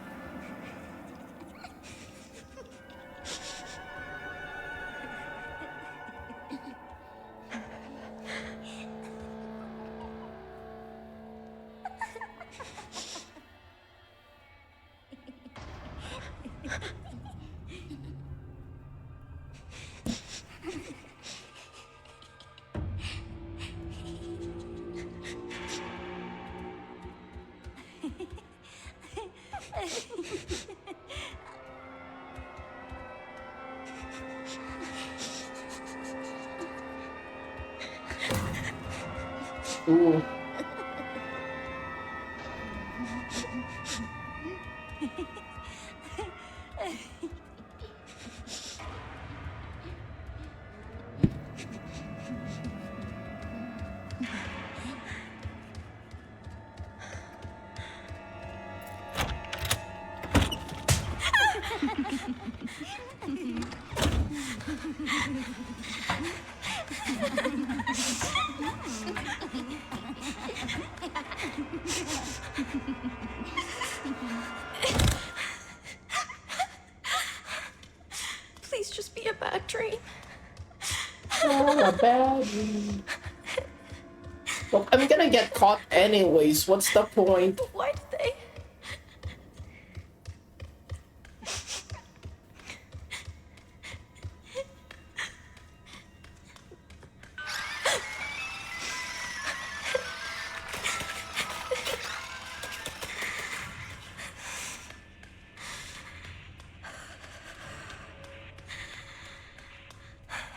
Ooh. Please just be a bad dream. Oh, a bad dream. Look, I'm gonna get caught anyways. What's the point? Why did they?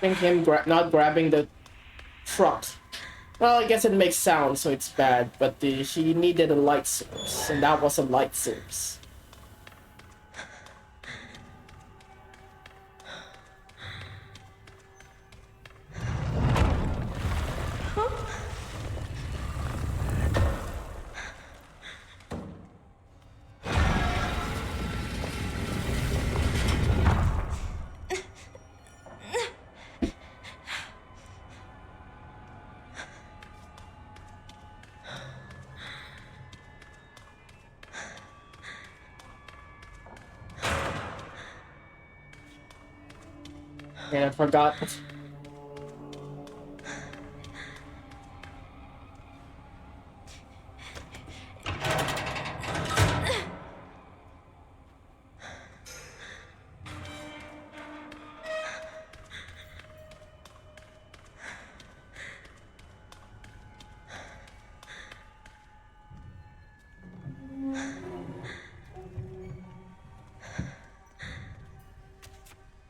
I think him not grabbing the truck. Well, I guess it makes sound, so it's bad. But she needed a light source, and that was a light source. Yeah, I forgot.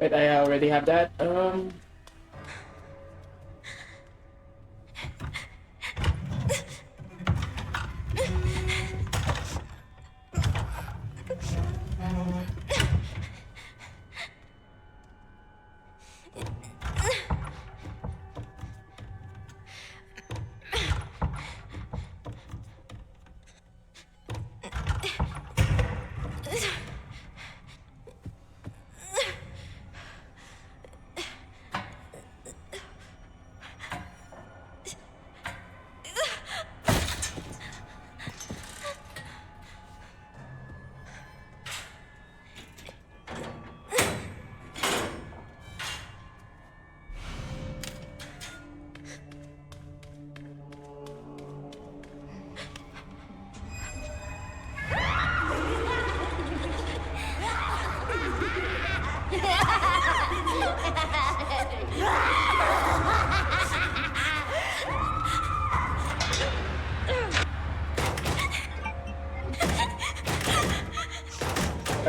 Wait, I already have that.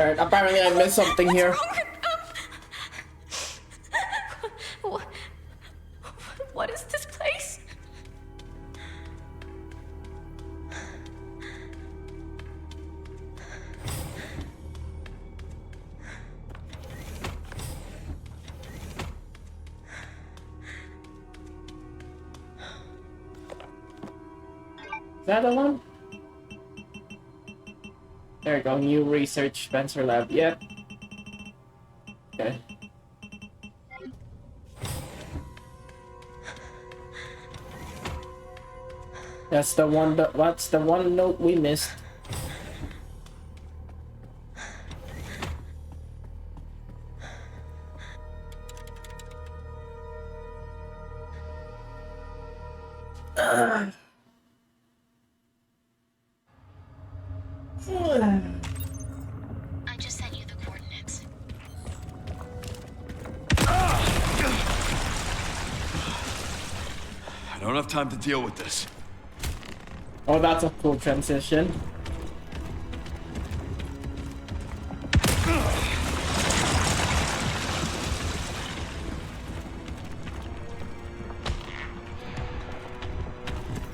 Alright, apparently I missed something here. What is this place? Is that the one? There we go, new research Spencer lab. Yep. Okay. That's the one. What's the one note we missed? I just sent you the coordinates. I don't have time to deal with this. Oh, that's a cool transition.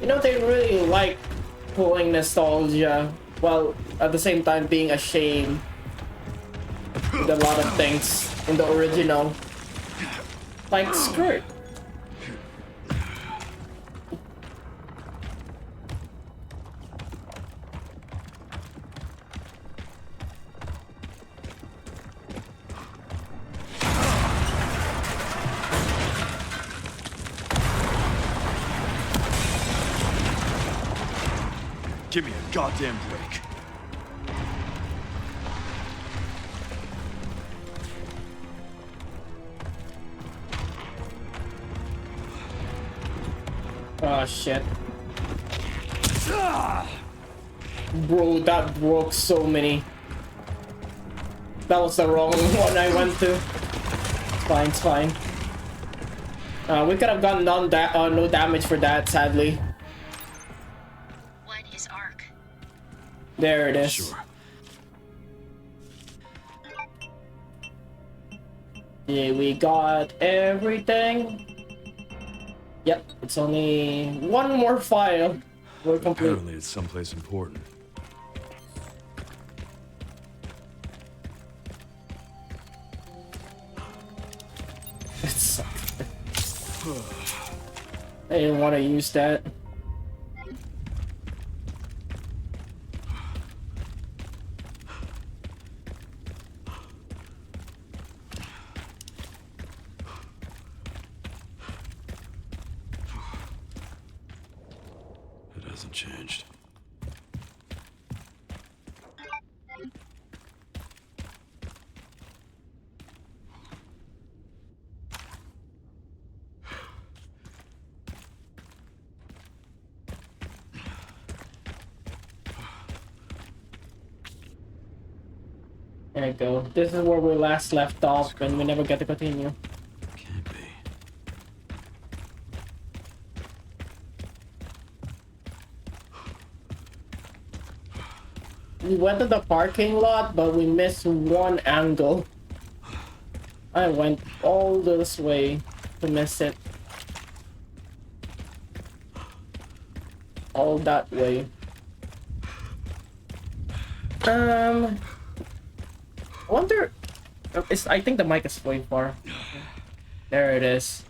You know, they really like pulling nostalgia while at the same time being ashamed with a lot of things in the original. Like Skirt. Give me a goddamn break. Oh shit. Bro, that broke so many. That was the wrong one I went to. It's fine, it's fine. We could have gotten no damage for that, sadly. What is ARC? There it is. Sure. Yeah, we got everything. Yep, it's only one more file. We're complete. Apparently it's someplace important. It sucked. I didn't want to use that. It hasn't changed. There you go. This is where we last left off and we never get to continue. Can't be. We went to the parking lot, but we missed one angle. I went all this way to miss it. All that way. I wonder. I think the mic is way far. There it is.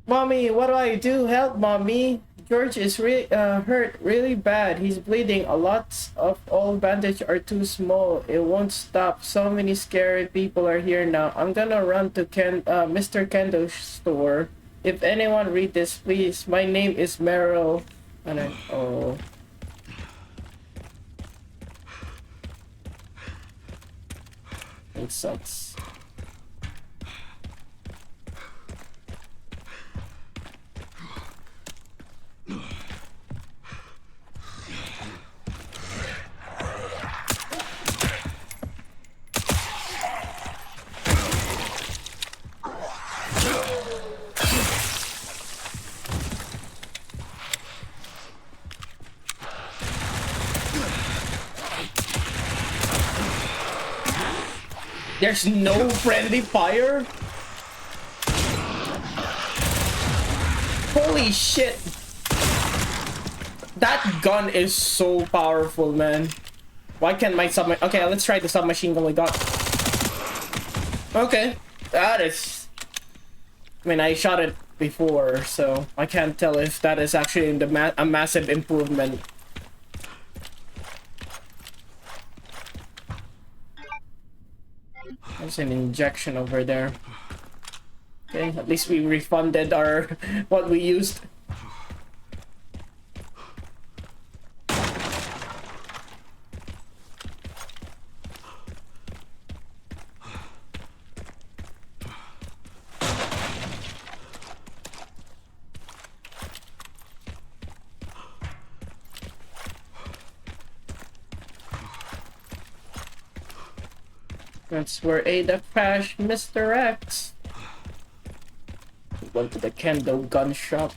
Mommy, what do I do? Help, mommy. George is hurt really bad. He's bleeding. A lot of old bandages are too small. It won't stop. So many scary people are here now. I'm gonna run to Mr. Kendo's store. If anyone read this, please. My name is Meryl. And oh. It sucks. There's no friendly fire? Holy shit! That gun is so powerful, man. Why can't my submachine... Okay, let's try the submachine gun we got. Okay, that is... I mean, I shot it before, so I can't tell if that is actually a massive improvement. There's an injection over there. Okay, at least we refunded our what we used. That's where Ada crashed Mr. X. We went to the Kendo gun shop.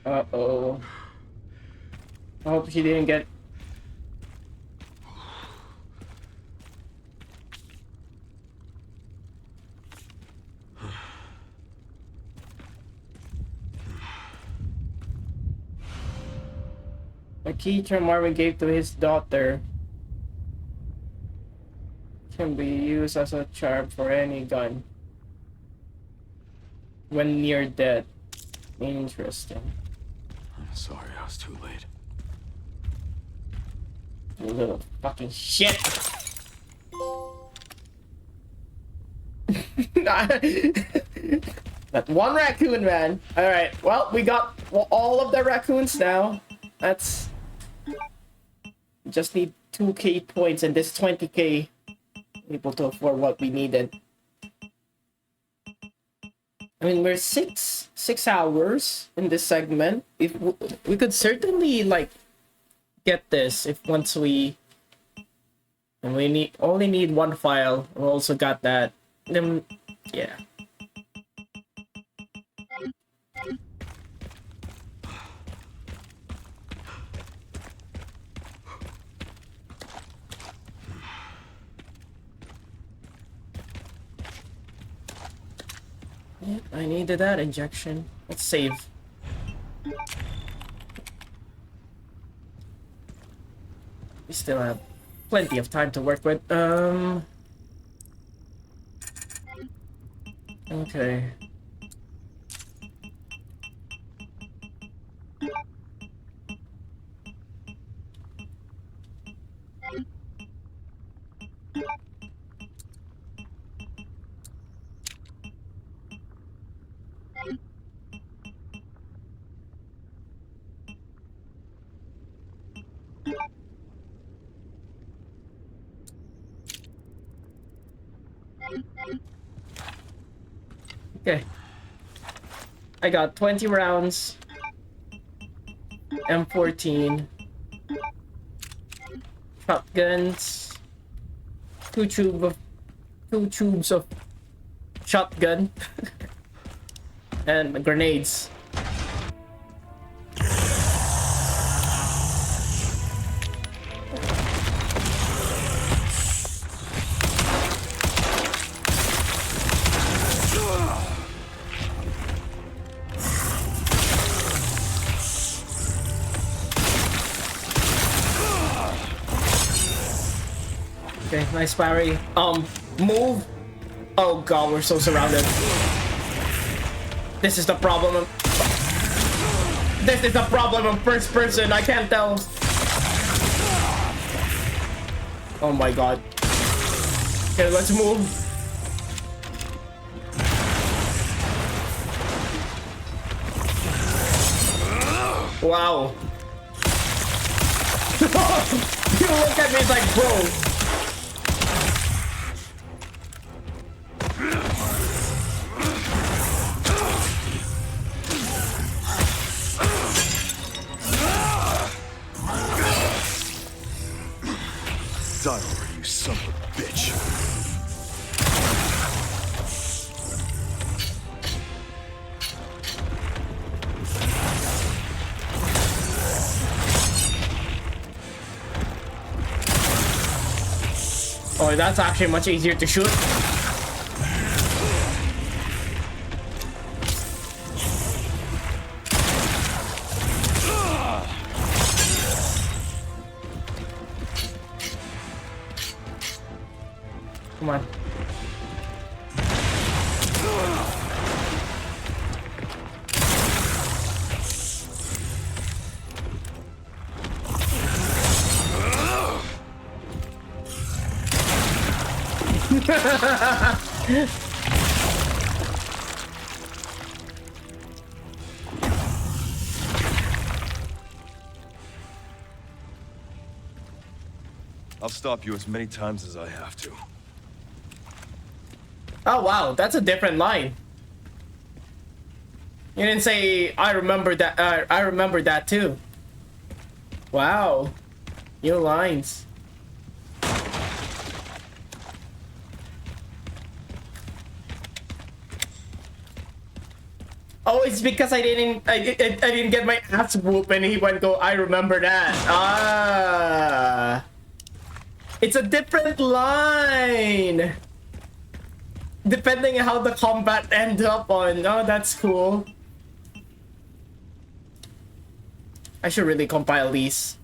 Uh-oh. I hope she didn't get... A keychain Marvin gave to his daughter can be used as a charm for any gun when near death. Interesting. I'm sorry, I was too late. You little fucking shit. That one raccoon, man. Alright, well, we got all of the raccoons now. That's... Just need 2k points and this 20k able to afford what we needed. I mean, we're six hours in this segment. If we could certainly like get this if once we and we only need one file. We also got that. Then yeah. Yep, I needed that injection. Let's save. We still have plenty of time to work with. Okay. Okay. I got 20 rounds. M14. Shotguns. Two tubes of shotgun. And grenades. Okay, nice parry. Move. Oh god, we're so surrounded. This is the problem. This is the problem of first person. I can't tell. Oh my god. Okay, let's move. Wow. You look at me like, bro. Die already, you son of a bitch. Oh, that's actually much easier to shoot. Come on. I'll stop you as many times as I have to. Oh wow, that's a different line. You didn't say I remember that. I remember that too. Wow, new lines. Oh, it's because I didn't get my ass whooped, and he went go. I remember that. Ah, it's a different line. Depending on how the combat ends up on. Oh, that's cool. I should really compile these.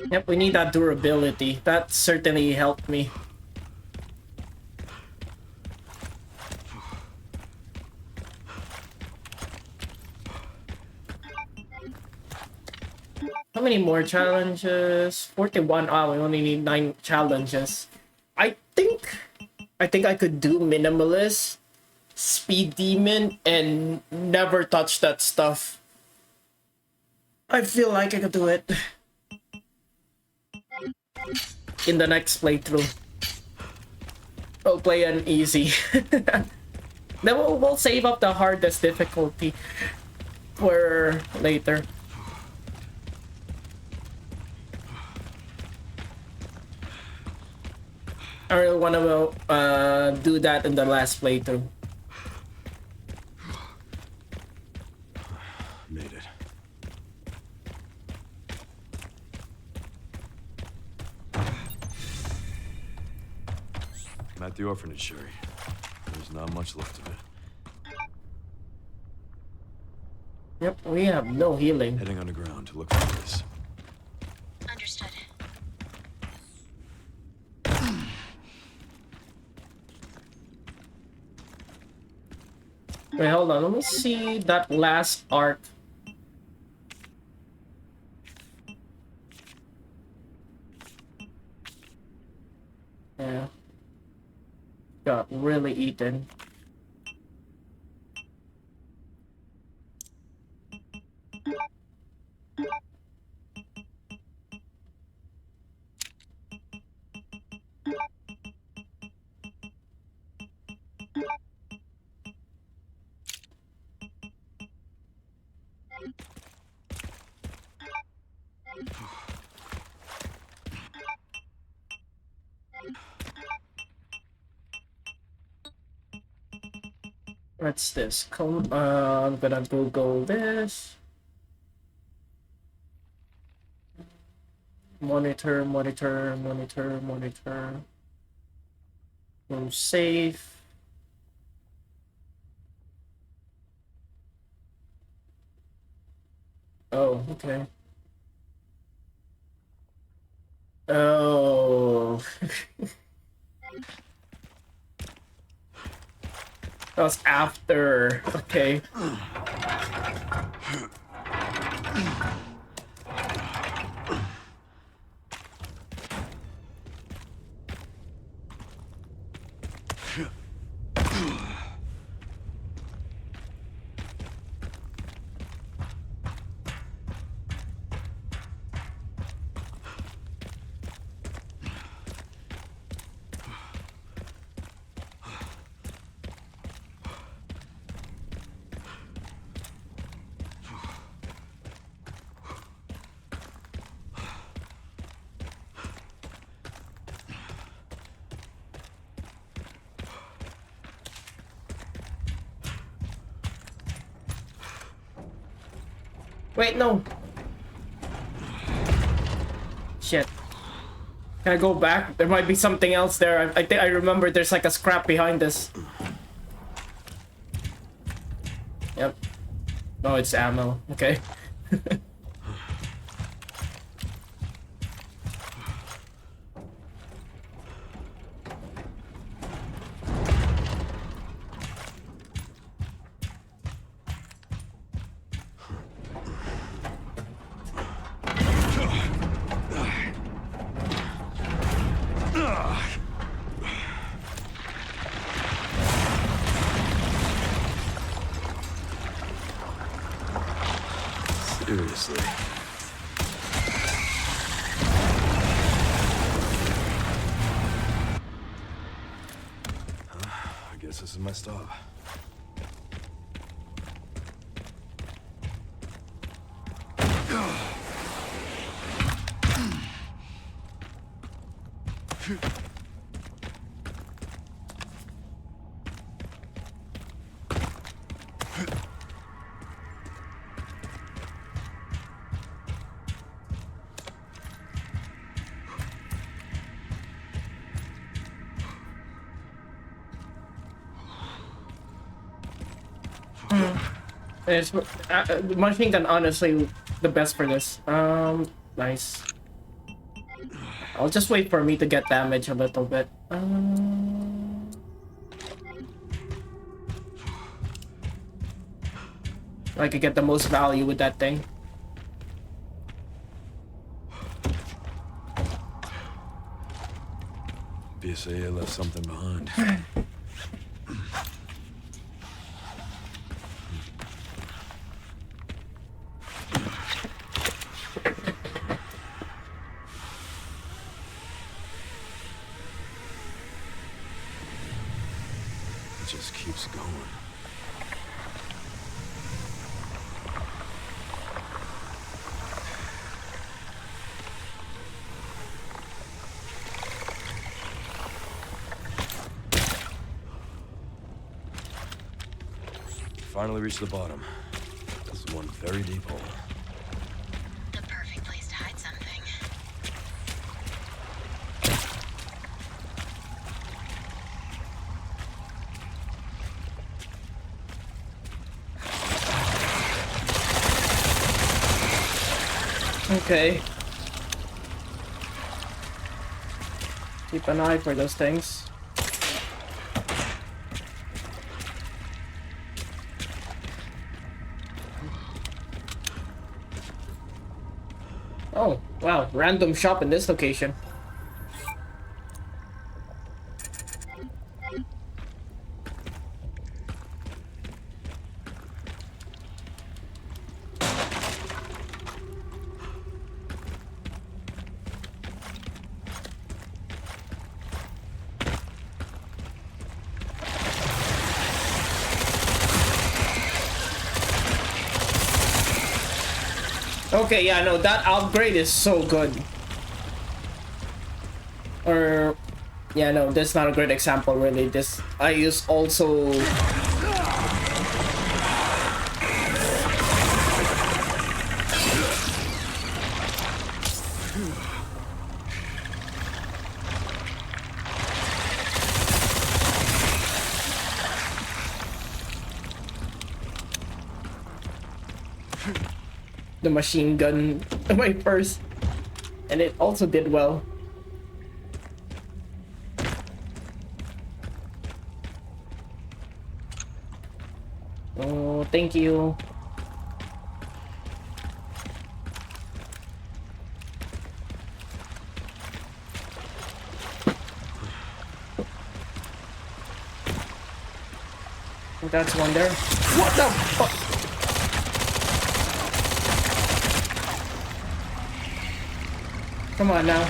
Yep, we need that durability. That certainly helped me. How many more challenges? 41. Oh, we only need 9 challenges. I think I could do minimalist, speed demon, and never touch that stuff. I feel like I could do it in the next playthrough. We'll play an easy. Then we'll save up the hardest difficulty for later. I really want to do that in the last playthrough. Made it. I'm at the orphanage, Sherry. There's not much left of it. Yep, we have no healing. Heading underground to look for this. Understood. Wait, hold on. Let me see that last arc. Yeah. Got really eaten. What's this? I'm gonna Google this. Monitor. Go save. Oh, okay. Oh. That was after. Okay. Wait, no. Shit. Can I go back? There might be something else there. I think I remember there's like a scrap behind this. Yep. Oh, it's ammo. Okay. Seriously. I guess this is my stop. It's machine gun, honestly, the best for this. Nice. I'll just wait for me to get damage a little bit. I could get the most value with that thing. BSAA left something behind. It just keeps going. Finally reached the bottom. This is one very deep hole. The perfect place to hide something. Okay. Keep an eye for those things. Oh, wow. Random shop in this location. Okay, yeah, no, that upgrade is so good. Or, yeah, no, that's not a great example, really. This, I use also... the machine gun my first, and it also did well. Oh, thank you. That's one there. What the fuck? Come on now.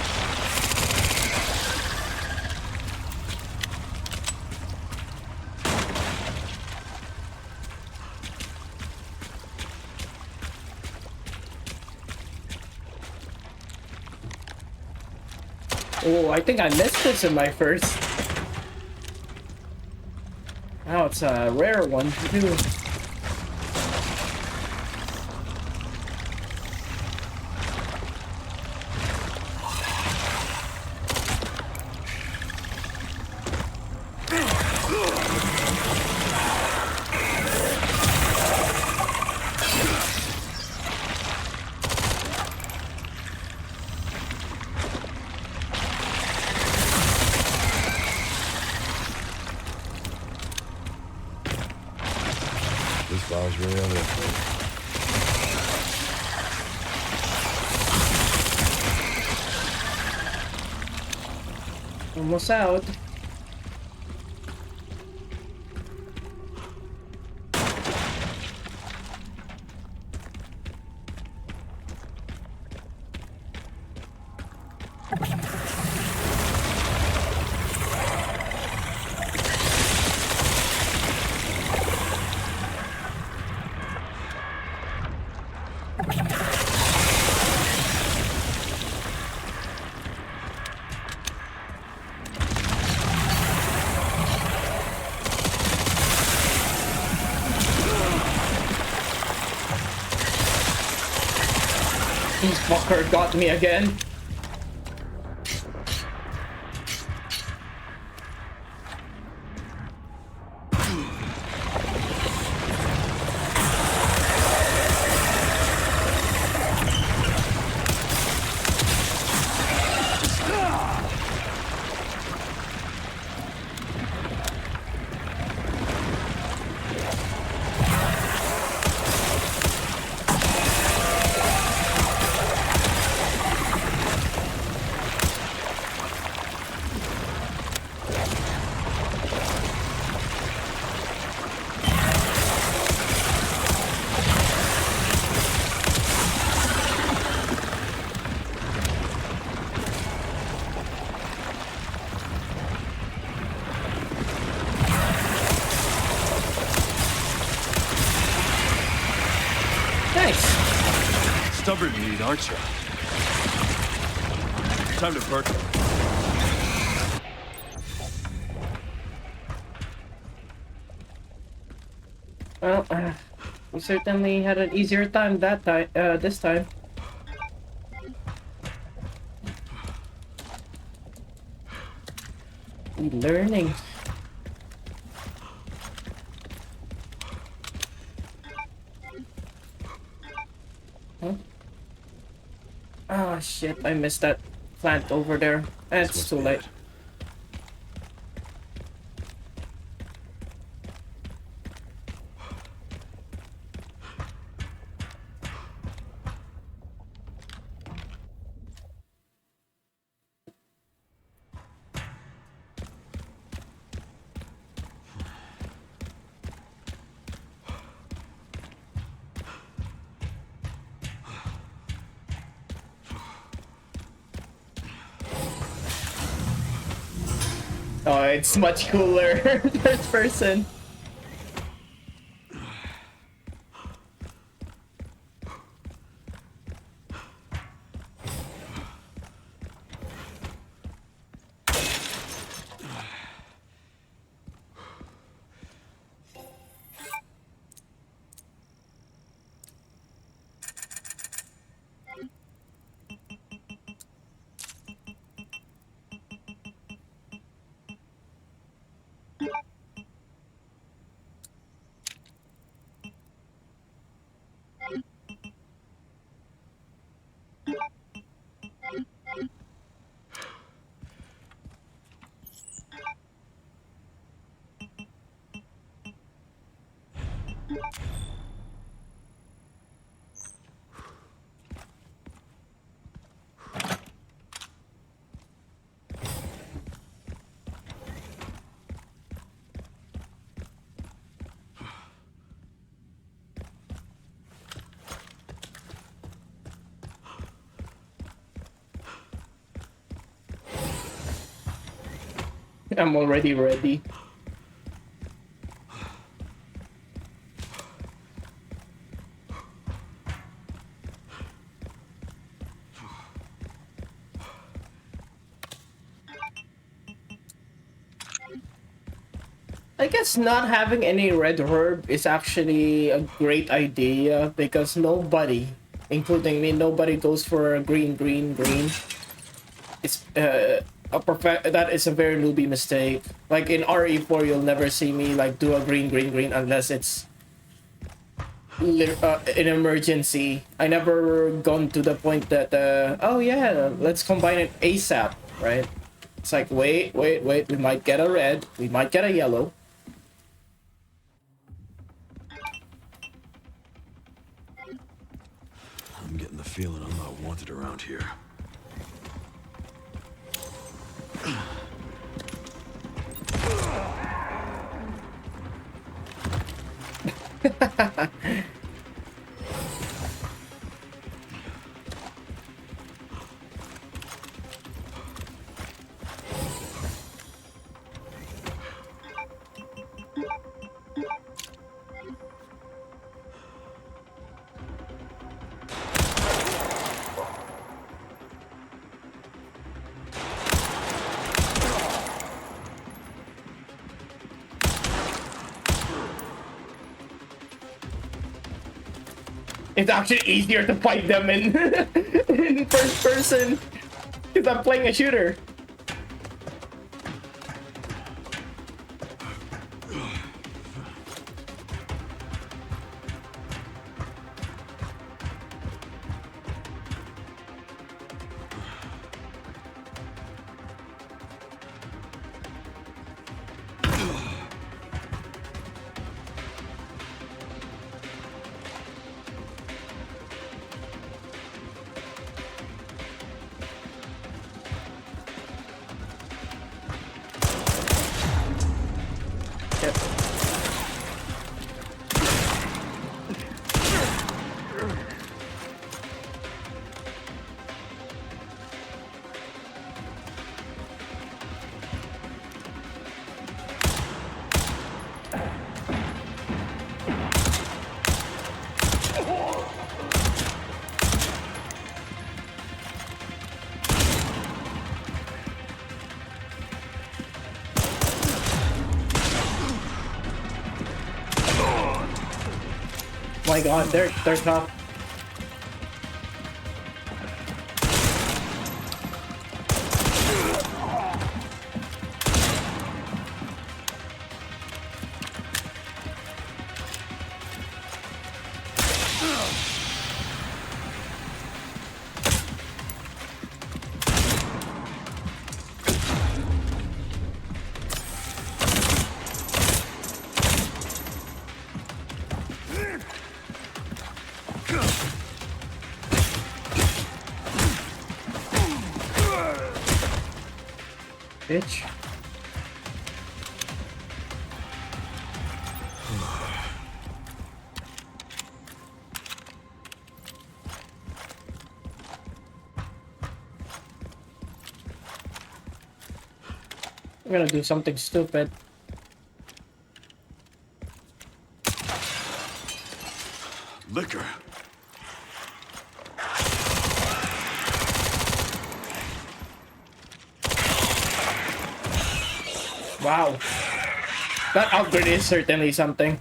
Oh, I think I missed this in my first. Now it's a rare one too. this file's really on it. Almost out. This fucker got me again. Stubborn meat, aren't you? Time to perk. Well, we certainly had an easier time this time. We learning. Huh? Ah, shit, I missed that plant over there. It's too late. Oh, it's much cooler. Third person. I'm already ready. I guess not having any red herb is actually a great idea because nobody, including me, nobody goes for a green. It's that is a very newbie mistake. Like in RE4, you'll never see me like do a green unless it's an emergency. I never gone to the point that oh yeah, let's combine it ASAP, right? It's like wait, we might get a red, we might get a yellow. feeling I'm not wanted around here. It's actually easier to fight them in, in first person because I'm playing a shooter. My god, they're tough. Bitch. I'm gonna do something stupid. Liquor. Wow. That upgrade is certainly something.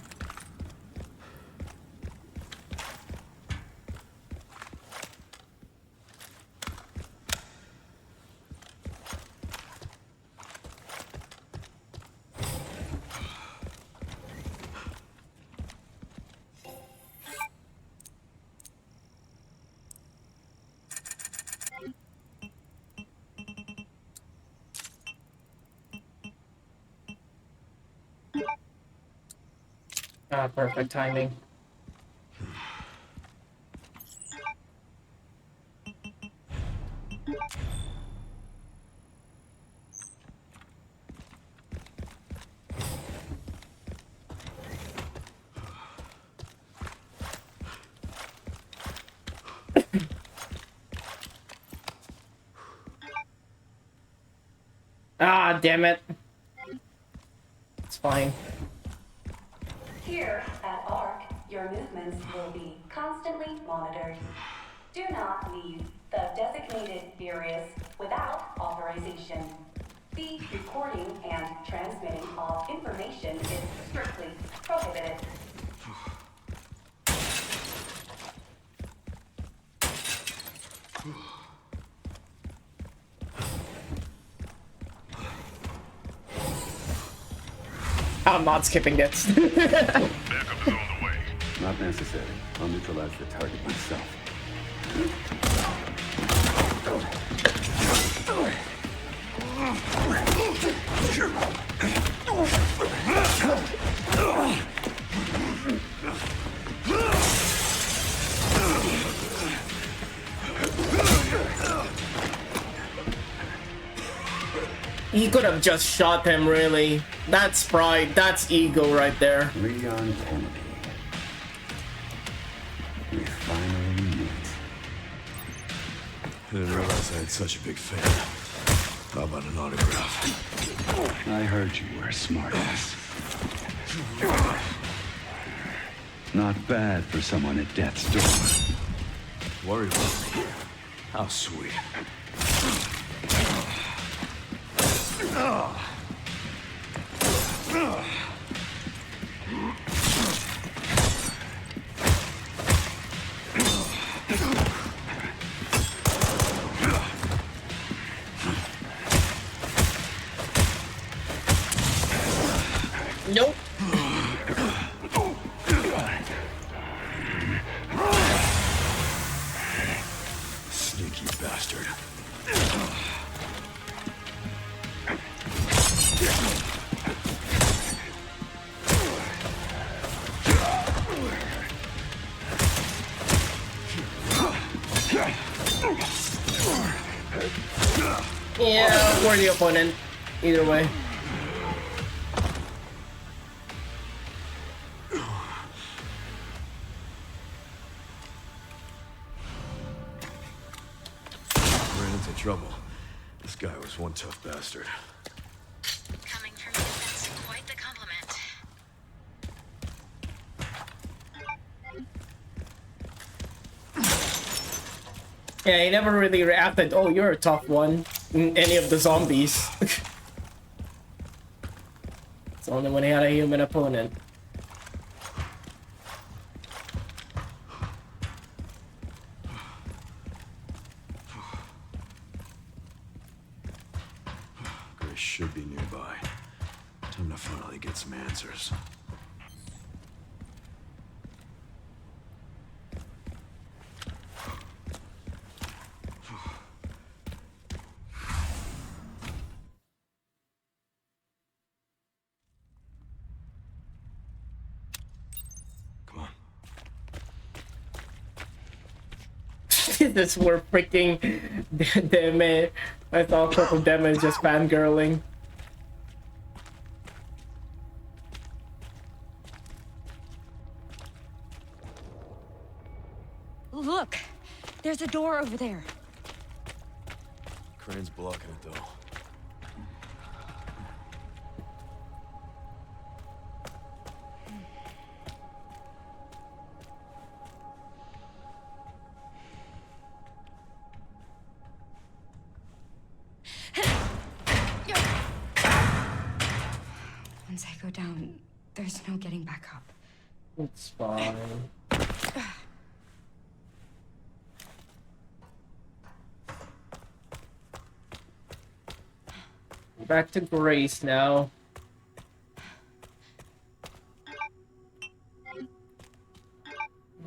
Ah, perfect timing. Ah, damn it. It's fine. Here at ARC, your movements will be constantly monitored. Do not leave the designated areas without authorization. The recording and transmitting of information is strictly prohibited. I'm not skipping this. Backup is on the way. Not necessary. I'll neutralize the target myself. He could have just shot him, really. That's pride, that's ego right there. Leon Kennedy. We finally meet. I didn't realize I had such a big fan. How about an autograph? I heard you were a smartass. Not bad for someone at death's door. Worry about me. How sweet. Nope. Sneaky bastard. Yeah, we're the opponent. Either way. Ran into trouble. This guy was one tough bastard. Coming from you, that's quite the compliment. Yeah, he never really reacted, oh, you're a tough one, in any of the zombies. It's only when he had a human opponent. Grace should be nearby. Time to finally get some answers. Come on. This were freaking Deme. I thought Purple Deme is just fangirling. Look! There's a door over there. Crane's blocking it, though. Once I go down, there's no getting back up. It's fine. Back to Grace now.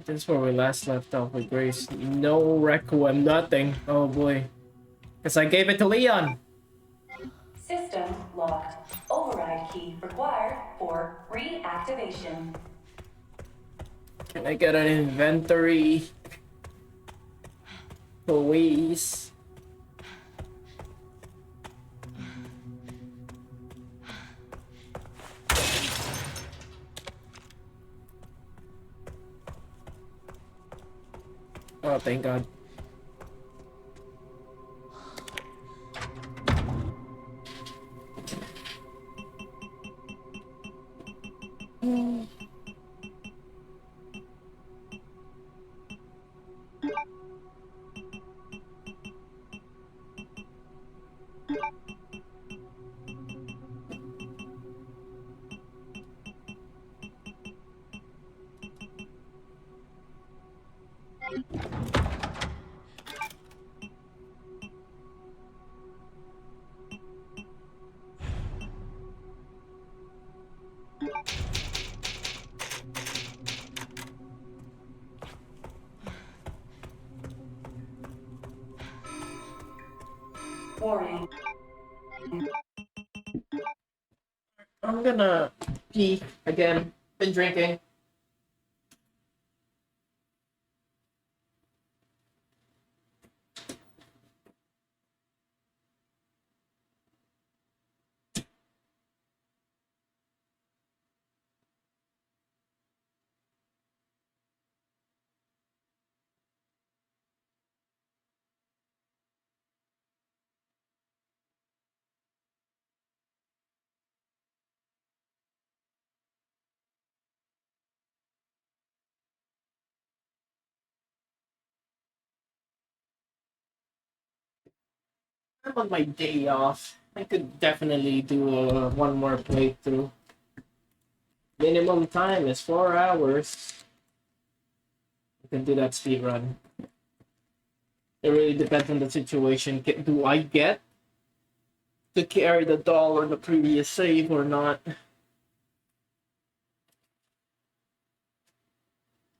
This is where we last left off with Grace. No Requiem, nothing. Oh boy. Guess I gave it to Leon. System locked. Override key required for reactivation. Can I get an inventory? Please. Oh, thank God. Warning. I'm gonna pee again. Been drinking. I'm on my day off. I could definitely do one more playthrough. Minimum time is 4 hours. I can do that speed run. It really depends on the situation. Do I get to carry the doll or the previous save or not?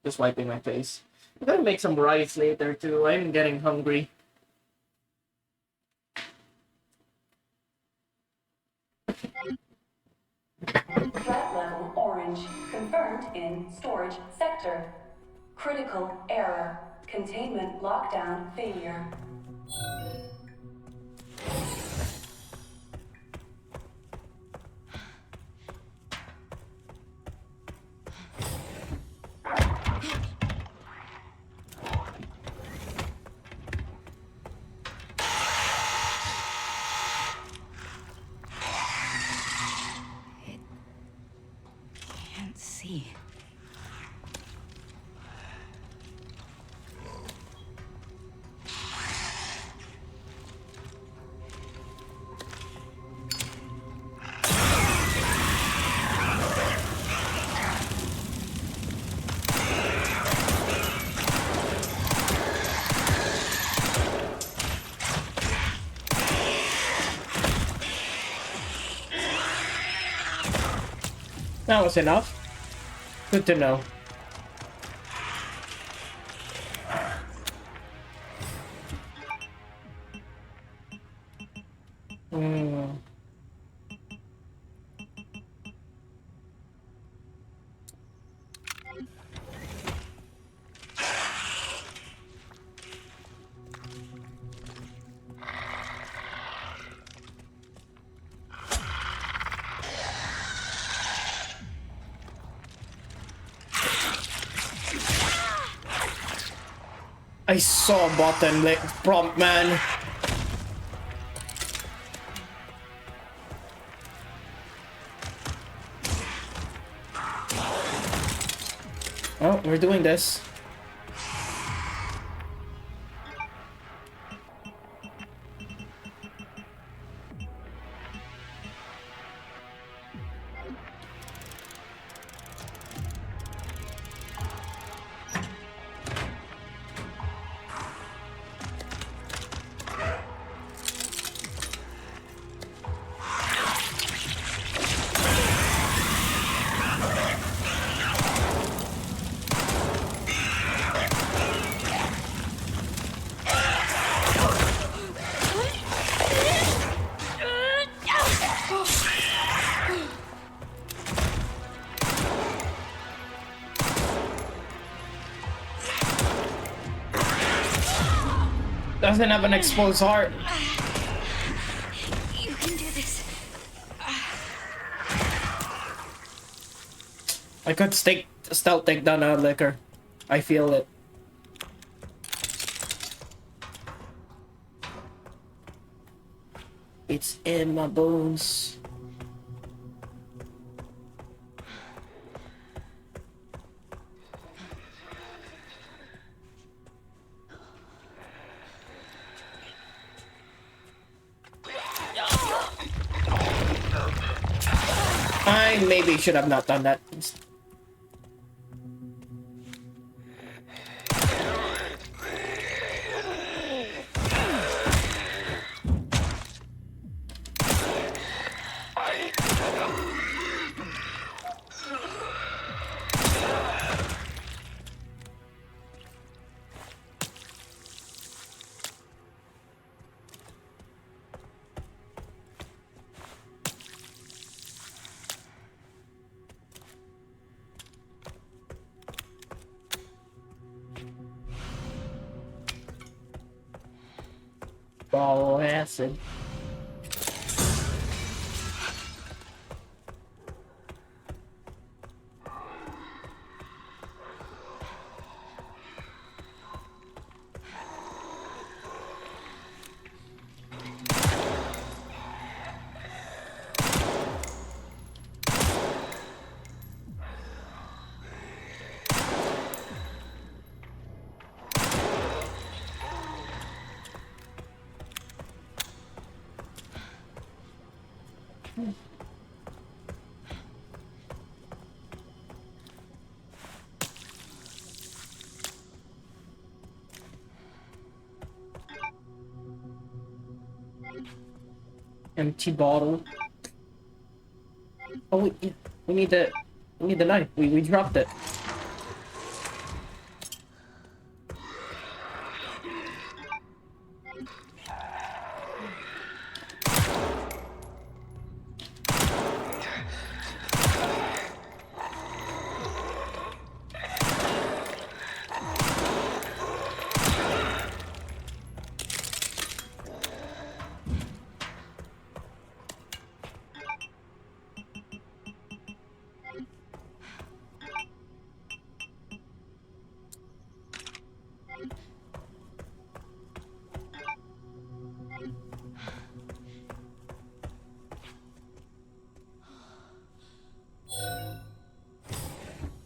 Just wiping my face. I'm gonna make some rice later too. I'm getting hungry. Threat level orange. Confirmed in storage sector. Critical error. Containment lockdown failure. Can't see. That was enough. Good to know. I saw button like prompt man. Oh, we're doing this. Doesn't have an exposed heart. You can do this. I could stealth take down a liquor. I feel it. It's in my bones. I maybe should have not done that. Ball acid. Empty bottle. Oh, we need the knife. We dropped it.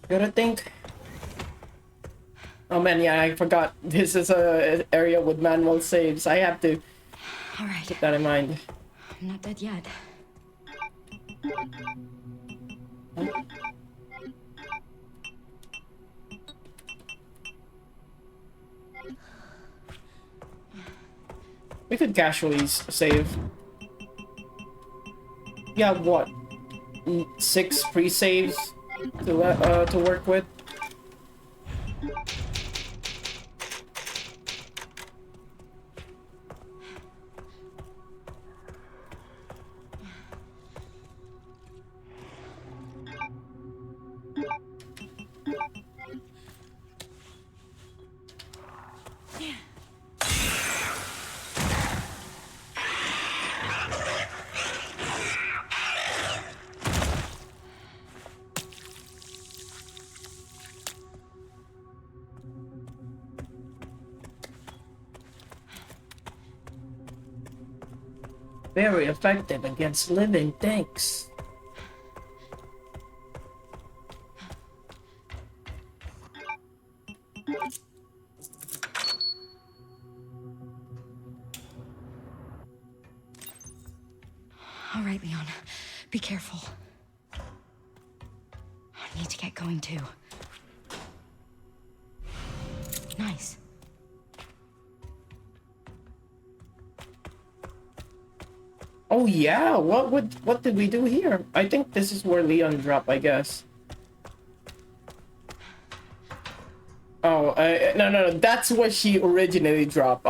Gotta think. Oh man, yeah, I forgot. This is a area with manual saves. I have to All right. keep that in mind. I'm not dead yet. We could casually save. Yeah, what? 6 pre-saves to work with. Very effective against living things. All right, Leon. Be careful. I need to get going too. Nice. Oh yeah, what did we do here? I think this is where Leon dropped, I guess. Oh, no, that's where she originally dropped.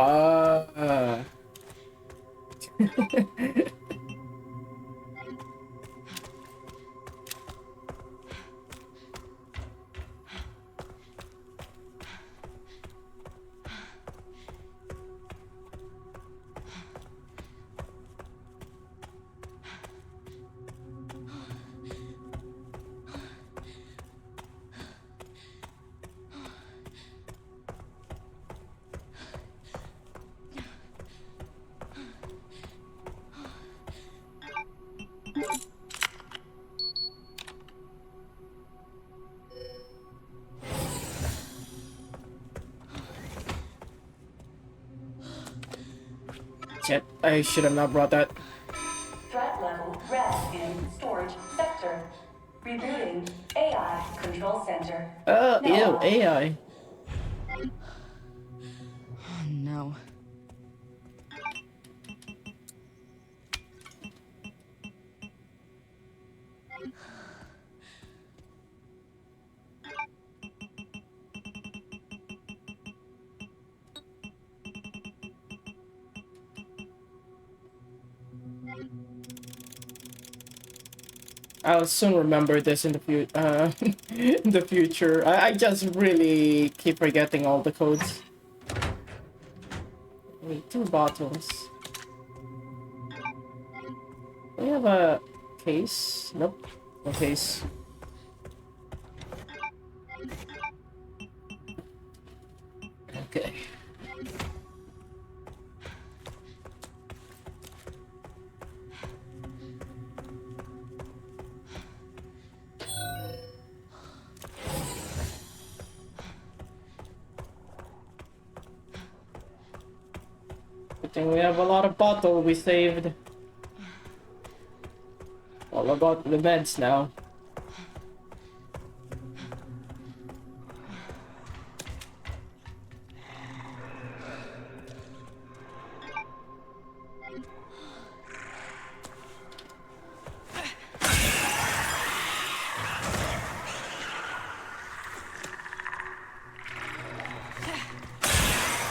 Shit, I should have not brought that. Threat level red in storage sector. Rebooting AI control center. Ew, AI. Oh no. I'll soon remember this in the in the future. I just really keep forgetting all the codes. Wait, 2 bottles. Do we have a case? Nope, no case. Okay. Good thing we have a lot of bottle we saved. about the meds now.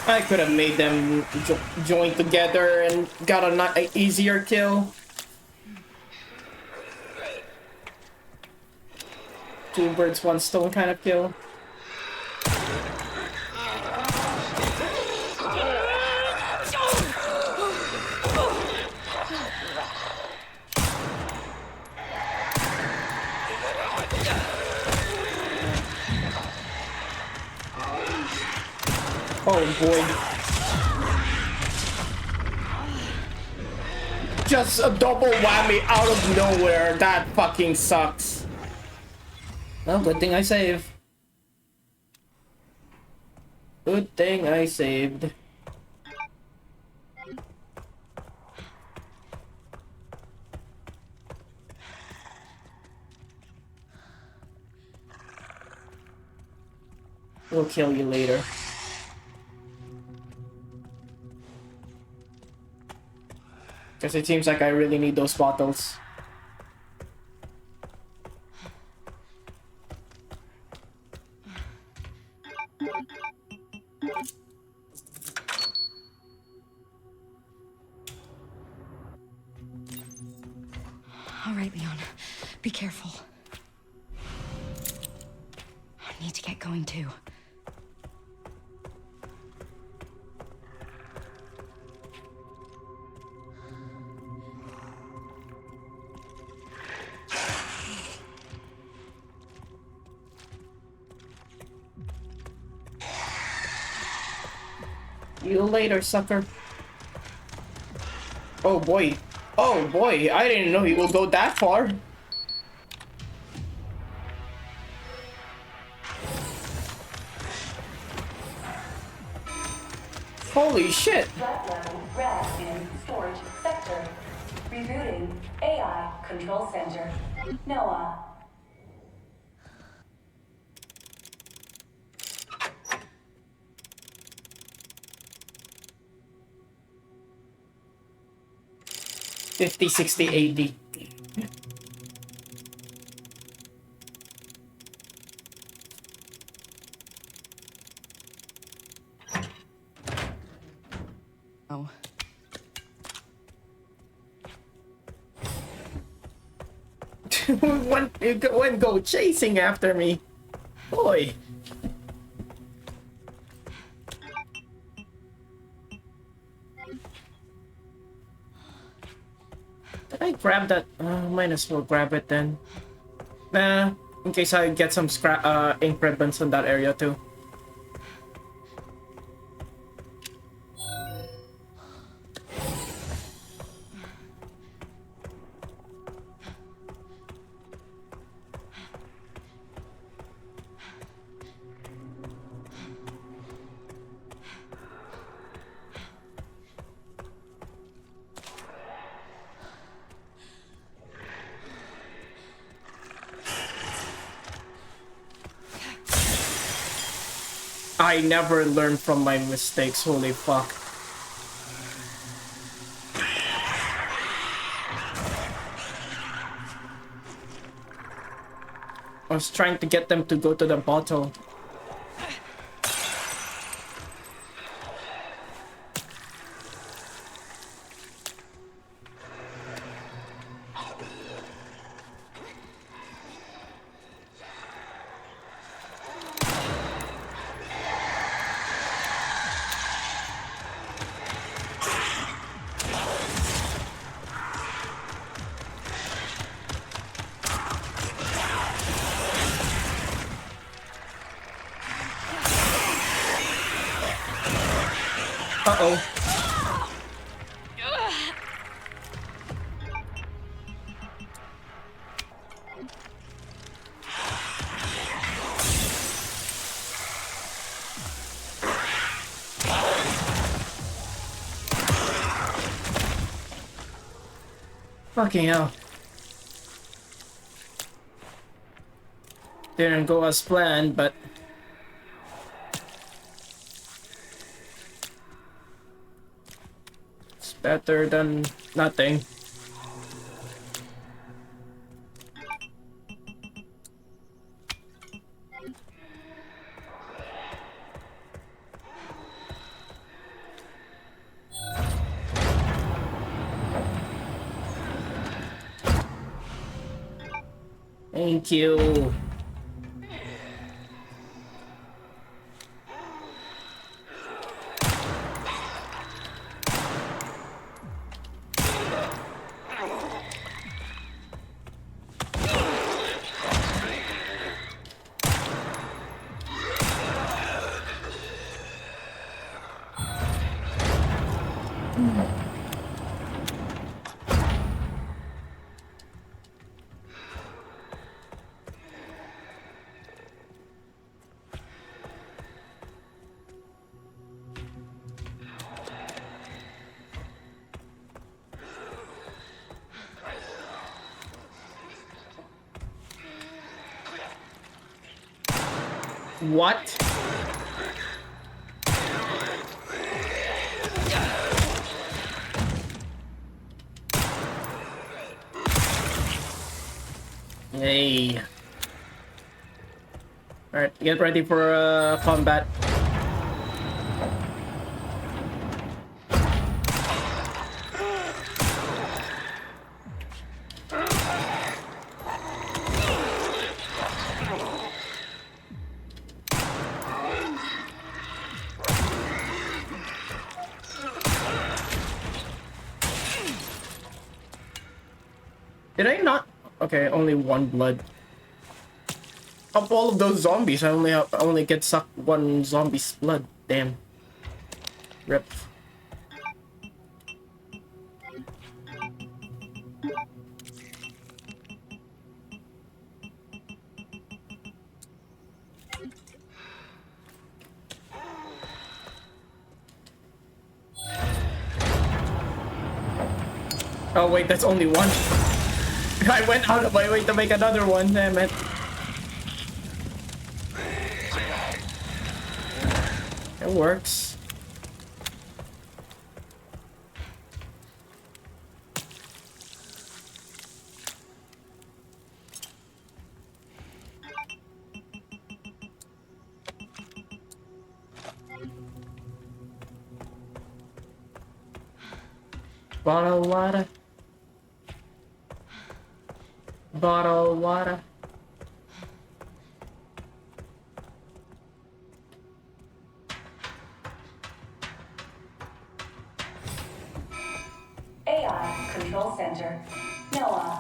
I could have made them join together and got a easier kill. Two birds, one stone kind of kill. Oh boy. Just a double whammy out of nowhere. That fucking sucks. Well, good thing I saved. Good thing I saved. We'll kill you later. Because it seems like I really need those bottles. All right, Leon. Be careful. I need to get going too. You later, sucker. Oh boy. Oh boy, I didn't know he would go that far. Holy shit. Threat level red in storage sector. Rebooting AI control center. Noah. $50, $60, $80. Oh. When go chasing after me. Boy. Did I grab that? Might as well grab it then. Nah, in case I get some scrap ink ribbons in that area too. I never learn from my mistakes, holy fuck. I was trying to get them to go to the bottle. Uh-oh. Fucking hell. Didn't go as planned, but it's better than nothing. Thank you. What? Hey. Alright, get ready for combat. Did I not? Okay, only one blood. Of all of those zombies, I only get sucked one zombie's blood. Damn. Rip. Oh wait, that's only one. I went out of my way to make another one, damn it. It works. Bottle of water. Bottle of water. AI Control Center. NOAA.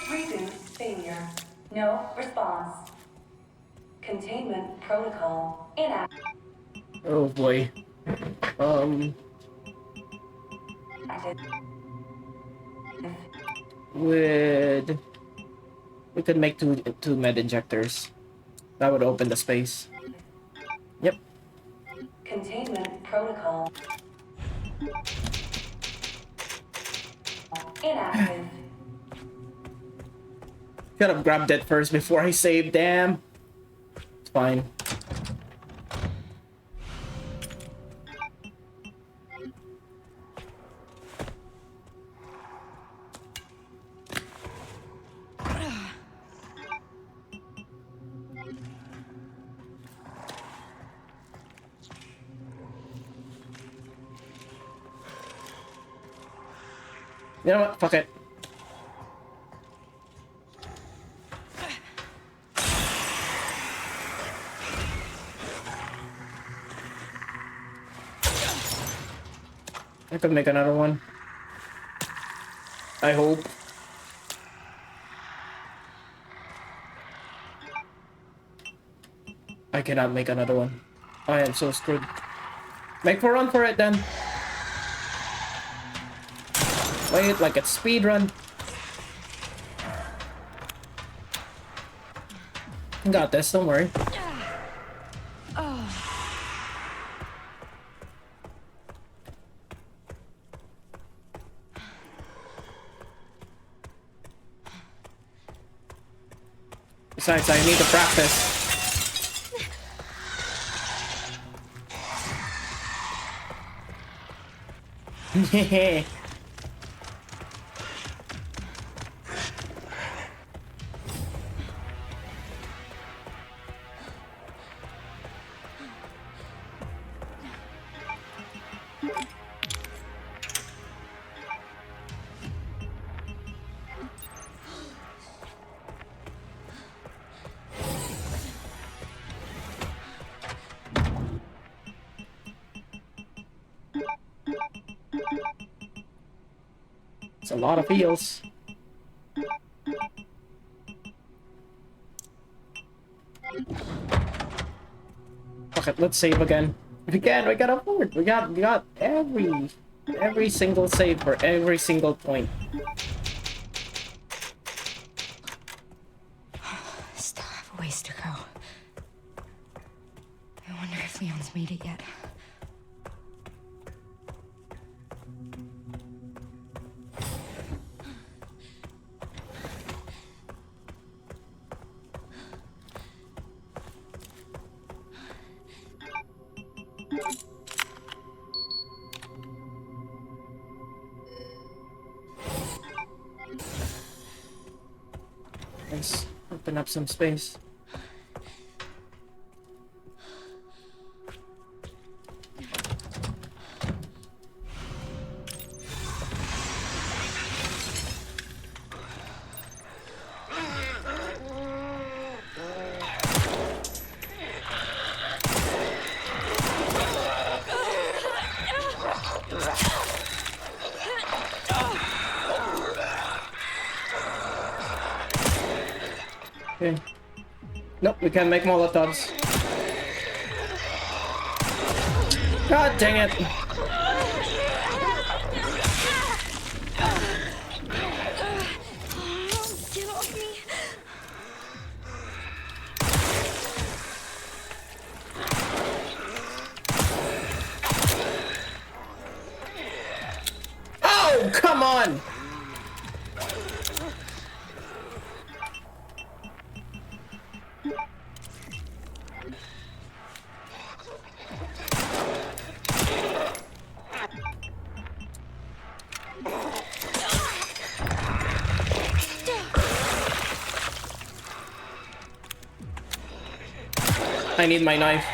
Reboot failure. No response. Containment protocol inactive. Oh boy. We could make two med injectors. That would open the space. Yep. Containment protocol inactive. Could have grabbed it first before I saved. Damn. It's fine. You know what? Fuck it. I could make another one. I hope. I cannot make another one. I am so screwed. Make a run for it then. Play it like a speed run. Got this, don't worry. Besides, I need to practice. Hehe. It's a lot of heals. Fuck it, let's save again. If we can, we got afford. We got every single save for every single point. Still have a ways to go. I wonder if Leon's made it yet. Let's open up some space. Okay. Nope, we can't make Molotovs. God dang it! Get off me! Oh, come on! I need my knife.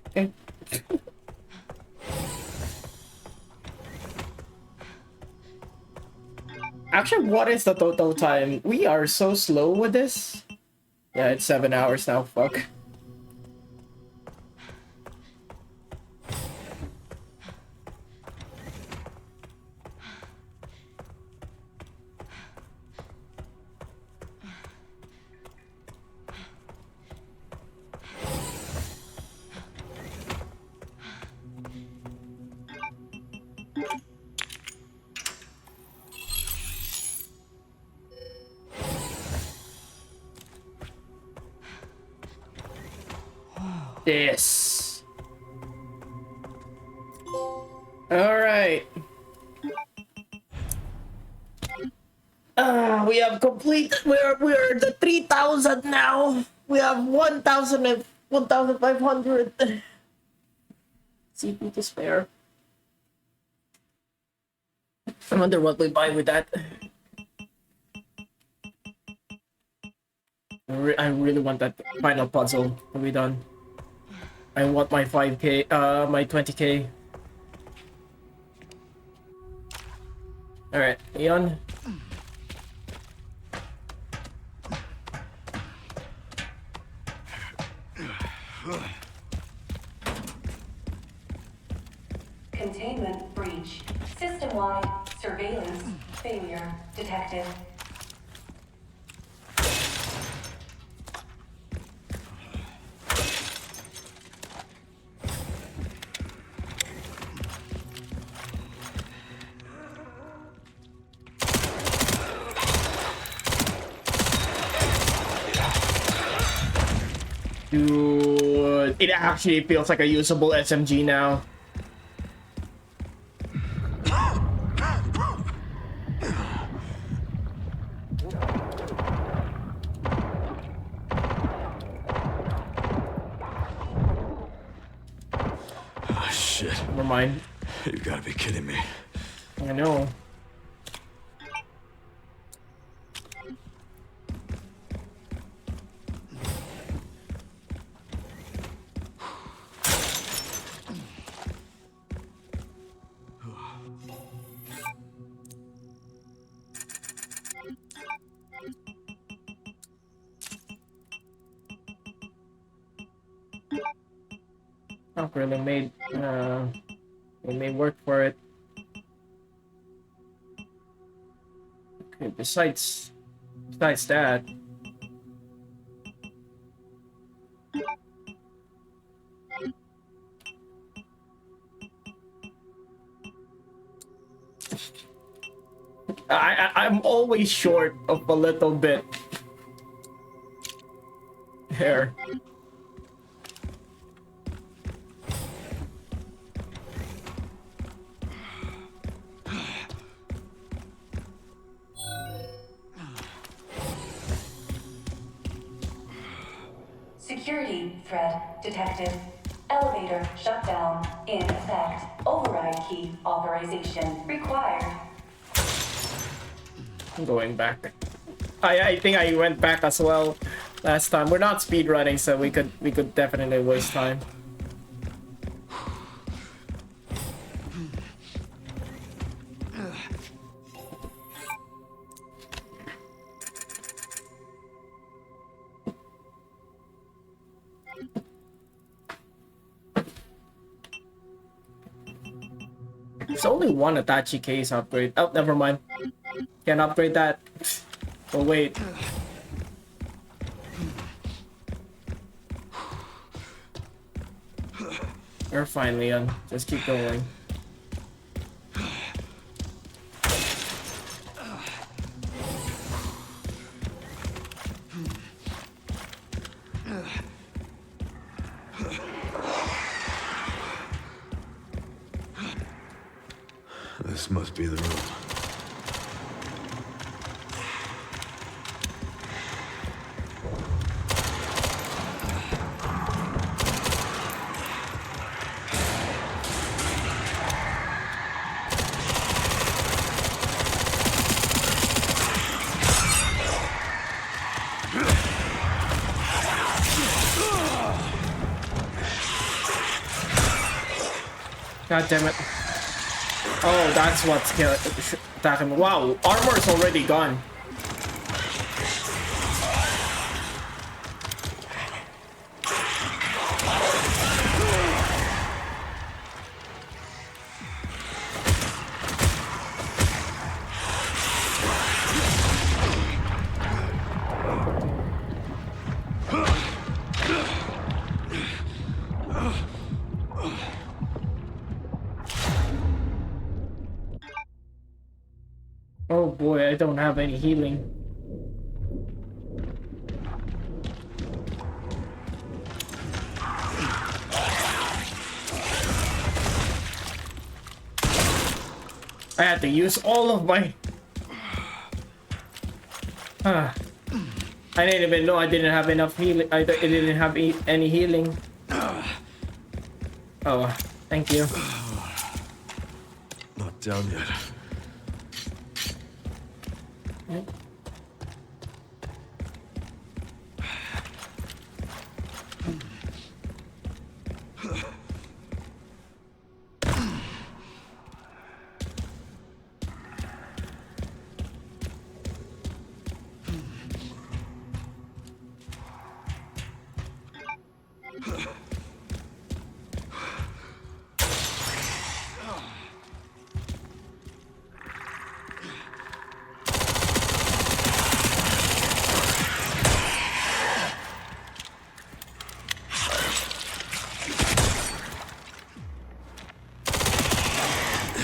Okay. Actually, what is the total time? We are so slow with this. Yeah, it's 7 hours now. Fuck. This. All right. We have complete. We're the 3,000 now. We have 1,000 and 1,500 CP to spare. I wonder what we buy with that. I really want that final puzzle to be done. I want my 5k, my 20k. Alright, Leon. Containment breach. System-wide surveillance failure detected. Dude, it actually feels like a usable SMG now. Oh, shit. Never mind. You've got to be kidding me. I know. Not really made we may work for it. Okay, besides that. I'm always short of a little bit here. Security threat detected. Elevator shutdown in effect. Override key authorization required. I'm going back. I think I went back as well last time. We're not speed running, so we could definitely waste time. There's only one Itachi case upgrade. Oh, never mind. Can't upgrade that. Oh, wait. You're fine, Leon. Just keep going. This must be the room. God damn it. Oh, that's what's attacking me. Wow, armor's already gone. Oh boy, I don't have any healing. I had to use all of my... I didn't even know I didn't have enough healing. I didn't have any healing. Oh, thank you. Not down yet.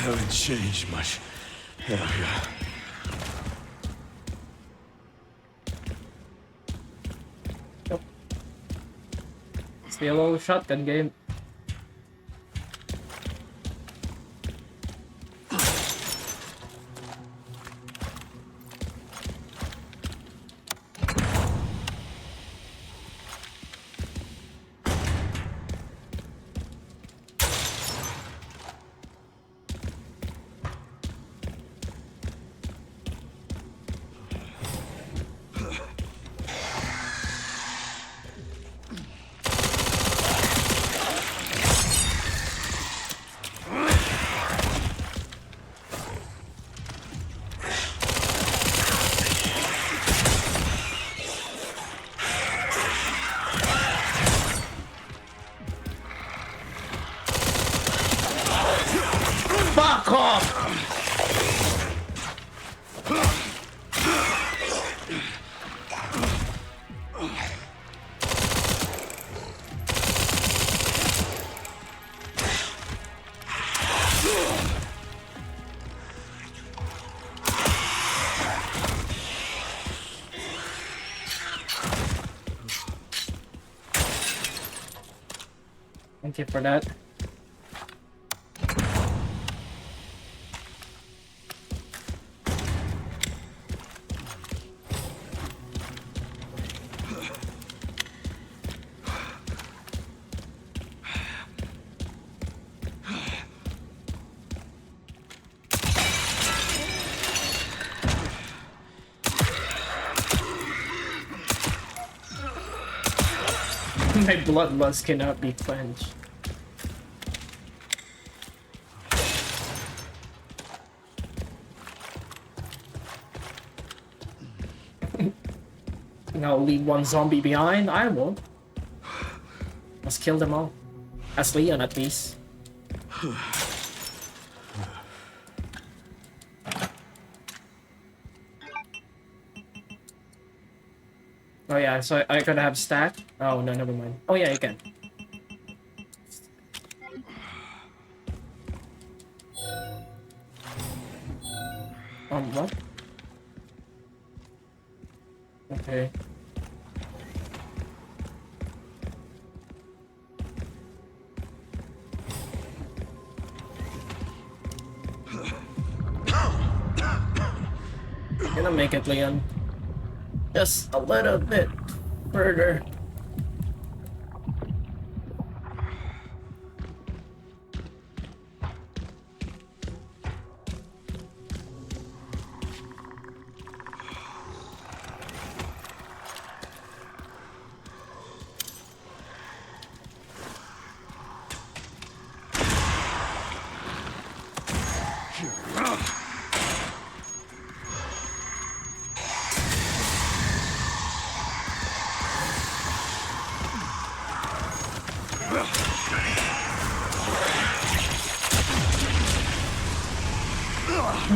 Haven't changed much. Yeah. be a little shotgun game. Fuck off! Thank you for that. My bloodlust cannot be quenched. I'll leave one zombie behind. I won't. Let's kill them all. As Leon, at least. Oh yeah, so I gotta have stack? Oh no, never mind. Oh yeah, you can. What? Okay. Gonna make it, Leon. Just a little bit further.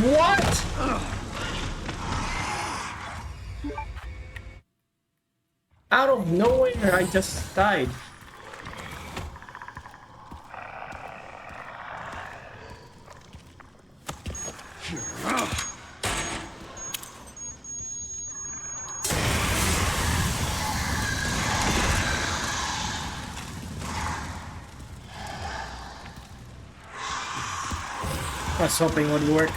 What? Out of nowhere, I just died. I was hoping it would work.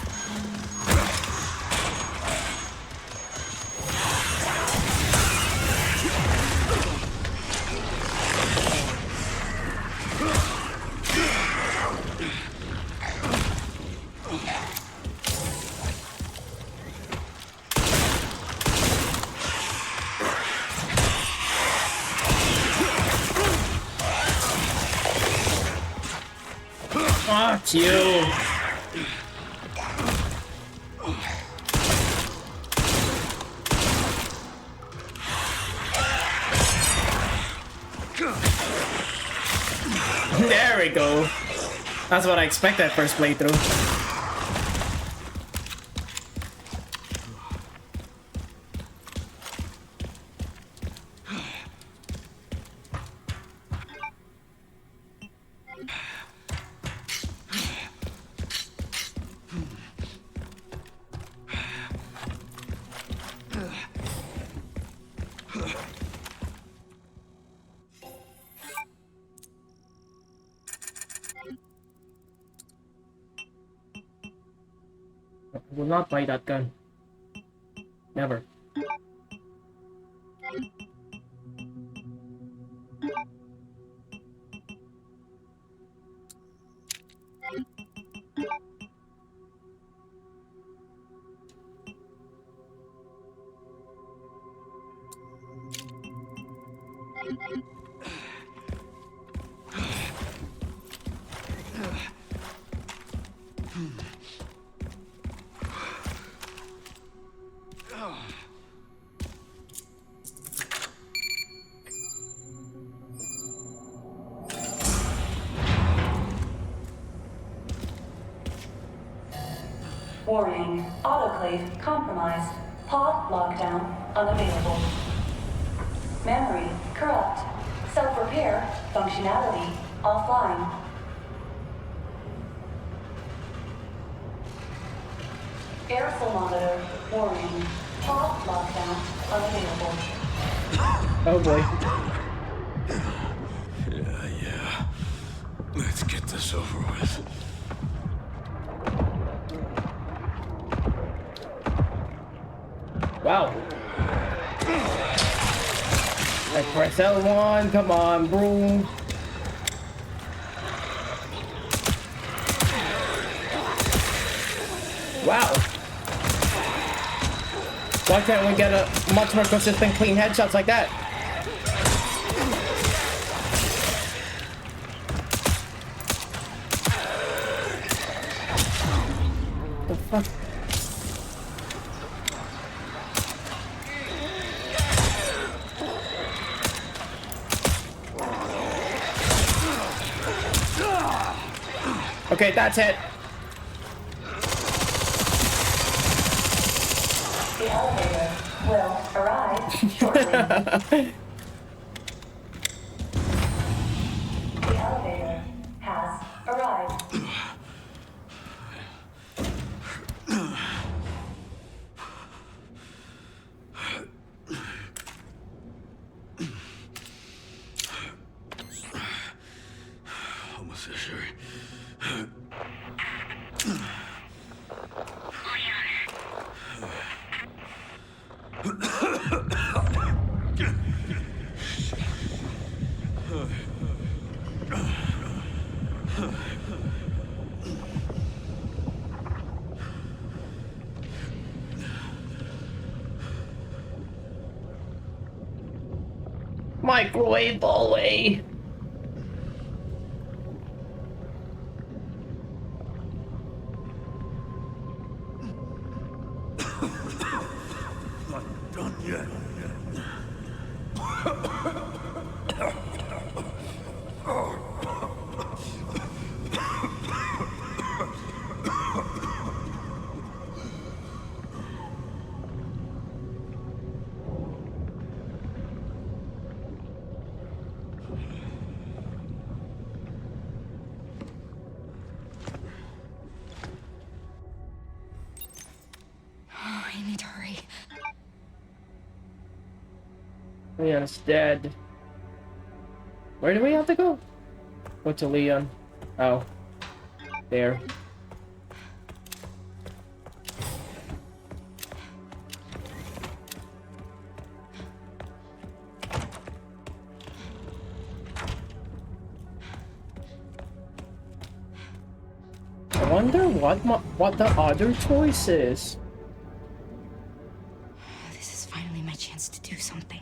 Fuck you! There we go. That's what I expected first playthrough. Will not buy that gun. Never. Warning, autoclave compromised. Pod lockdown unavailable. Memory corrupt. Self-repair functionality offline. Airflow monitor warning. Pod lockdown unavailable. Oh boy. Yeah. Let's get this over with. Wow. I press L1, come on, bro. Wow. Why can't we get a much more consistent clean headshots like that? The fuck? Okay, that's it. The elevator will arrive shortly. The elevator has arrived. Almost there, Sherry. Microwave hallway. Not done yet. I need to hurry. Leon's dead. Where do we have to go? Go to Leon. Oh. There. I wonder what the other choice is. This is finally my chance to do something.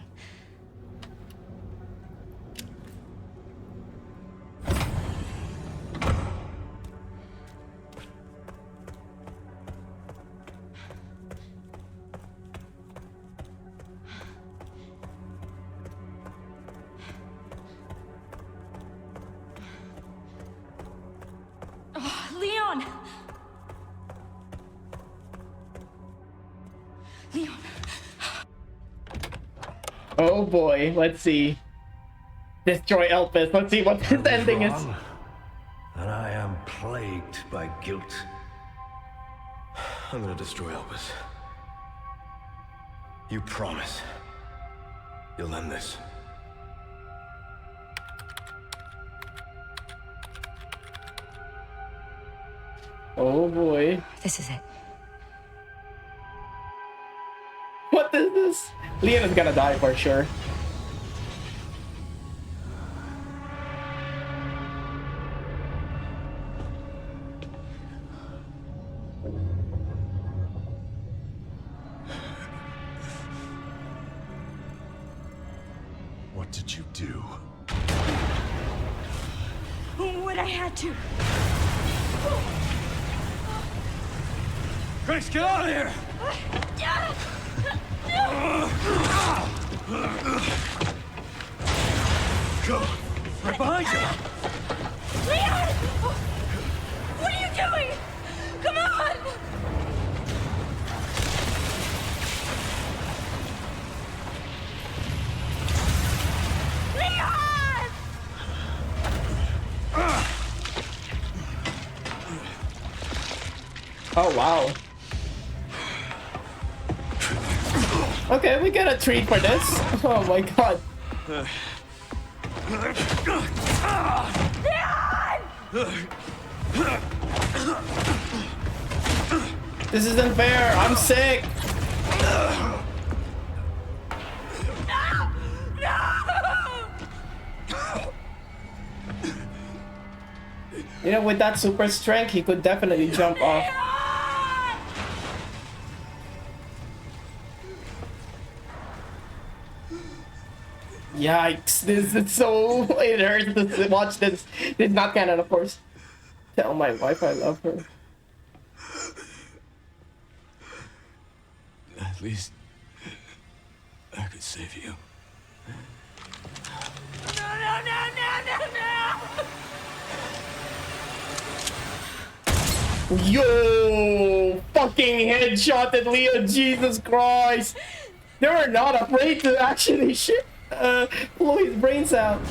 Oh, Leon! Leon! Oh boy, let's see. Destroy Elpis. Let's see what his ending is. Wrong, and I am plagued by guilt. I'm gonna destroy Elvis. You promise you'll end this. Oh boy. This is it. What is this? Leon is gonna die for sure. What did you do? What I had to. Grace, get out of here! Go! Right behind you! Leon! What are you doing? Come on! Leon! Oh wow. Okay, we get a treat for this. Oh my god. This isn't fair. I'm sick. You know, with that super strength, he could definitely jump off. Yikes, this is so... It hurts to watch this. This is not canon, of course. Tell my wife I love her. At least I could save you. Yo! Fucking headshotted Leo, Jesus Christ! They were not afraid to actually blow his brains out.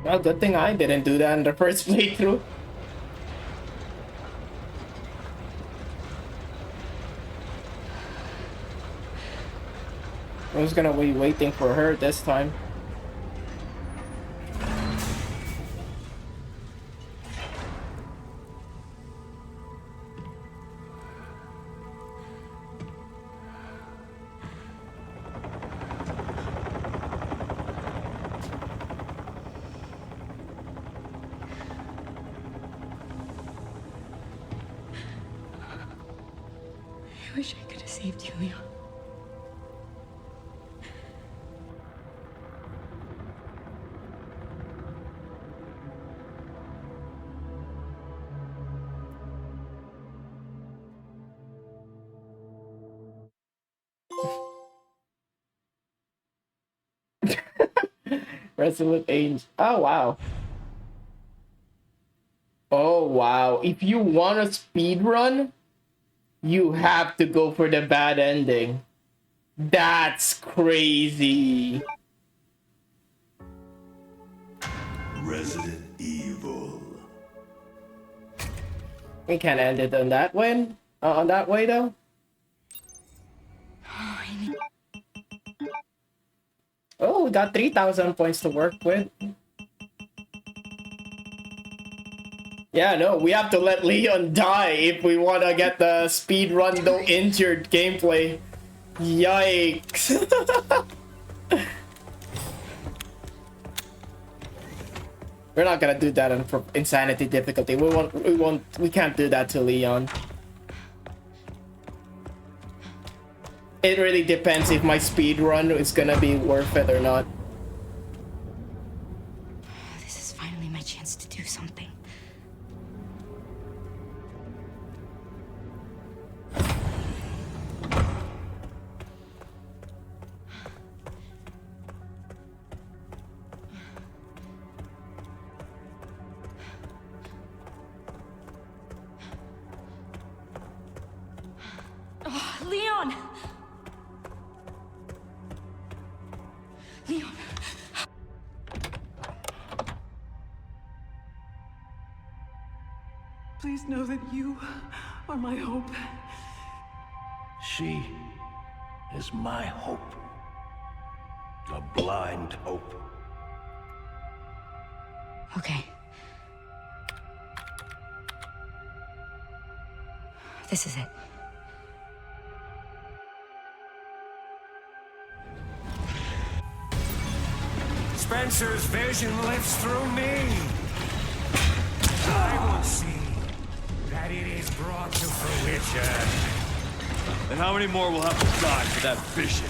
Well, good thing I didn't do that in the first playthrough. I was gonna be waiting for her this time. I wish I could have saved you, Leon. Resolute Angel. Oh wow. Oh wow. If you want a speed run, you have to go for the bad ending. That's crazy. Resident Evil. We can't end it on that way. On that way though. Oh, we got 3,000 points to work with. Yeah, no, we have to let Leon die if we want to get the speed run though injured gameplay. Yikes. We're not gonna do that on insanity difficulty. We can't do that to Leon. It really depends if my speed run is gonna be worth it or not. This is finally my chance to do something. Oh, Leon! Leon! Please Please know that you are my hope. She is my hope. A blind hope. Okay. This is it. Spencer's vision lives through me. I will see that it is brought to fruition. And how many more will have to die for that vision?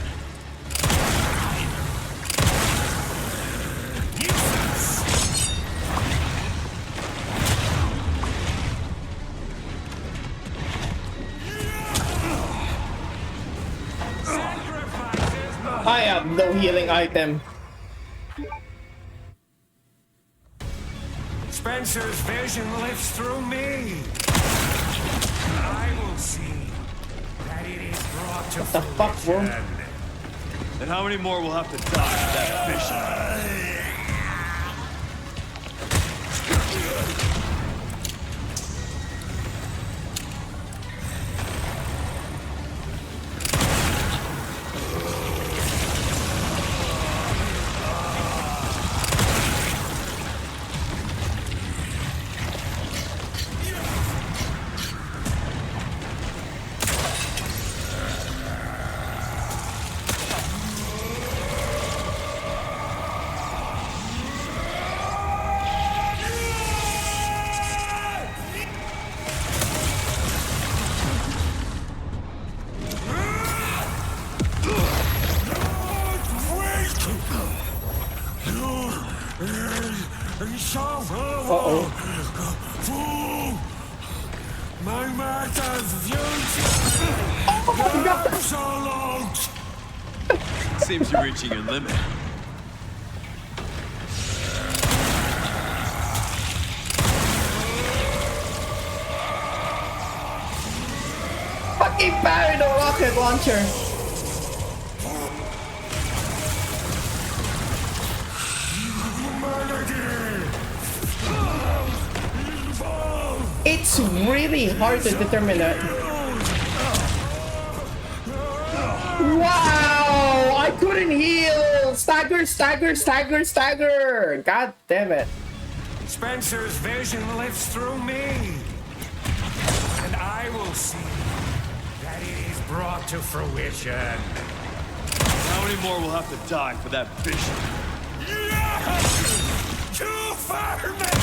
I have no healing item. Spencer's vision lives through me. I will see that it is brought to What the fuck, bro? fruition. And how many more will have to die for that vision? My master's future. So long. Seems you're reaching your limit. Fucking parry the rocket launcher. It's really hard to determine that. Wow! I couldn't heal! Stagger, stagger, stagger, stagger! God damn it. Spencer's vision lives through me. And I will see that it is brought to fruition. How many more will have to die for that vision? Too far, man!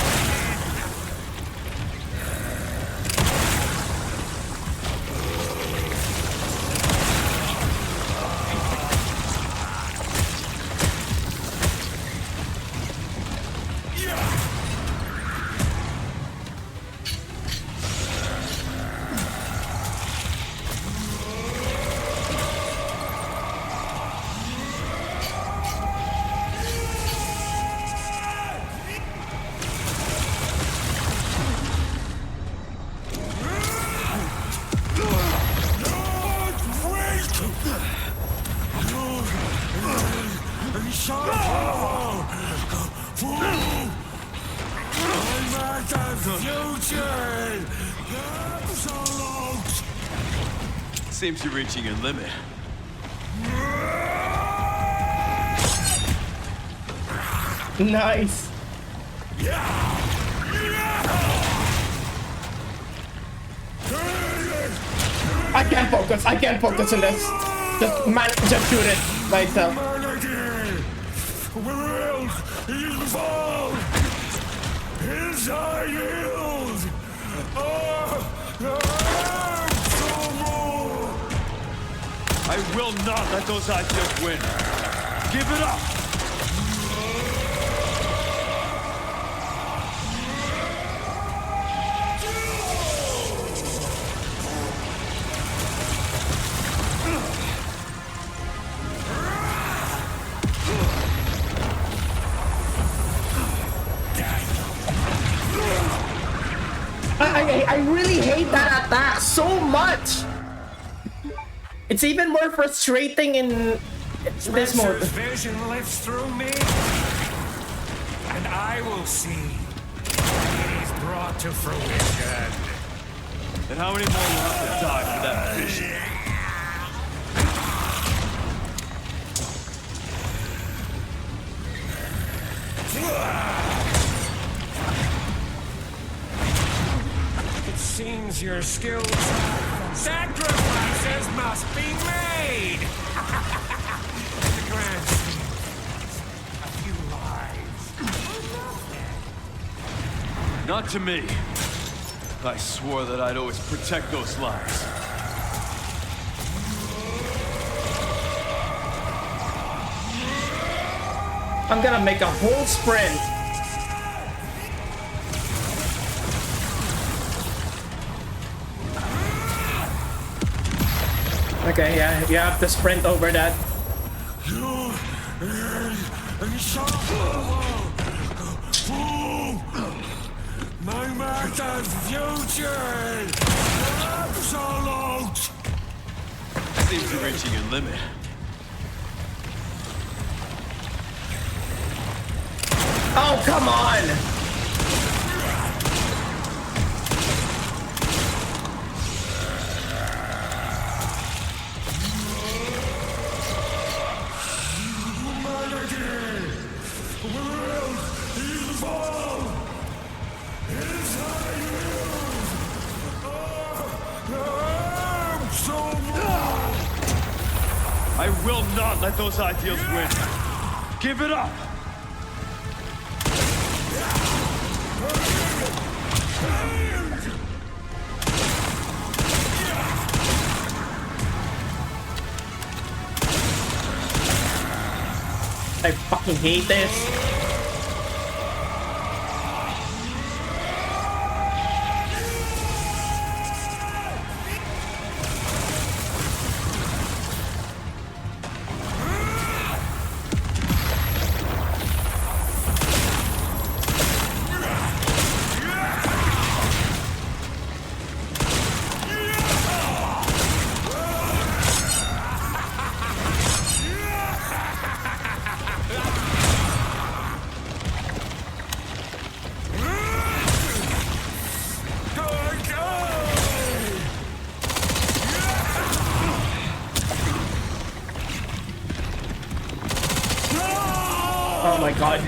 Seems you're reaching your limit. Nice. I can't focus. I can't focus on this. Just shoot it myself. His eye yield. I will not let those ideas win. Give it up! I really hate that attack so much. It's even more frustrating in this mode. Vision lives through me, and I will see it is brought to fruition. And how many more will have to die for that vision? It seems your skills... Sacrifices must be made! The grand scheme of things, a few lives. Not to me. I swore that I'd always protect those lives. I'm gonna make a whole sprint. Okay, yeah, you have to sprint over that. My master's future! Absolute! Seems you're reaching your limit. Oh, come on! I will not let those ideals win. Give it up! I fucking hate this. Oh my god.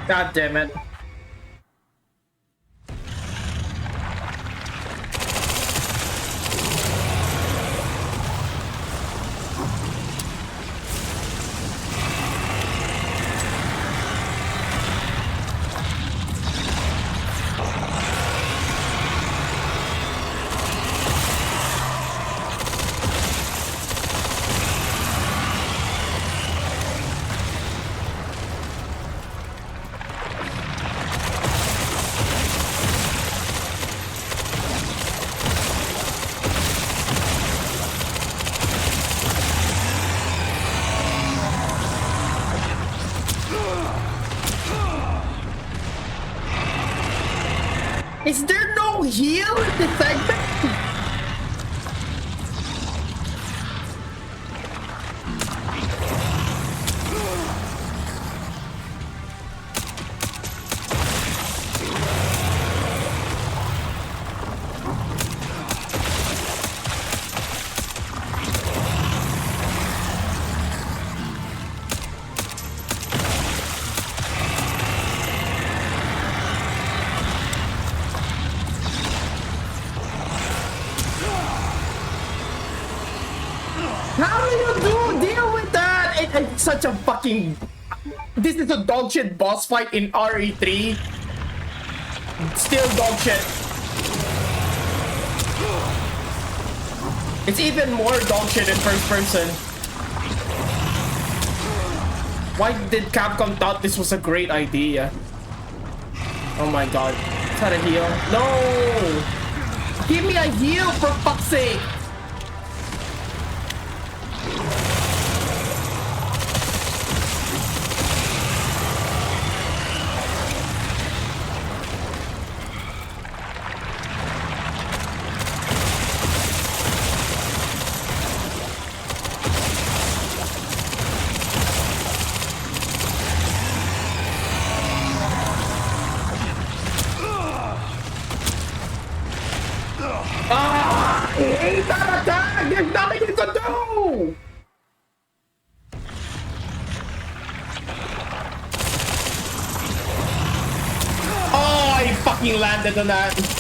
God damn it. Is there no heal in the segment? How do you deal with that? It's such a fucking... This is a dog shit boss fight in RE3. Still dog shit. It's even more dog shit in first person. Why did Capcom thought this was a great idea? Oh my god. Is that a heal? No! Give me a heal for fuck's sake! There's nothing you can do! Oh, I fucking landed on that.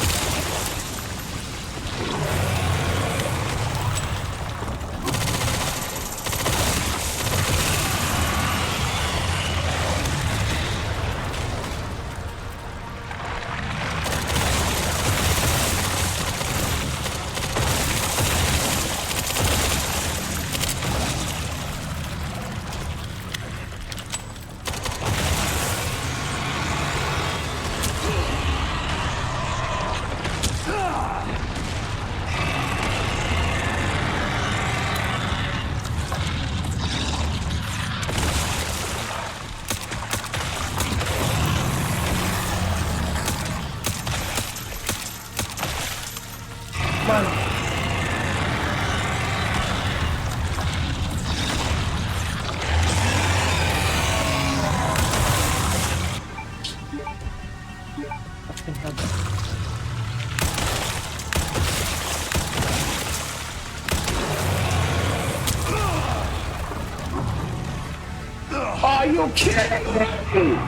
Are you kidding me?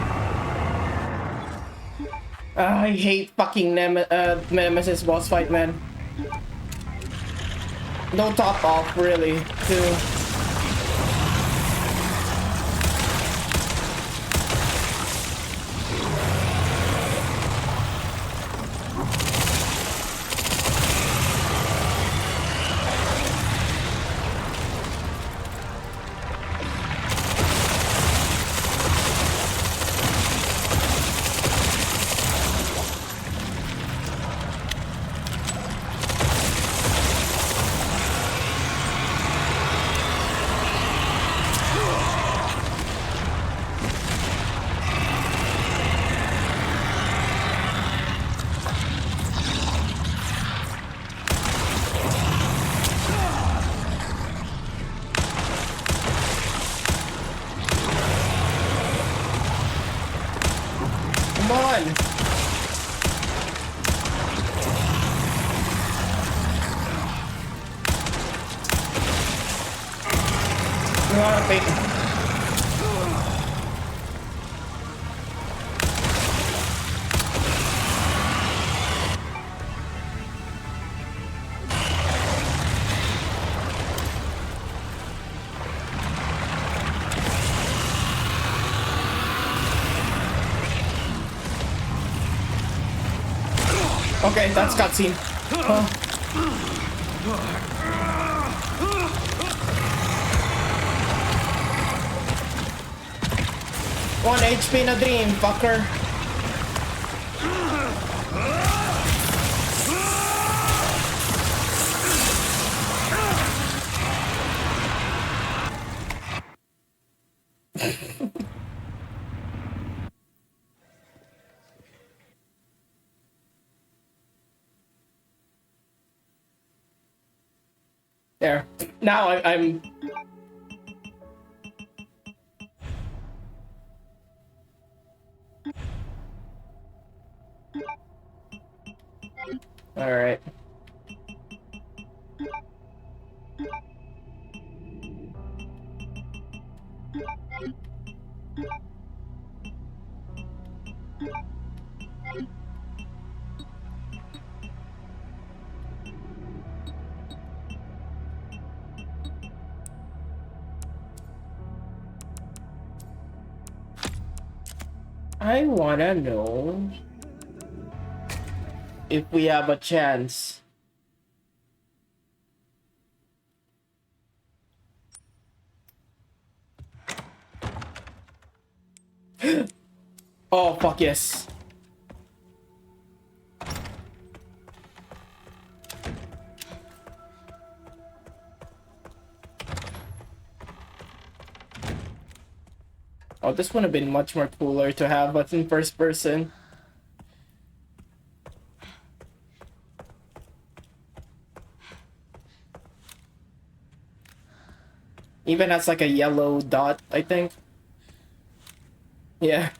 I hate fucking Nemesis boss fight, man. No top off, really, too. Come on! Okay, that's cutscene. One HP in a dream, fucker. There. Now I'm... All right. I wanna know if we have a chance. Oh, fuck yes. Oh, this would have been much more cooler to have, but in first person. Even as like a yellow dot, I think. Yeah.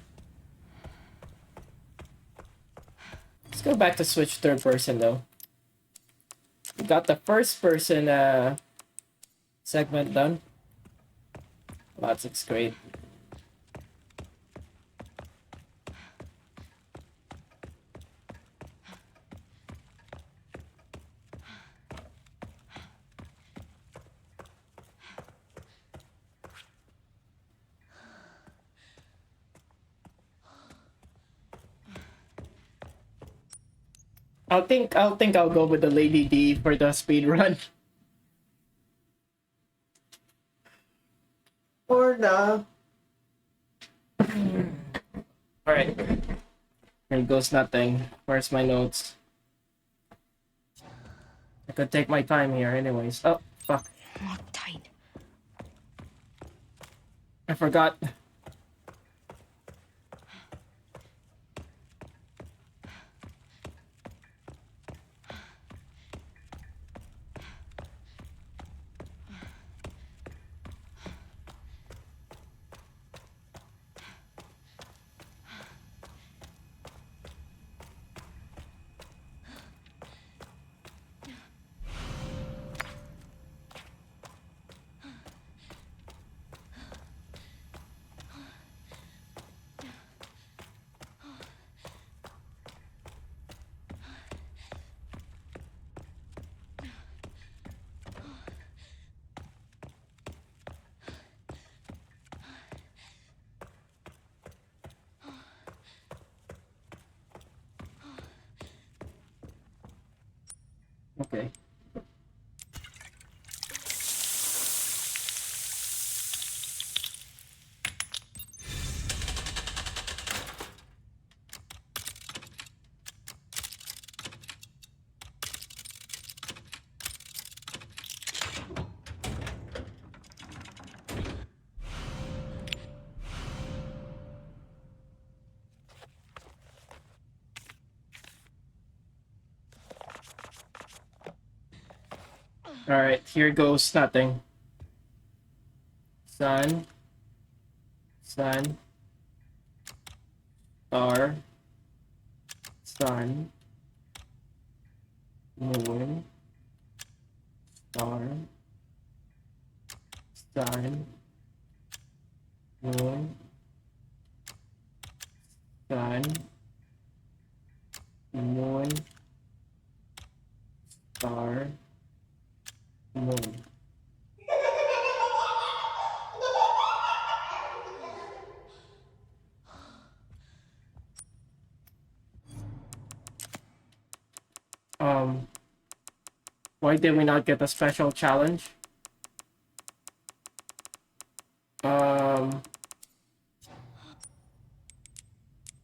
Let's go back to switch third person though. We got the first person segment done. That's great. I'll go with the Lady D for the speed run. Or the. Alright. Here goes nothing. Where's my notes? I could take my time here anyways. Oh, fuck. Lock tight. I forgot. Okay. Alright, here goes nothing. Sun. Sun. Star. Sun. Moon. Star. Sun. Moon. Sun. Moon. Star. Moon. Why did we not get a special challenge?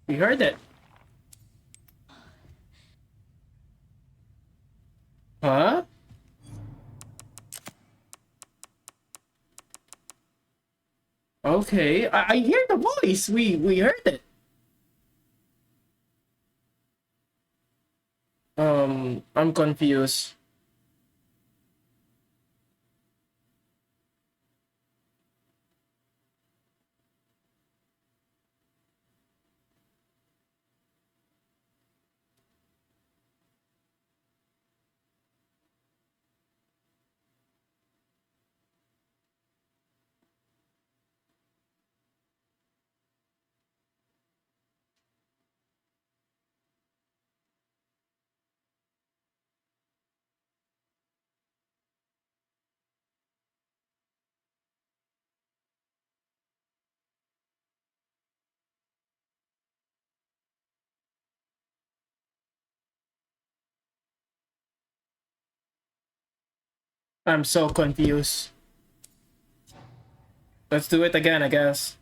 We heard it. Huh? Okay, I hear the voice. We heard it. I'm confused. I'm so confused. Let's do it again, I guess.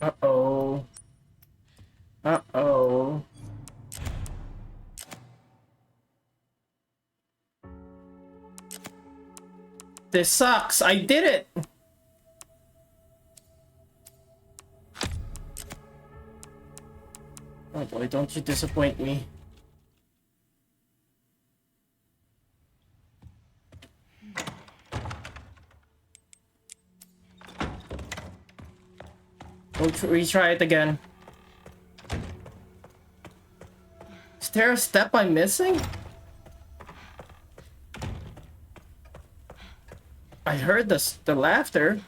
Uh-oh. Uh-oh. This sucks. I did it. Oh boy, don't you disappoint me. We'll retry it again. Is there a step I'm missing? I heard the laughter.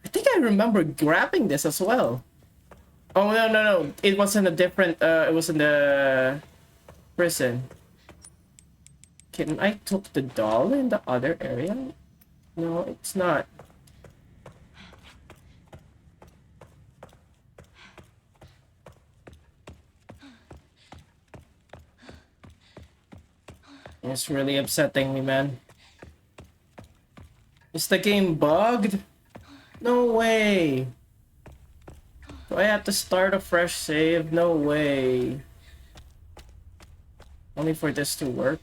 I think I remember grabbing this as well. Oh no. It was in a different it was in the prison. Can I took the doll in the other area? No, it's not. It's really upsetting me, man. Is the game bugged? No way. Do I have to start a fresh save? No way. Only for this to work.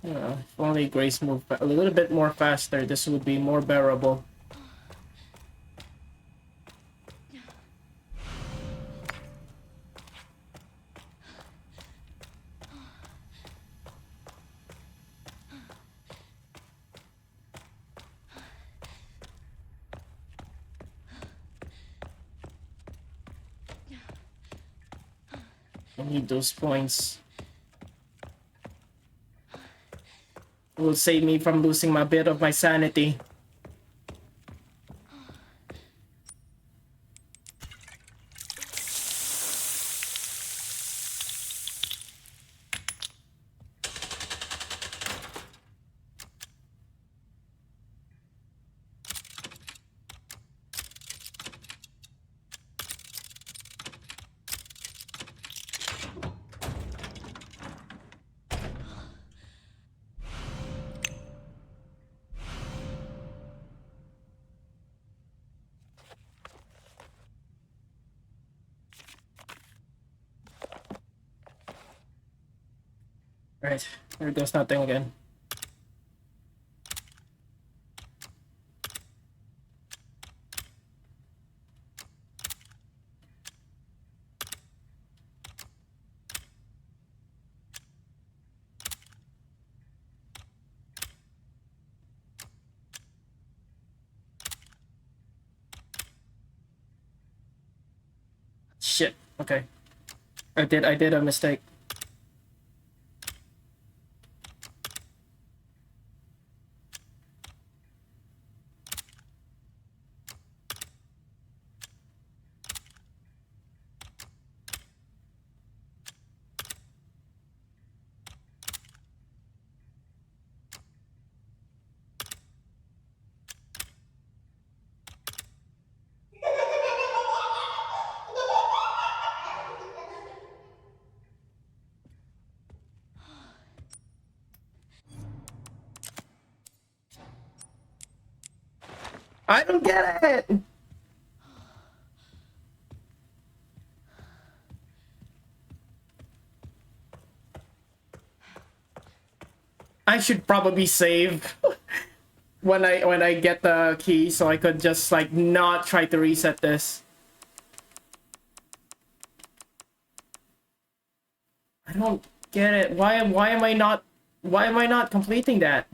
Yeah, if only Grace moved a little bit more faster, this would be more bearable. I need those points. It will save me from losing my bit of my sanity. Right, there goes nothing again. Shit, okay. I did a mistake. I don't get it! I should probably save when I get the key so I could just like not try to reset this. I don't get it. Why am I not completing that?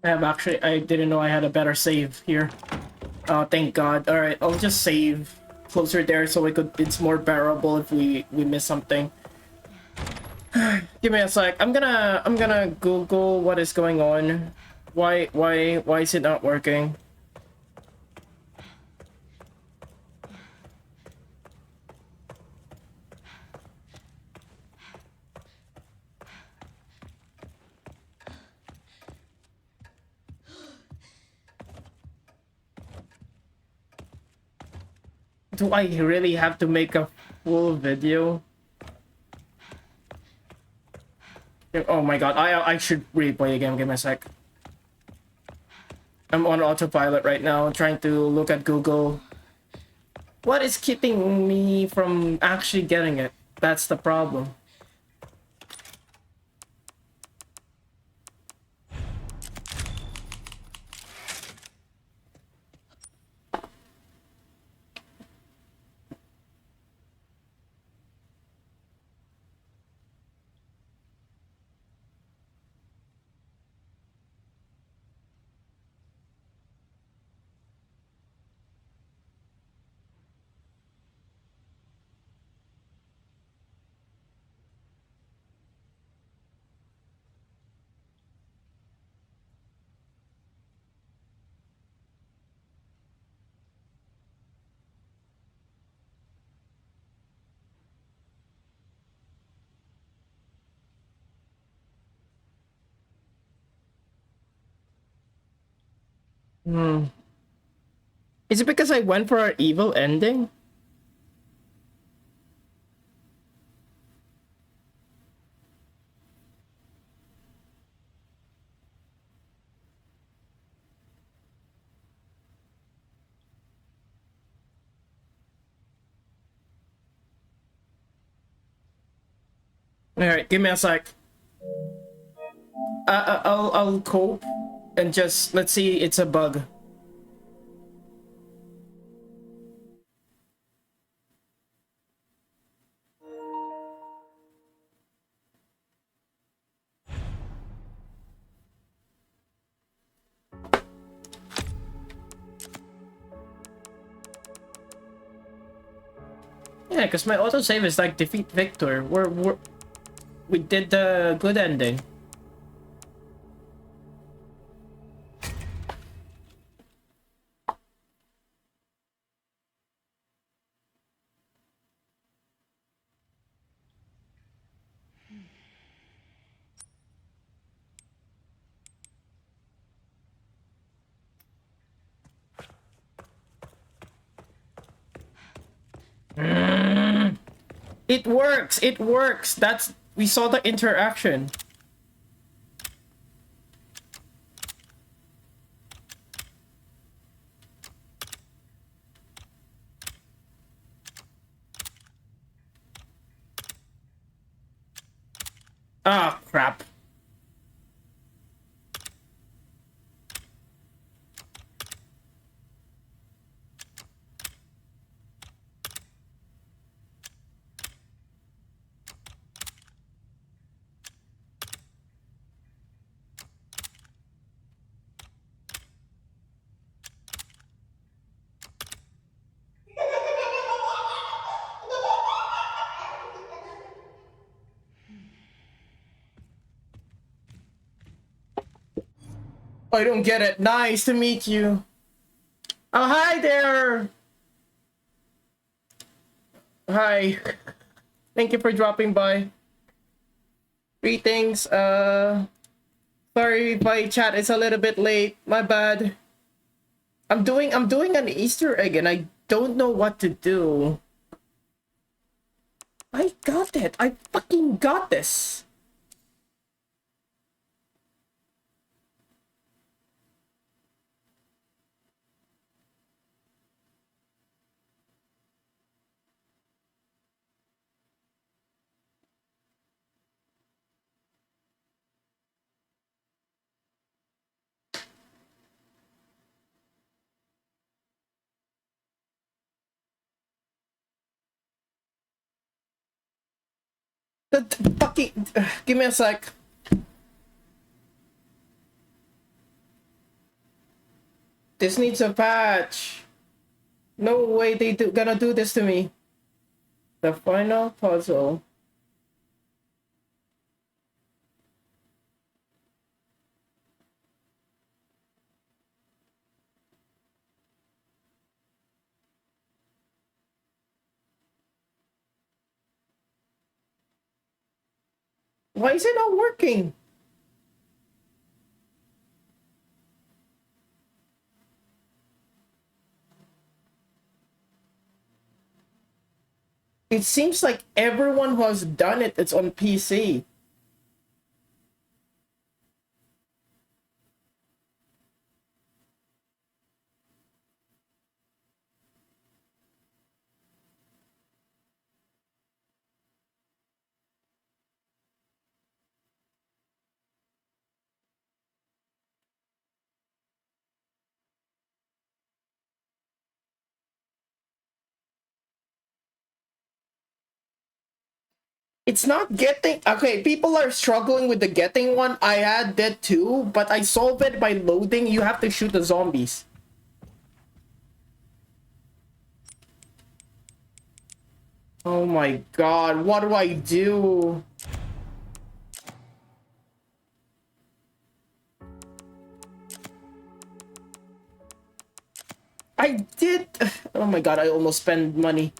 I didn't know I had a better save here. Thank God. Alright, I'll just save closer there so it's more bearable if we miss something. Give me a sec. I'm gonna Google what is going on. Why is it not working? Do I really have to make a full video? Oh my god, I should replay again. Give me a sec. I'm on autopilot right now, trying to look at Google. What is keeping me from actually getting it? That's the problem. Is it because I went for an evil ending? Alright, give me a sec. I'll cope and just let's see. It's a bug. Yeah, because my autosave is like defeat Victor. We did the good ending. It works. It works. We saw the interaction. Ah, crap. I don't get it. Nice to meet you. Oh, hi there. Hi. Thank you for dropping by. Greetings. Sorry if my chat is a little bit late. My bad. I'm doing an Easter egg and I don't know what to do. I got it. I fucking got this. Fucking give me a sec. This needs a patch. No way gonna do this to me. The final puzzle. Why is it not working? It seems like everyone who has done it, it's on PC. It's not getting... Okay, people are struggling with the getting one. I had that too, but I solved it by loading. You have to shoot the zombies. Oh my god, what do I do? I did... Oh my god, I almost spent money.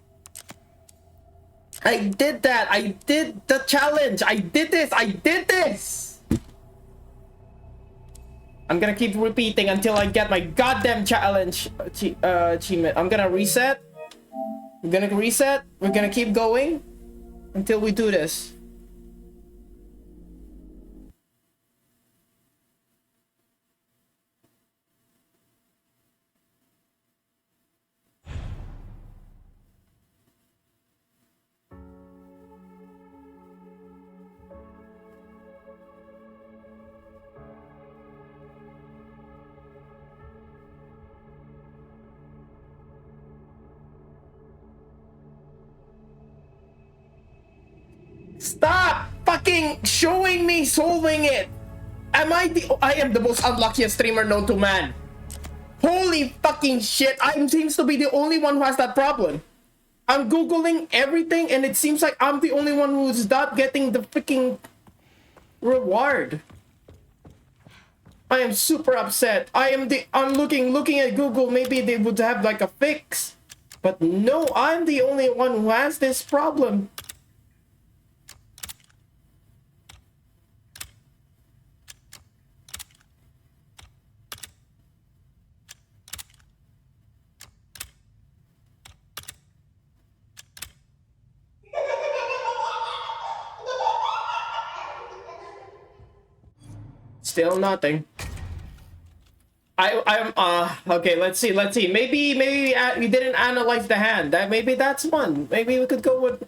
I did that. I did the challenge. I did this. I did this. I'm gonna keep repeating until I get my goddamn challenge achievement. I'm gonna reset. I'm gonna reset. We're gonna keep going until we do this. Stop fucking showing me solving it. I am the most unluckiest streamer known to man. Holy fucking shit. I seems to be the only one who has that problem. I'm googling everything and it seems like I'm the only one who's not getting the freaking reward. I am super upset. I'm looking at Google, maybe they would have like a fix. But no, I'm the only one who has this problem. Still nothing. Okay, let's see. Maybe we didn't analyze the hand. Maybe that's one. Maybe we could go with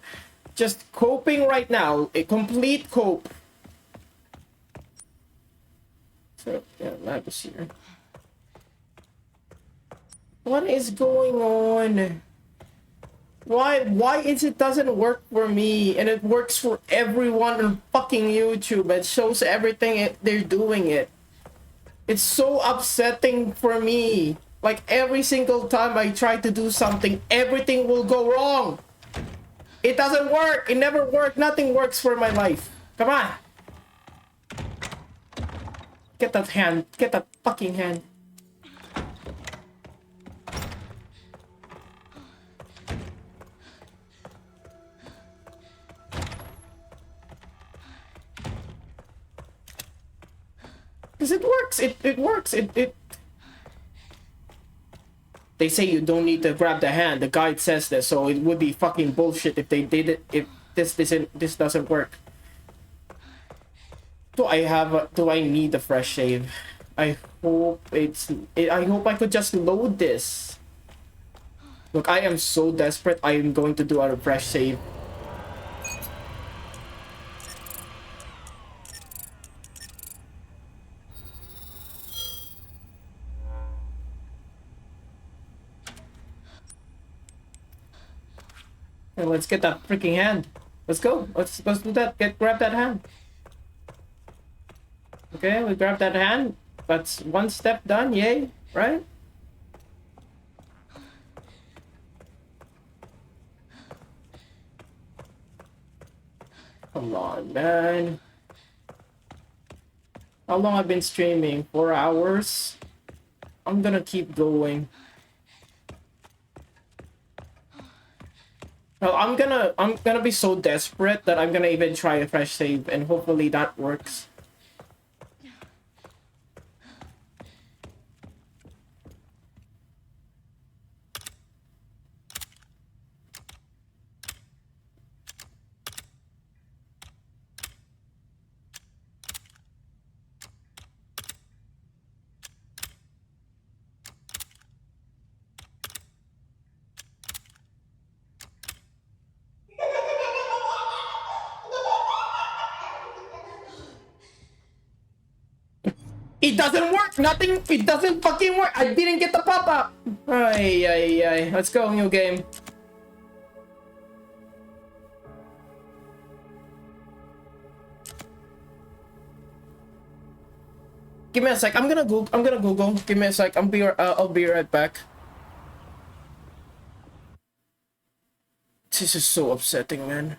just coping right now. A complete cope. So yeah, lab is here. What is going on? Why is it doesn't work for me and it works for everyone on fucking YouTube? It shows everything they're doing it. It's so upsetting for me. Like every single time I try to do something, everything will go wrong. It doesn't work. It never worked. Nothing works for my life. Come on. Get that hand. Get that fucking hand. Because it works. It works. They say you don't need to grab the hand. The guide says this, so it would be fucking bullshit if they did it. If this doesn't work. Do I need a fresh save? I hope I hope I could just load this. Look, I am so desperate. I am going to do a fresh save. And let's get that freaking hand. Let's go. Let's do that. Grab that hand. Okay, we grab that hand. That's one step done. Yay, right? Come on, man. How long I've been streaming? 4 hours? I'm gonna keep going. Well, I'm gonna be so desperate that I'm gonna even try a fresh save, and hopefully that works. It doesn't work! Nothing! It doesn't fucking work! I didn't get the pop-up! Ay, ay, ay. Let's go, new game. Give me a sec. I'm gonna Google. Give me a sec. I'll be right back. This is so upsetting, man.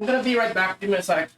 I'm gonna be right back. Give me a sec.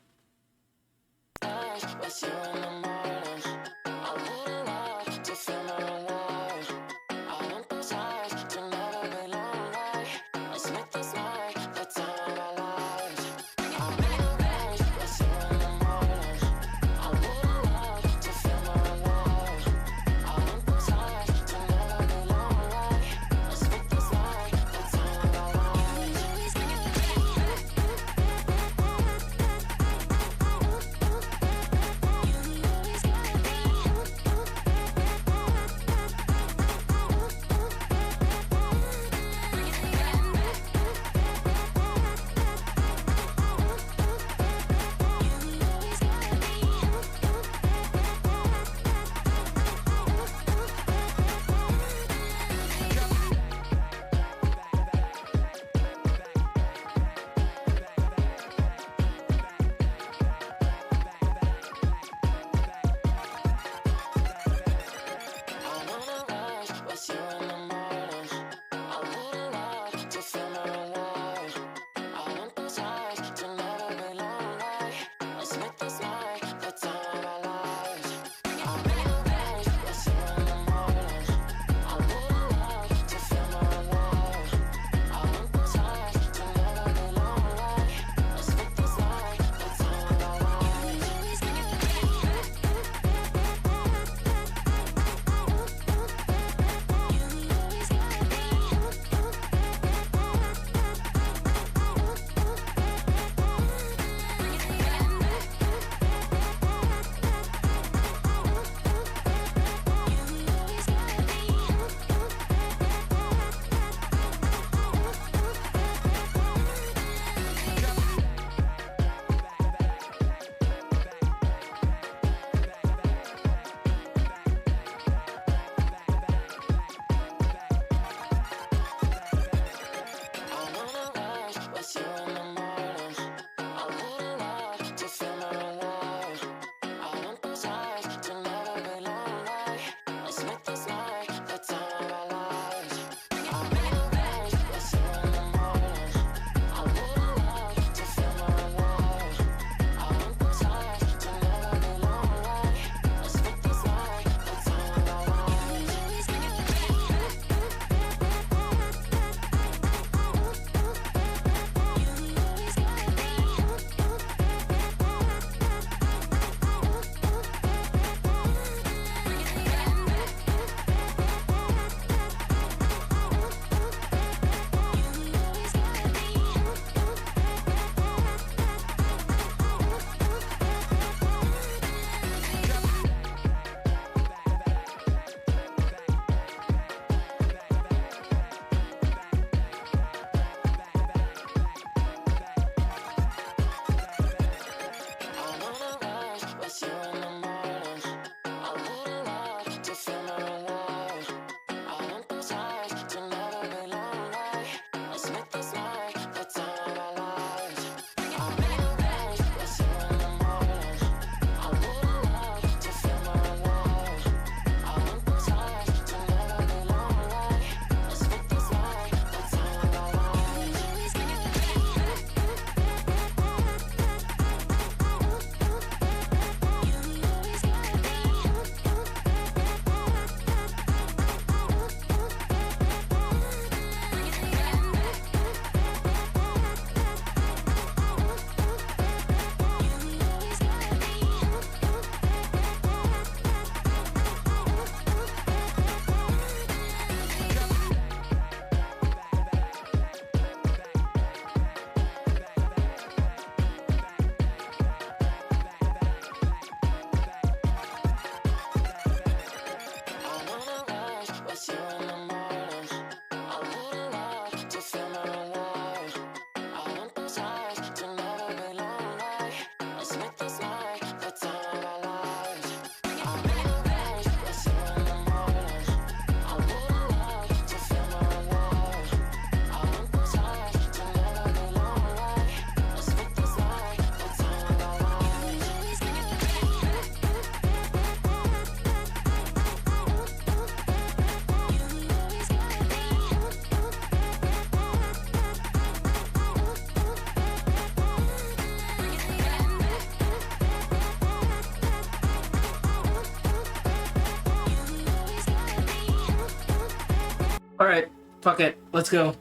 Alright, fuck it. Let's go.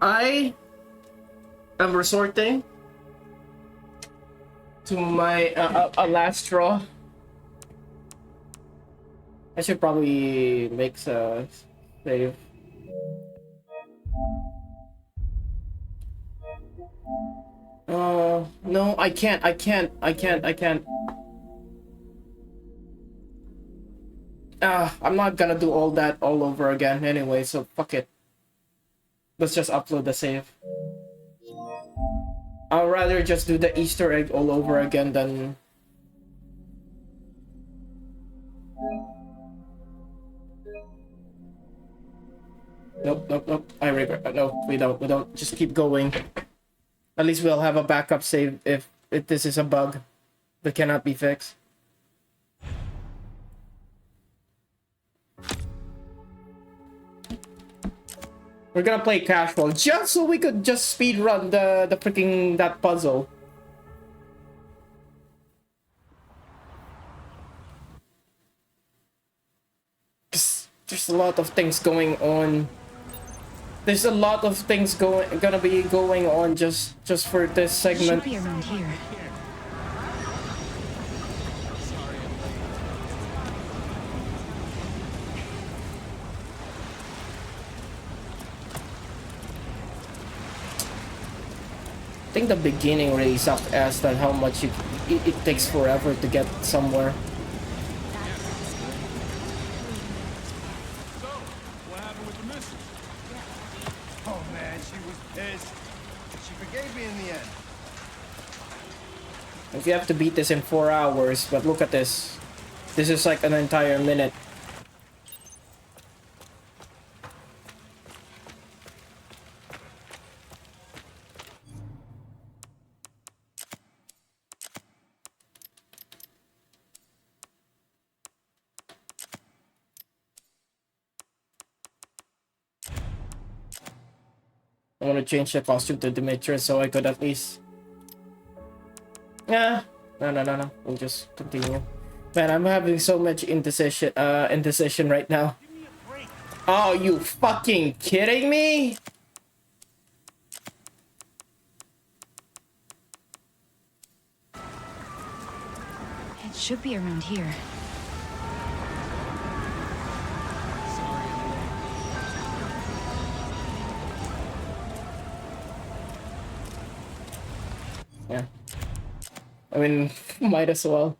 I am resorting to my a last straw. I should probably make a save. No, I can't. I'm not gonna do all that all over again anyway, so fuck it. Let's just upload the save. I'll rather just do the Easter egg all over again than... Nope. I regret. No, we don't. Just keep going. At least we'll have a backup save if this is a bug that cannot be fixed. We're gonna play casual just so we could just speed run the freaking that puzzle. There's a lot of things going on. There's a lot of things gonna be going on just for this segment. Should be around here. I think the beginning really sucked ass than how much it takes forever to get somewhere. If you have to beat this in 4 hours, but look at this. This is like an entire minute. I want to change the costume to Demetrius so I could at least... Yeah. No. We'll just continue. Man, I'm having so much indecision right now. Oh, you fucking kidding me? It should be around here. Yeah. I mean, might as well.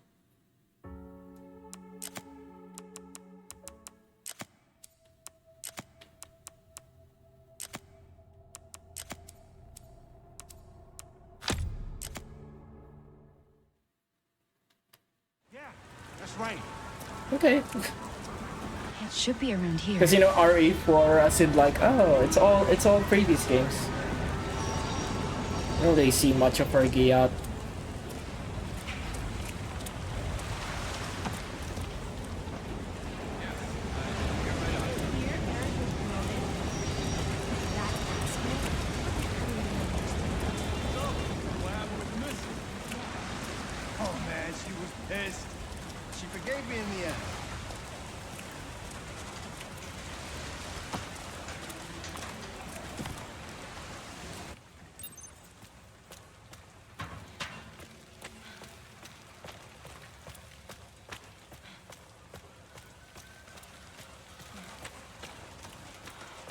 Yeah, that's right. Okay. It should be around here. Because you know RE4 I said like, oh, it's all previous games. I don't really see much of Fergie out.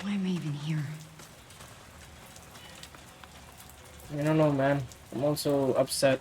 Why am I even here? I don't know, man. I'm also upset.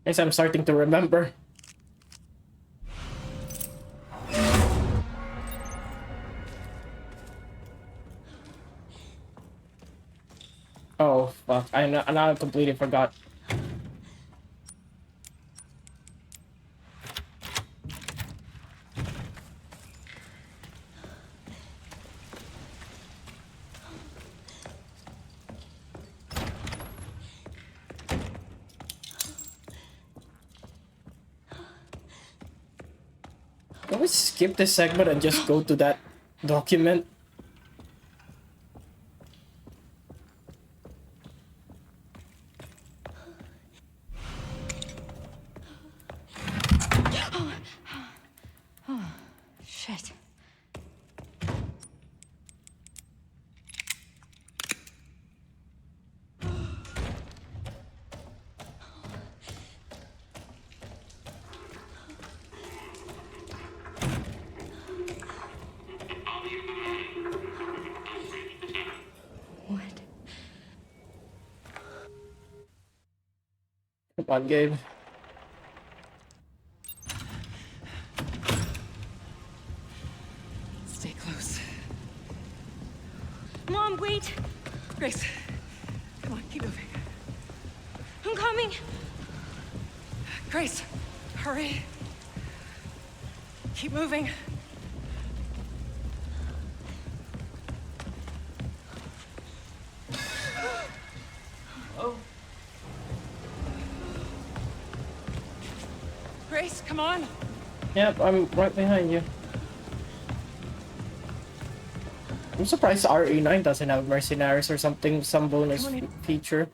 Guess I'm starting to remember. Oh fuck! Now I completely forgot. Can we skip this segment and just go to that document? Shit. What? Come on, Gabe. Stay close. Mom, wait! Grace, come on, keep moving. I'm coming! Grace, hurry. Keep moving. Grace, come on! Yep, I'm right behind you. I'm surprised RE9 doesn't have mercenaries or something, some bonus feature.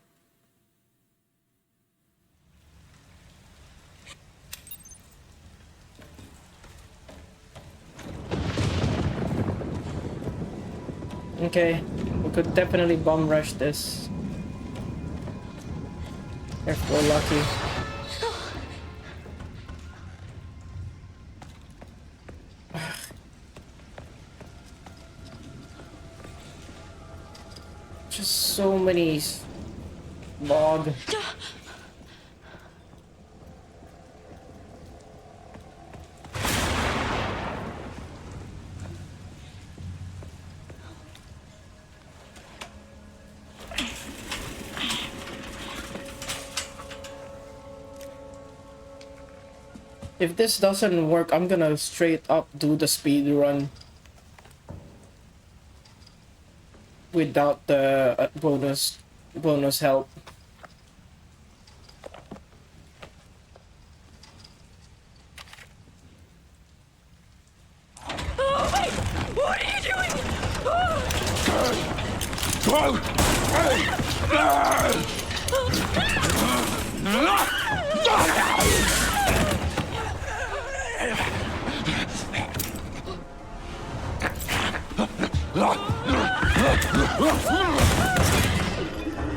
Okay, we could definitely bomb rush this. If we're lucky. Just so many log. If this doesn't work, I'm gonna straight up do the speed run without the bonus help. Oh, wait! What are you doing?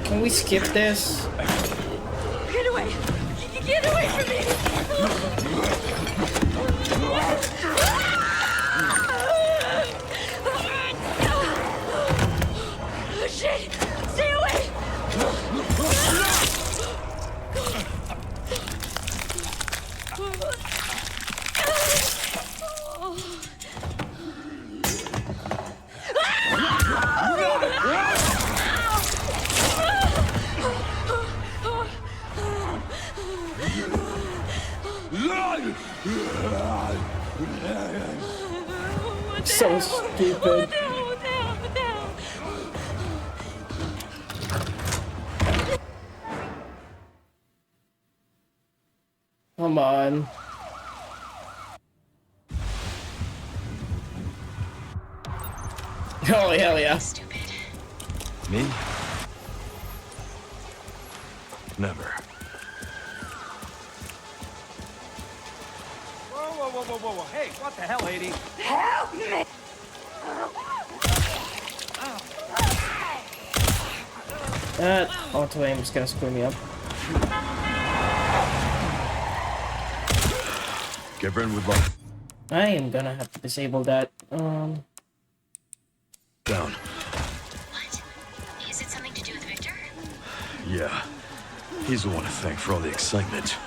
Can we skip this? Get away! Get away from me! Shit! Stay away! So stupid. Come on. Oh, hell yeah. Stupid. Me? Never. Whoa. Hey, what the hell, lady? Help me! That auto aim is gonna screw me up. Gibran would love. I am gonna have to disable that. Down. What? Is it something to do with Victor? Yeah. He's the one to thank for all the excitement.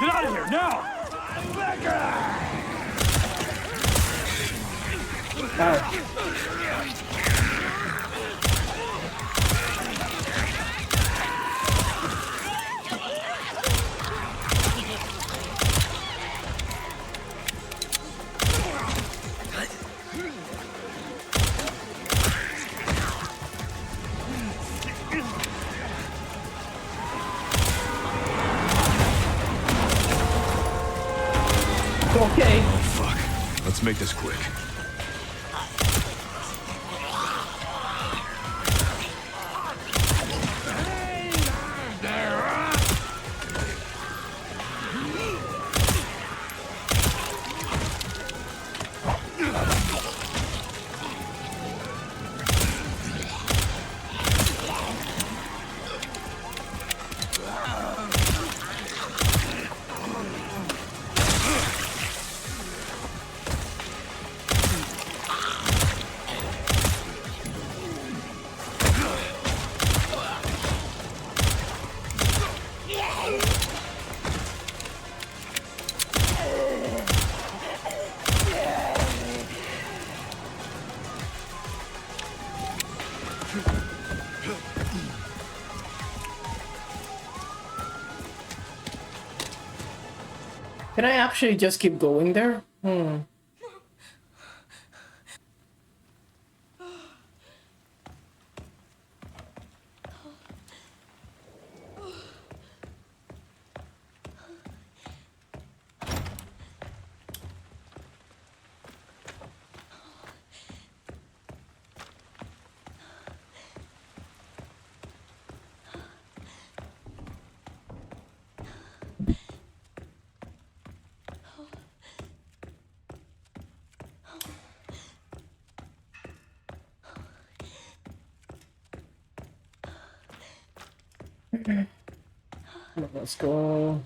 Get out of here, now! Okay. Oh, fuck. Let's make this quick. Can I actually just keep going there? Let's go.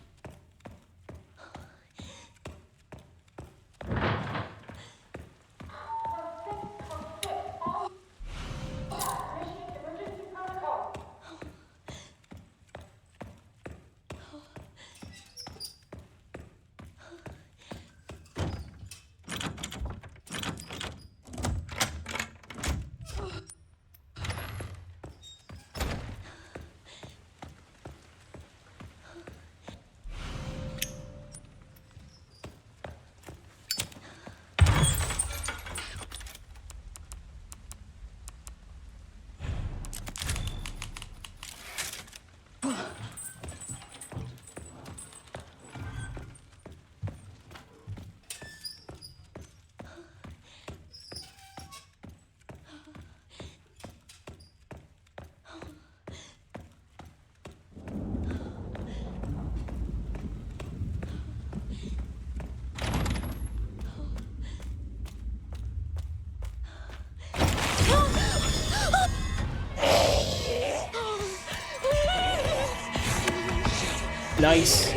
Nice.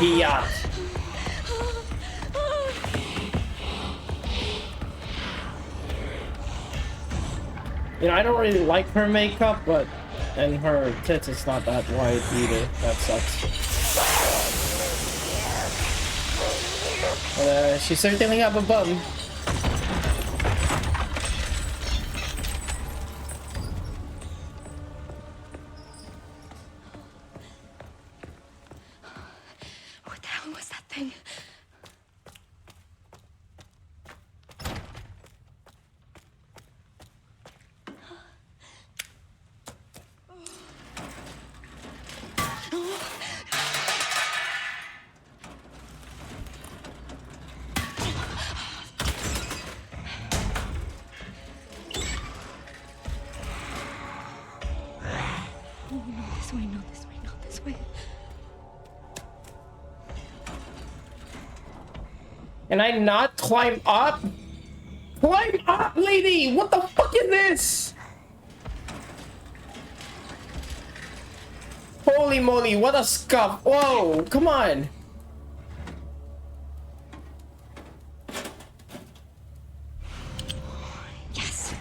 Yeah. You know, I don't really like her makeup, but and her tits is not that wide either. That sucks. But, she certainly have a bum. What the hell was that thing? This way, not this way, not this way. Can I not climb up? Climb up, lady! What the fuck is this? Holy moly, what a scuff. Whoa, come on. Yes.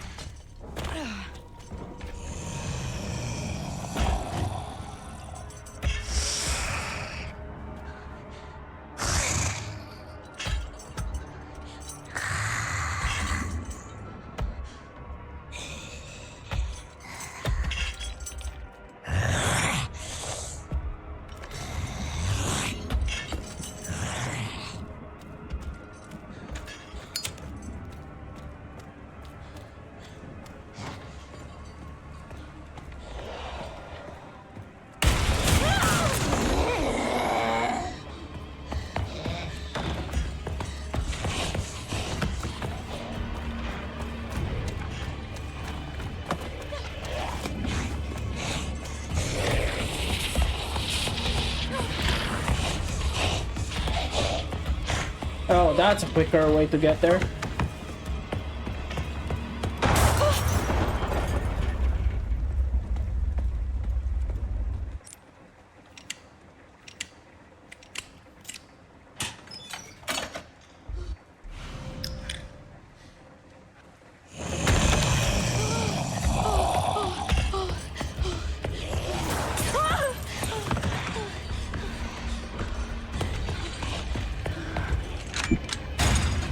Oh, that's a quicker way to get there.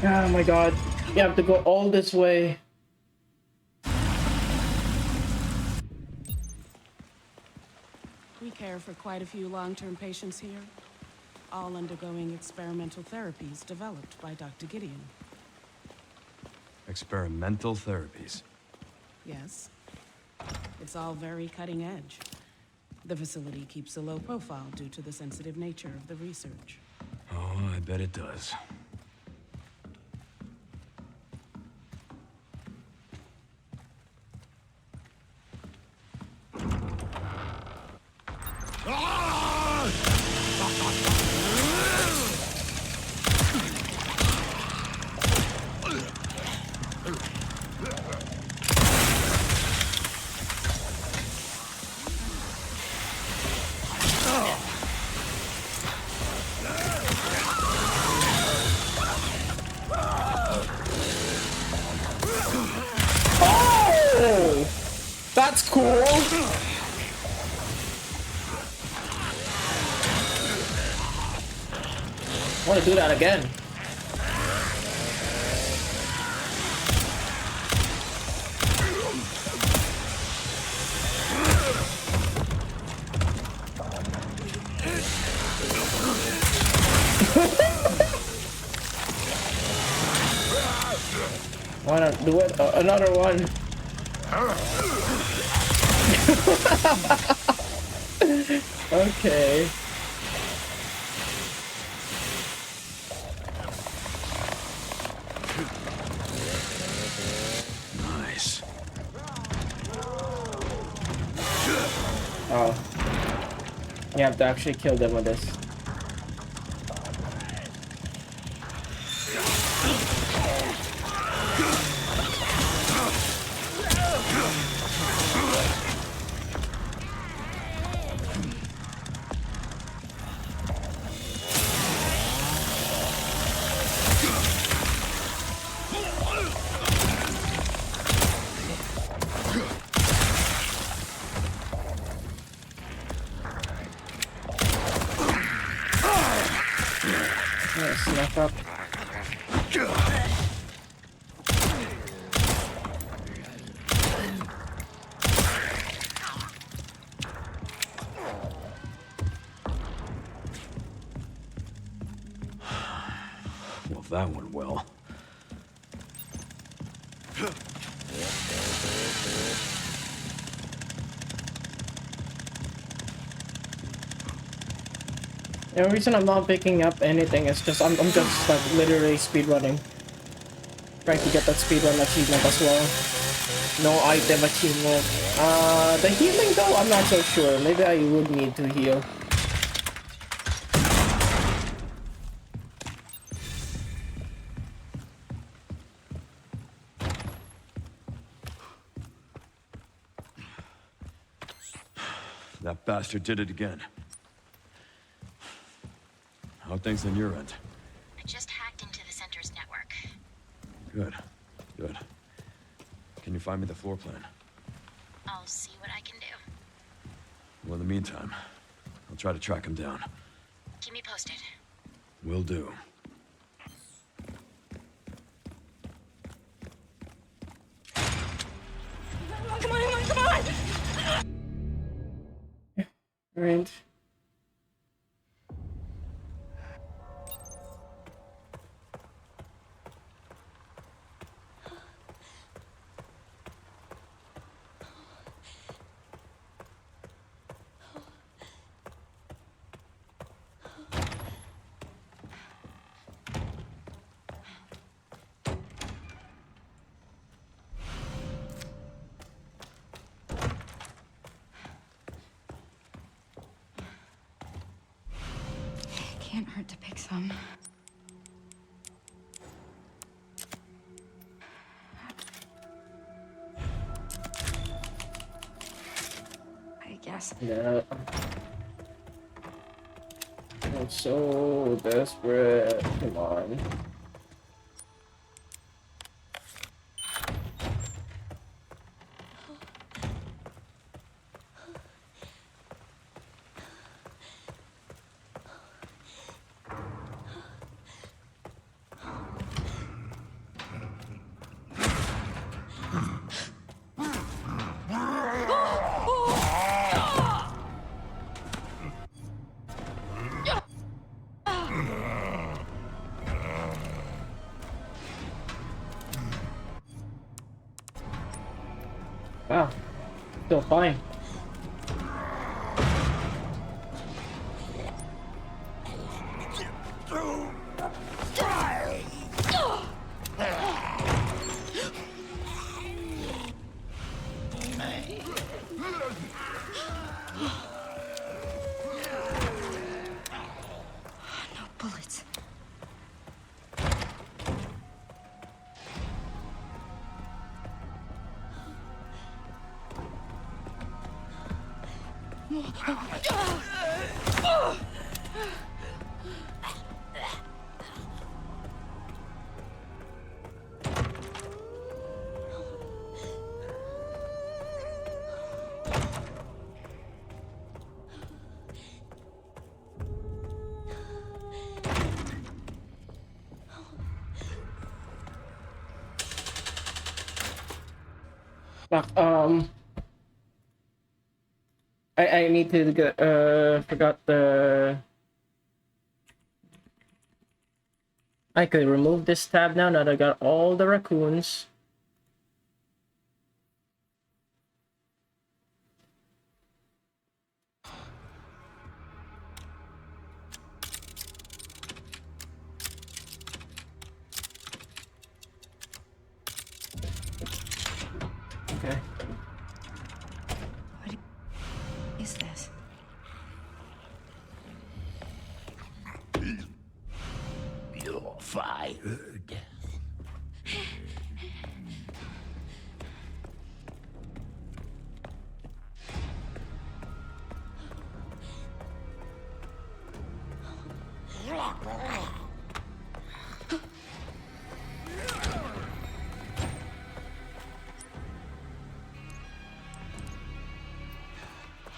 Oh my god. You have to go all this way. We care for quite a few long-term patients here, all undergoing experimental therapies developed by Dr. Gideon. Experimental therapies. Yes. It's all very cutting edge. The facility keeps a low profile due to the sensitive nature of the research. Oh, I bet it does. Oh! That's cool! I want to do that again. Why not do it? Another one. Okay. Nice. Oh. You have to actually kill them with this. Snuff up. Well, that went well. The reason I'm not picking up anything is just I'm just like literally speedrunning. Trying to get that speedrun achievement as well. No item achievement. The healing though, I'm not so sure. Maybe I would need to heal. That bastard did it again. How are things on your end? I just hacked into the center's network. Good. Good. Can you find me the floor plan? I'll see what I can do. Well, in the meantime, I'll try to track him down. Keep me posted. Will do. Come on, come on! Right. Can't hurt to pick some. gas. Yeah. I'm so desperate. Come on. Wow, still fine. No bullets. Fuck, I need to get, forgot the... I could remove this tab now that I got all the raccoons. Okay. What is this? You're fired.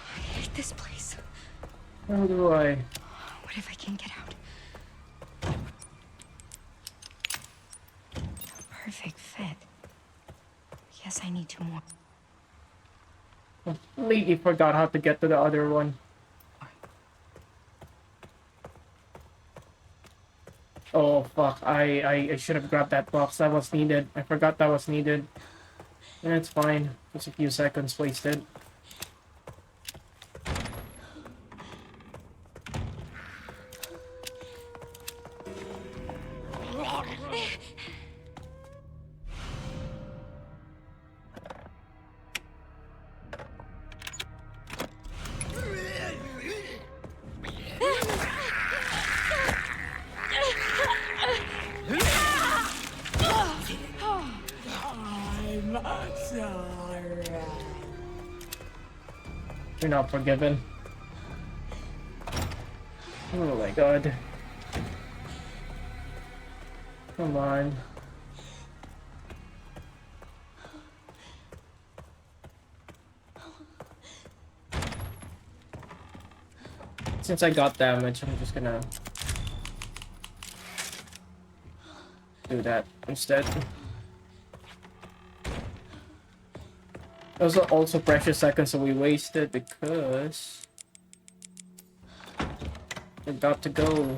I hate this place. How do I? What if I can't get out? Perfect fit. Yes, I need 2 more. Completely forgot how to get to the other one. Oh fuck, I should have grabbed that box. That was needed. I forgot that was needed. And it's fine. Just a few seconds wasted. You're not forgiven. Oh my god. Come on. Since I got damage, I'm just gonna do that instead. Those are also precious seconds that we wasted because we got to go.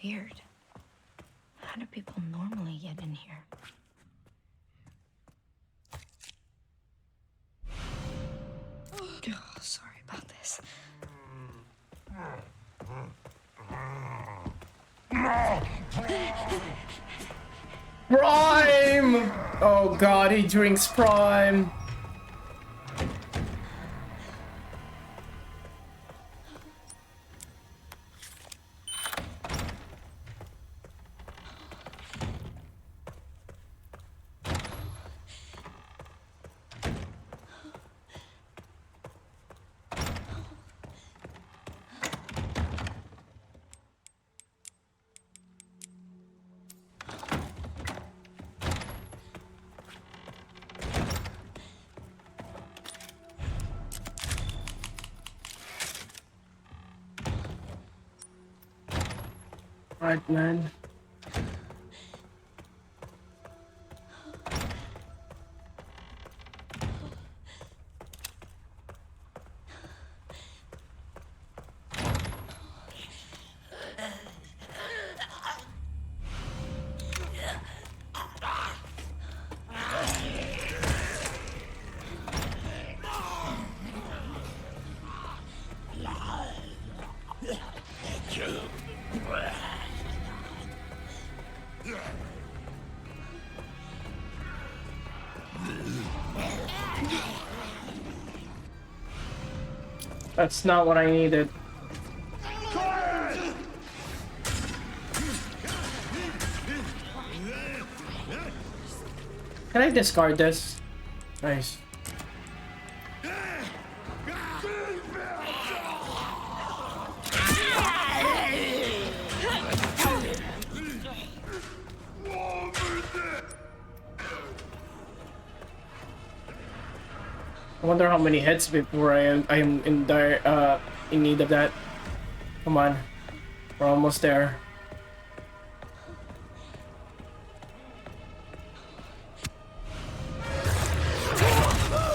Weird. How do people normally get in here? Oh, sorry about this. Prime! Oh god, he drinks Prime. Alright, man. That's not what I needed. Can I discard this? Nice. I wonder how many hits before I am in dire in need of that. Come on, we're almost there.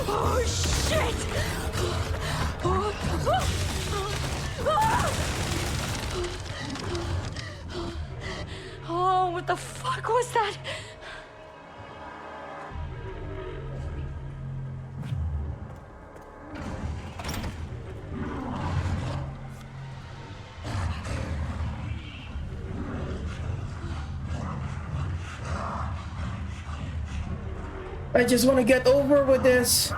Oh shit! Oh, what the fuck was that? I just want to get over with this.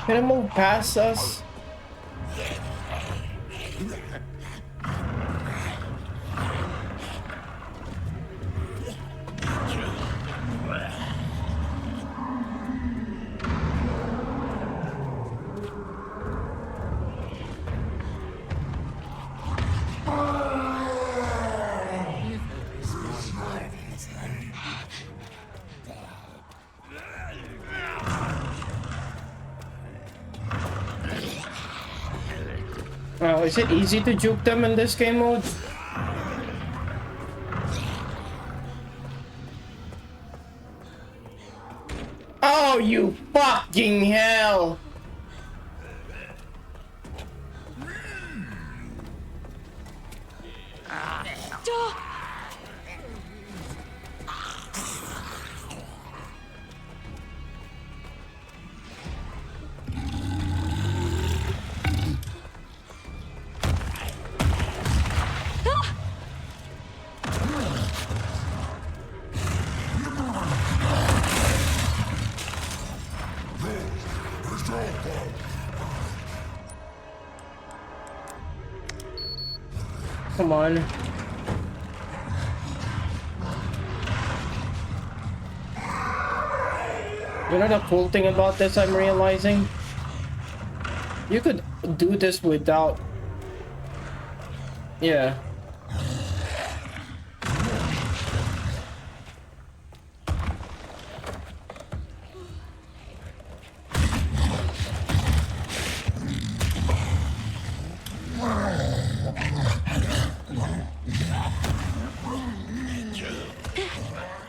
Can it move past us? Is it easy to juke them in this game mode? Oh, you fucking hell! Come on. You know the cool thing about this I'm realizing? You could do this without... Yeah.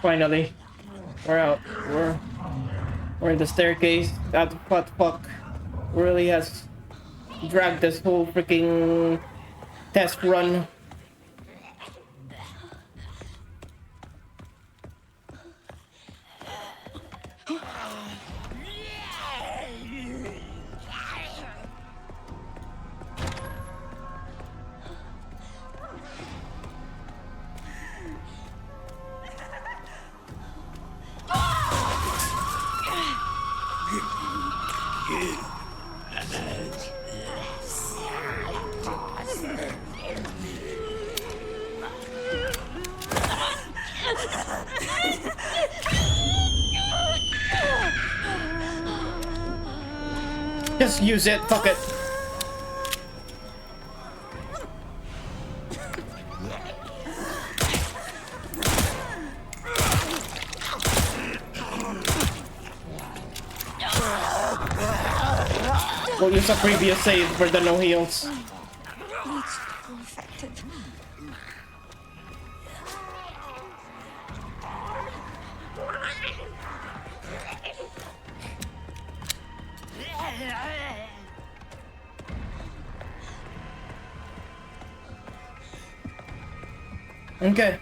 Finally, we're out. We're in the staircase. That what the fuck really has drag this whole freaking test run. Just use it, fuck it. We'll use a previous save for the no heals. Okay.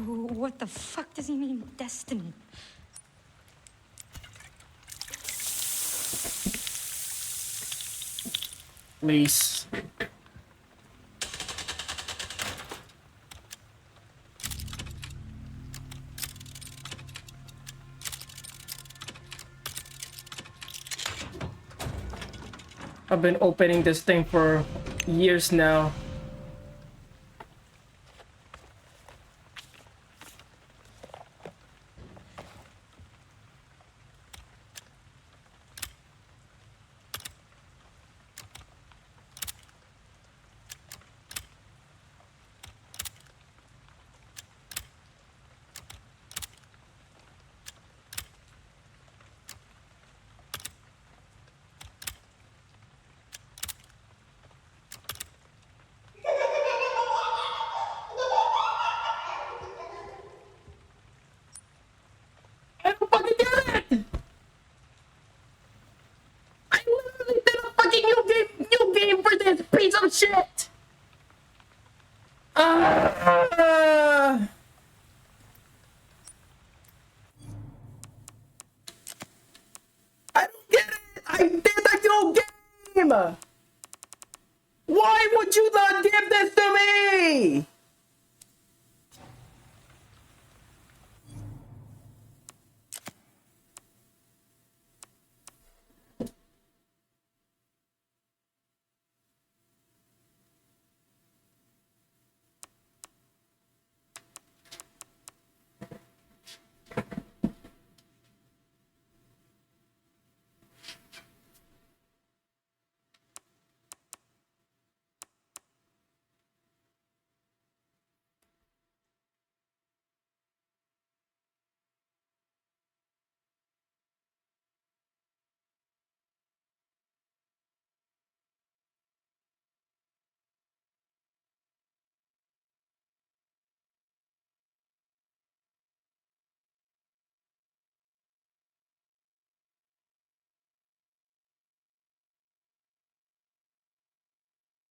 What the fuck does he mean, destiny? Please. I've been opening this thing for years now. I don't fucking get it! I literally did a fucking new game for this piece of shit! I don't get it! I did a new game! Why would you not give this to me?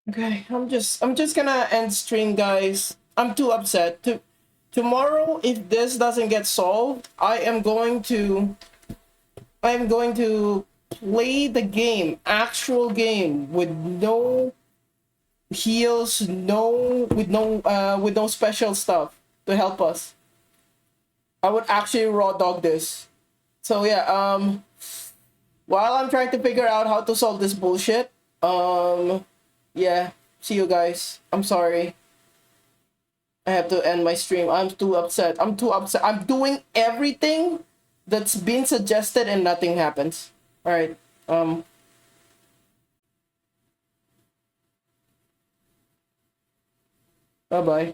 Okay, I'm just gonna end stream, guys. I'm too upset. Tomorrow, if this doesn't get solved, I am going to play the game, actual game, with no heals, with no special stuff to help us. I would actually raw dog this. So yeah, while I'm trying to figure out how to solve this bullshit, yeah, see you guys. I'm sorry. I have to end my stream. I'm too upset. I'm doing everything that's been suggested and nothing happens. All right. Bye-bye.